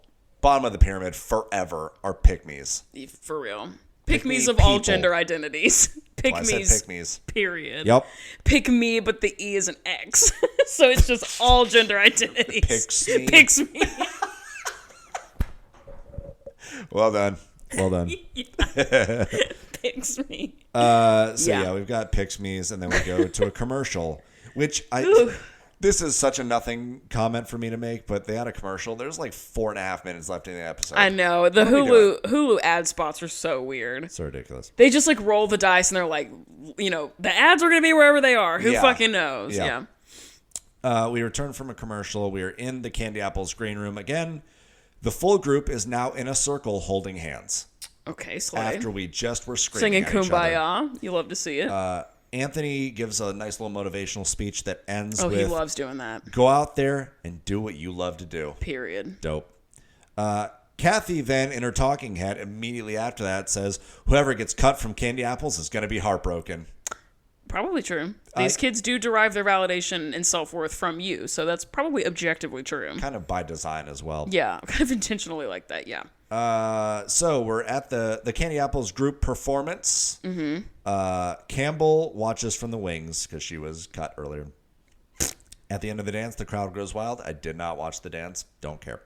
bottom of the pyramid forever are pick-me's. For real. Pick-me's of all gender identities. Pick-me's. Period. Yep. Pick me, but the E is an X. So it's just all gender identities. Picks me. Well done. Picks me. We've got Picks me's, and then we go to a commercial, which this is such a nothing comment for me to make, but they had a commercial. There's 4.5 minutes left in the episode. I know. The Hulu ad spots are so weird. So ridiculous. They just roll the dice and they're like, the ads are going to be wherever they are. Who fucking knows? Yeah. We return from a commercial. We are in the Candy Apples green room again. The full group is now in a circle holding hands. Okay, slay. After we just were screaming singing at each other. Kumbaya. You love to see it. Anthony gives a nice little motivational speech that ends with... Oh, he loves doing that. Go out there and do what you love to do. Period. Dope. Kathy then, in her talking head, immediately after that says, whoever gets cut from Candy Apples is going to be heartbroken. Probably true. These kids do derive their validation and self-worth from you, so that's probably objectively true. Kind of by design as well. Yeah, kind of intentionally like that, yeah. So we're at the Candy Apples group performance. Mm-hmm. Campbell watches from the wings because she was cut earlier. At the end of the dance, the crowd goes wild. I did not watch the dance. Don't care.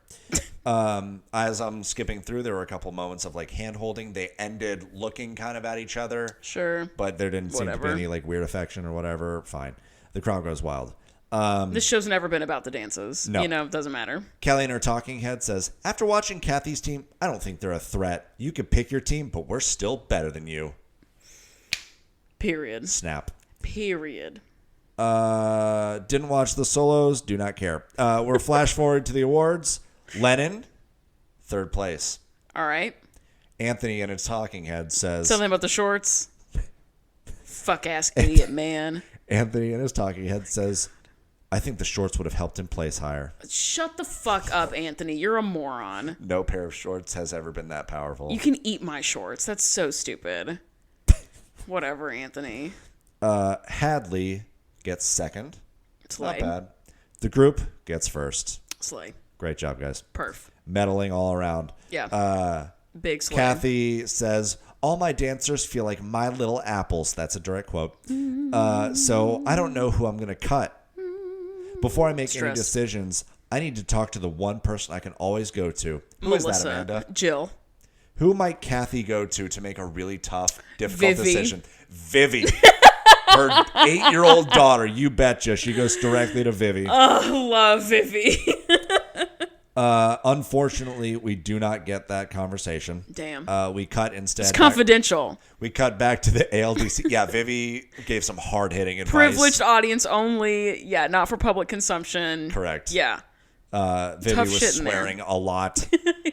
As I'm skipping through, there were a couple moments of like hand holding. They ended looking kind of at each other. Sure. But there didn't seem to be any like weird affection or whatever. Fine. The crowd goes wild. This show's never been about the dances. No. You know, it doesn't matter. Kelly in her talking head says, after watching Kathy's team, I don't think they're a threat. You can pick your team, but we're still better than you. Period. Snap. Period. Didn't watch the solos. Do not care. We're flash forward to the awards. Lennon, third place. All right. Anthony in his talking head says... Something about the shorts. Fuck-ass idiot, man. Anthony in his talking head says, I think the shorts would have helped him place higher. Shut the fuck up, Anthony. You're a moron. No pair of shorts has ever been that powerful. You can eat my shorts. That's so stupid. Whatever, Anthony. Hadley gets second. Slay. Not bad. The group gets first. Slay. Great job, guys. Perf. Medaling all around. Yeah. Big slay. Kathy says, all my dancers feel like my little apples. That's a direct quote. So I don't know who I'm going to cut. Before I make any decisions, I need to talk to the one person I can always go to. Who is that, Amanda? Jill. Who might Kathy go to make a really tough, difficult Vivi. decision? Vivi. Her 8-year-old daughter, you betcha. She goes directly to Vivi. Oh, love Vivi. Unfortunately, we do not get that conversation. Damn. We cut instead. It's confidential. We cut back to the ALDC. Yeah, Vivi gave some hard-hitting advice. Privileged audience only. Yeah, not for public consumption. Correct. Yeah. Vivi Tough was shit in there. swearing a lot.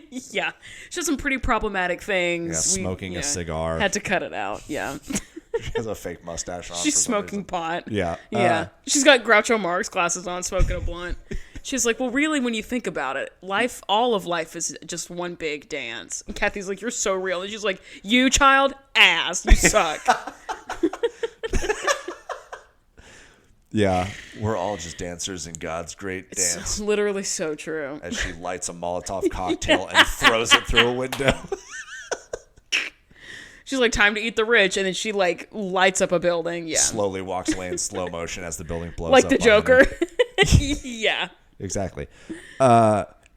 Yeah. She had some pretty problematic things. Yeah, smoking a cigar. Had to cut it out. Yeah. She has a fake mustache on. She's smoking pot. Yeah. Yeah. She's got Groucho Marx glasses on, smoking a blunt. She's like, well, really, when you think about it, all of life is just one big dance. And Kathy's like, you're so real. And she's like, you, child, ass. You suck. Yeah. We're all just dancers in God's great dance. It's literally so true. As she lights a Molotov cocktail and throws it through a window. She's like, time to eat the rich. And then she like lights up a building. Yeah. Slowly walks away in slow motion as the building blows like up. the Joker. Yeah. Exactly.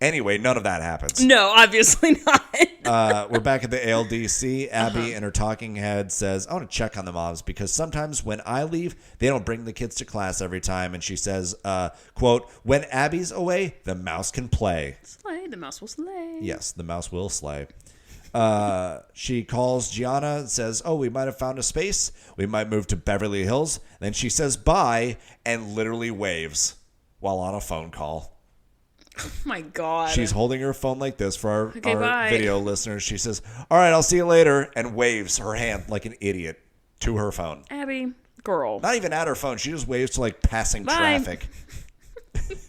Anyway, none of that happens. No, obviously not. We're back at the ALDC. Abby in her talking head says, I want to check on the moms because sometimes when I leave, they don't bring the kids to class every time. And she says, quote, when Abby's away, the mouse can play. Slay, the mouse will slay. Yes, the mouse will slay. She calls Gianna and says, oh, we might have found a space. We might move to Beverly Hills. Then she says bye and literally waves while on a phone call. Oh my God. She's holding her phone like this for our bye. video listeners. She says, all right, I'll see you later, and waves her hand like an idiot to her phone. Abby, girl. Not even at her phone. She just waves to like passing traffic.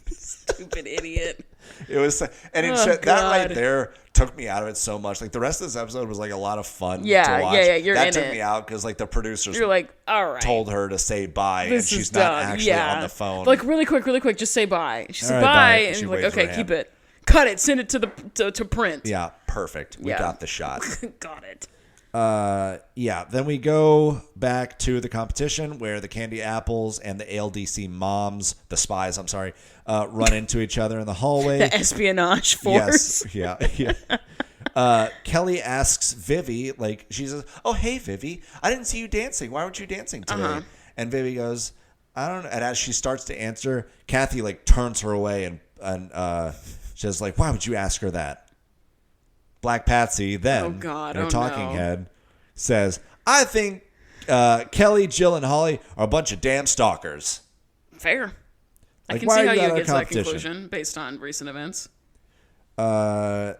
Stupid idiot. It was, and that right there took me out of it so much. Like the rest of this episode was like a lot of fun to watch. Yeah, you're that in took it. me out because like the producers You're like, all right. told her to say bye, This and is she's not done. actually on the phone. Like really quick, just say bye. She said All right, bye, bye. and She you're like, waves her okay, hand. keep it. Cut it, send it to print. Yeah, perfect. We got the shot. Got it. Yeah, then we go back to the competition where the Candy Apples and the ALDC moms, the spies, I'm sorry, run into each other in the hallway. The espionage force. Yes, yeah. Kelly asks Vivi, like, she says, oh, hey, Vivi, I didn't see you dancing. Why weren't you dancing today? And Vivi goes, I don't know. And as she starts to answer, Kathy, like, turns her away and she's like, why would you ask her that? Black Patsy then, in her talking head, says, I think Kelly, Jill, and Holly are a bunch of damn stalkers. Fair. I Like, can why see are how you you at a get to that competition? conclusion based on recent events. Let's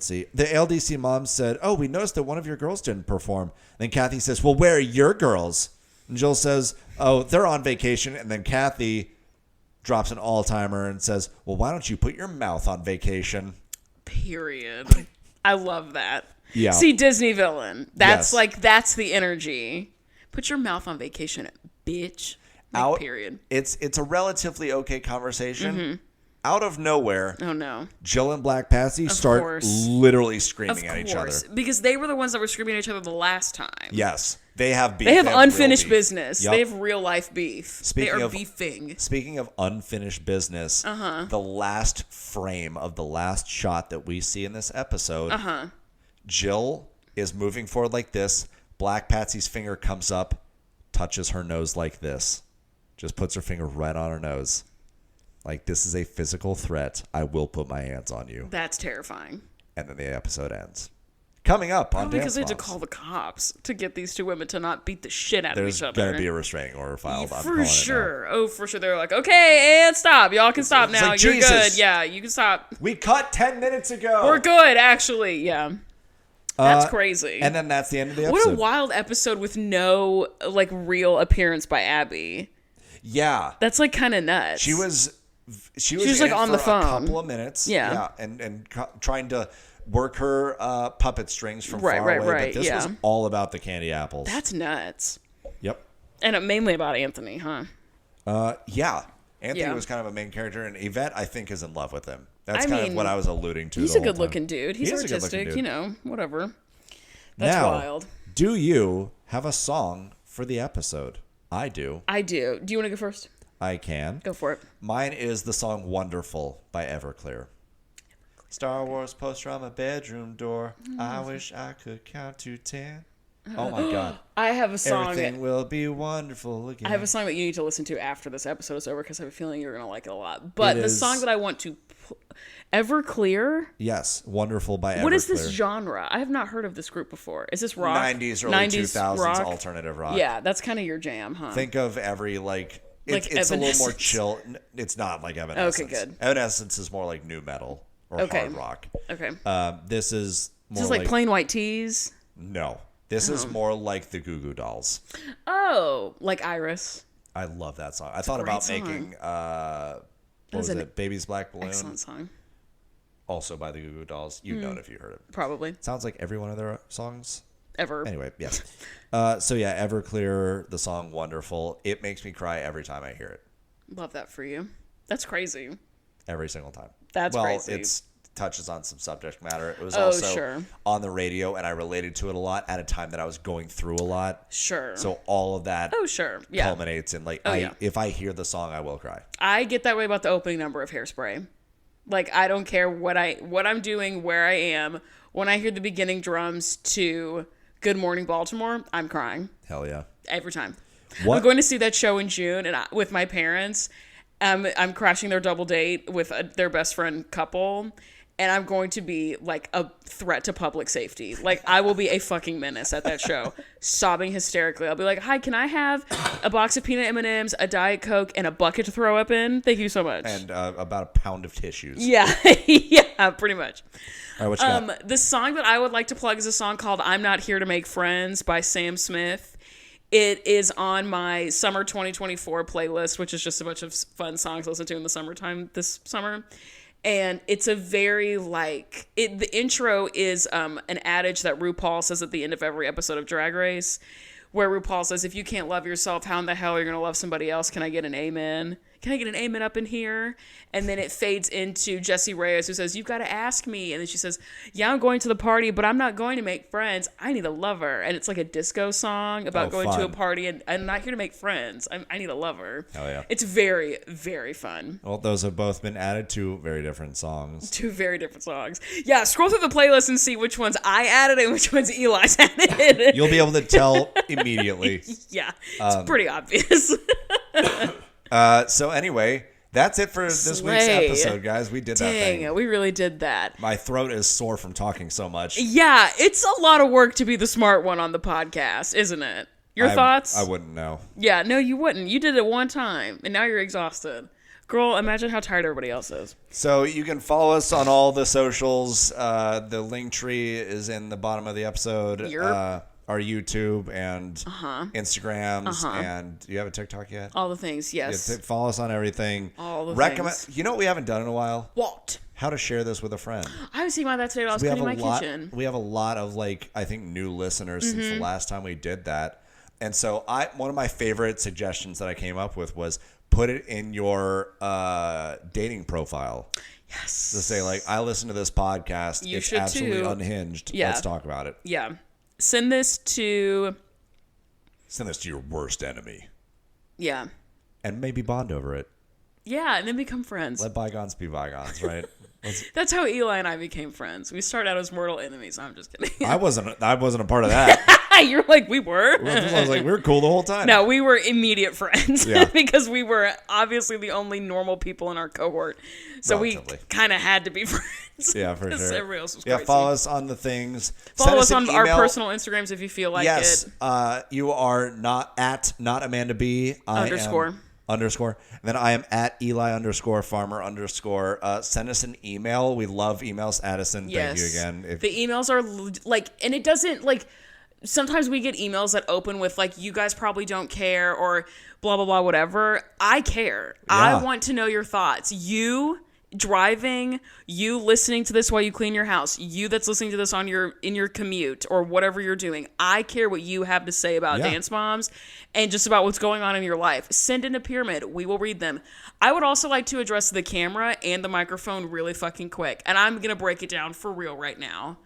see. The LDC mom said, oh, we noticed that one of your girls didn't perform. Then Kathy says, well, where are your girls? And Jill says, oh, they're on vacation. And then Kathy drops an all-timer and says, well, why don't you put your mouth on vacation? Period. I love that. Yeah. See, Disney villain. That's Yes. that's the energy. Put your mouth on vacation, bitch. Like, period. It's a relatively okay conversation. out of nowhere, Oh no. Jill and Black Patsy start course. literally screaming at each other. Because they were the ones that were screaming at each other the last time. Yes. They have beef. They have unfinished real beef. Business. Yep. They have real life beef. They are beefing. Speaking of unfinished business, the last frame of the last shot that we see in this episode, Jill is moving forward like this. Black Patsy's finger comes up, touches her nose like this. Just puts her finger right on her nose. Like, this is a physical threat. I will put my hands on you. That's terrifying. And then the episode ends. Coming up on because they had to Moms. call the cops to get these two women to not beat the shit out of each other. There's going to be a restraining order filed. For sure. Oh, for sure. They're like, okay, and stop. Y'all can stop now. like, You're Jesus. good. Yeah, you can stop. We cut 10 minutes ago. We're good, actually. Yeah. That's crazy. And then that's the end of the episode. What a wild episode with no, like, real appearance by Abby. Yeah. That's, like, kind of nuts. She was like, in on for the phone. a couple of minutes. Yeah. And trying to work her puppet strings from far away. Right. But this was all about the candy apples. That's nuts. Yep. And mainly about Anthony, huh? Yeah. Anthony Yeah. was kind of a main character, and Yvette, I think, is in love with him. That's I kind mean, of what I was alluding to. He's the a whole good-looking time. dude. He's He is a good-looking artistic, dude. you know, whatever. That's Now, wild. Do you have a song for the episode? I do. I do. Do you want to go first? I can. Go for it. Mine is the song Wonderful by Everclear. Star Wars poster on my bedroom door. I wish I could count to 10. Oh my God. I have a song. Everything will be wonderful again. I have a song that you need to listen to after this episode is over because I have a feeling you're going to like it a lot. But It the is- song that I want to... Everclear? Yes, Wonderful by Everclear. What is this genre? I have not heard of this group before. Is this rock? 90s, early 2000s rock? alternative rock. Yeah, that's kind of your jam, huh? Think of every, Like it's a little more Evanescence. chill. It's not like Evanescence. Okay, good. Evanescence is more like nu metal or hard rock. Okay. This is more Is this like plain white tees? No. This is more like the Goo Goo Dolls. Oh, like Iris. I love that song. I thought great about song. making what was an it? Baby's Black Balloon. Excellent song. Also by the Goo Goo Dolls. You'd know it if you heard it. Probably. Sounds like every one of their songs. Ever. Anyway, yes. So yeah, Everclear, the song Wonderful. It makes me cry every time I hear it. Love that for you. That's crazy. Every single time. That's crazy. Well, it touches on some subject matter. It was Oh, also sure. on the radio, and I related to it a lot at a time that I was going through a lot. Sure. So all of that Oh, sure. Yeah. culminates in yeah. if I hear the song, I will cry. I get that way about the opening number of Hairspray. Like, I don't care what I'm doing, where I am. When I hear the beginning drums to Good Morning Baltimore, I'm crying. Hell yeah. Every time. What? I'm going to see that show in June with my parents. I'm crashing their double date with their best friend couple. And I'm going to be like a threat to public safety. Like, I will be a fucking menace at that show, sobbing hysterically. I'll be like, "Hi, can I have a box of peanut M&Ms, a Diet Coke, and a bucket to throw up in? Thank you so much." And about a pound of tissues. Yeah, yeah, pretty much. All right, what you got? The song that I would like to plug is a song called "I'm Not Here to Make Friends" by Sam Smith. It is on my summer 2024 playlist, which is just a bunch of fun songs to listen to in the summertime this summer. And it's a very the intro is an adage that RuPaul says at the end of every episode of Drag Race, where RuPaul says, if you can't love yourself, how in the hell are you going to love somebody else? Can I get an amen? Can I get an amen up in here? And then it fades into Jessie Reyes, who says, you've got to ask me. And then she says, yeah, I'm going to the party, but I'm not going to make friends. I need a lover. And it's like a disco song about going to a party, and I'm not here to make friends. I need a lover. Hell yeah. It's very, very fun. Well, those have both been added to very different songs. Two very different songs. Yeah, scroll through the playlist and see which ones I added and which ones Eli's added. You'll be able to tell immediately. Yeah, it's pretty obvious. So anyway, that's it for this week's Slay. episode, guys. We did that Dang, thing. we really did that. My throat is sore from talking so much. Yeah, it's a lot of work to be the smart one on the podcast, isn't it? Your thoughts? I wouldn't know. Yeah, no, you wouldn't. You did it one time, and now you're exhausted. Girl, imagine how tired everybody else is. So you can follow us on all the socials. The link tree is in the bottom of the episode. Yerp. Our YouTube and Instagrams. And do you have a TikTok yet? All the things, yes. Yeah, follow us on everything. All the things. You know what we haven't done in a while? What? How to share this with a friend. I was thinking about that today while I was cleaning my kitchen. We have a lot of I think new listeners since the last time we did that. And so one of my favorite suggestions that I came up with was put it in your dating profile. Yes. To say, like, I listen to this podcast. You it's should absolutely too. unhinged. Yeah. Let's talk about it. Yeah. Send this to your worst enemy. Yeah. And maybe bond over it. Yeah, and then become friends. Let bygones be bygones, right? That's how Eli and I became friends. We started out as mortal enemies. I'm just kidding. I wasn't a part of that. You're like, we were. I was like, we were cool the whole time. No, we were immediate friends Yeah. because we were obviously the only normal people in our cohort. So Relatively. we kind of had to be friends. Yeah, for sure. Everybody else was yeah, crazy. follow us on the things. Follow Send us on an our email. personal Instagrams if you feel like Yes, it. you are not Amanda B. Underscore. Underscore. And then I am at Eli_Farmer_. Send us an email. We love emails. Addison, thank you again. The emails are like, and it doesn't like, sometimes we get emails that open with like, you guys probably don't care or blah, blah, blah, whatever. I care. Yeah. I want to know your thoughts. You driving, you listening to this while you clean your house, you that's listening to this on in your commute or whatever you're doing. I care what you have to say about Dance Moms and just about what's going on in your life. Send in a pyramid. We will read them. I would also like to address the camera and the microphone really fucking quick. And I'm going to break it down for real right now.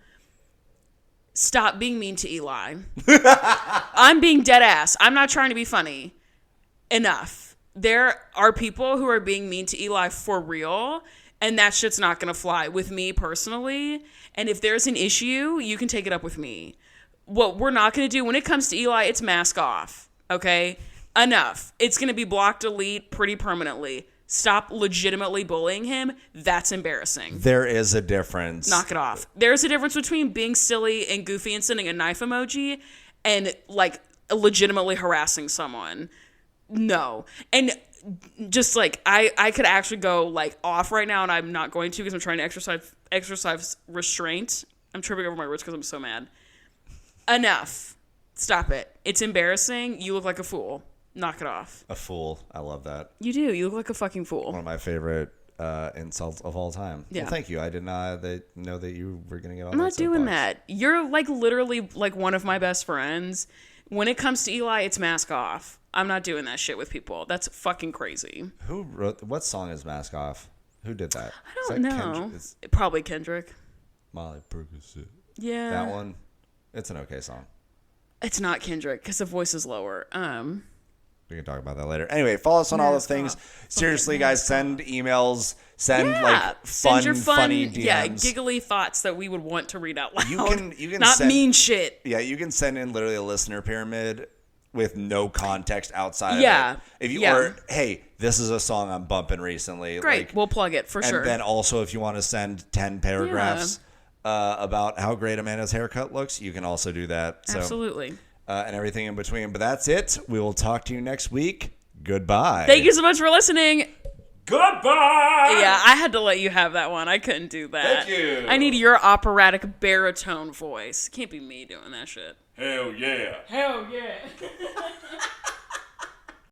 Stop being mean to Eli. I'm being dead ass. I'm not trying to be funny. Enough. There are people who are being mean to Eli for real, and that shit's not going to fly with me personally. And if there's an issue, you can take it up with me. What we're not going to do when it comes to Eli, it's mask off. Okay? Enough. It's going to be block, delete pretty permanently. Stop legitimately bullying him. That's embarrassing. There is a difference. Knock it off. There's a difference between being silly and goofy and sending a knife emoji and like legitimately harassing someone. No. And just like I could actually go like off right now and I'm not going to because I'm trying to exercise restraint. I'm tripping over my words because I'm so mad. Enough. Stop it. It's embarrassing. You look like a fool. Knock it off. A fool. I love that. You do. You look like a fucking fool. One of my favorite insults of all time. Yeah. Well, thank you. I did not know that you were going to get on I'm not doing soapbox. that. You're like literally like one of my best friends. When it comes to Eli, it's mask off. I'm not doing that shit with people. That's fucking crazy. Who wrote what song is Mask Off? Who did that? I don't know. Probably Kendrick. Molly Percocet. Yeah. That one. It's an okay song. It's not Kendrick because the voice is lower. We can talk about that later. Anyway, follow us on all the things. Seriously, guys, send emails. Send like send your funny DMs. Yeah, giggly thoughts that we would want to read out loud. You can not send, mean shit. Yeah, you can send in literally a listener pyramid with no context outside of it. If you or hey, this is a song I'm bumping recently. Great, like, we'll plug it for sure. And then also, if you want to send 10 paragraphs about how great Amanda's haircut looks, you can also do that. So, absolutely. And everything in between. But that's it. We will talk to you next week. Goodbye. Thank you so much for listening. Goodbye. Yeah, I had to let you have that one. I couldn't do that. Thank you. I need your operatic baritone voice. Can't be me doing that shit. Hell yeah. Hell yeah.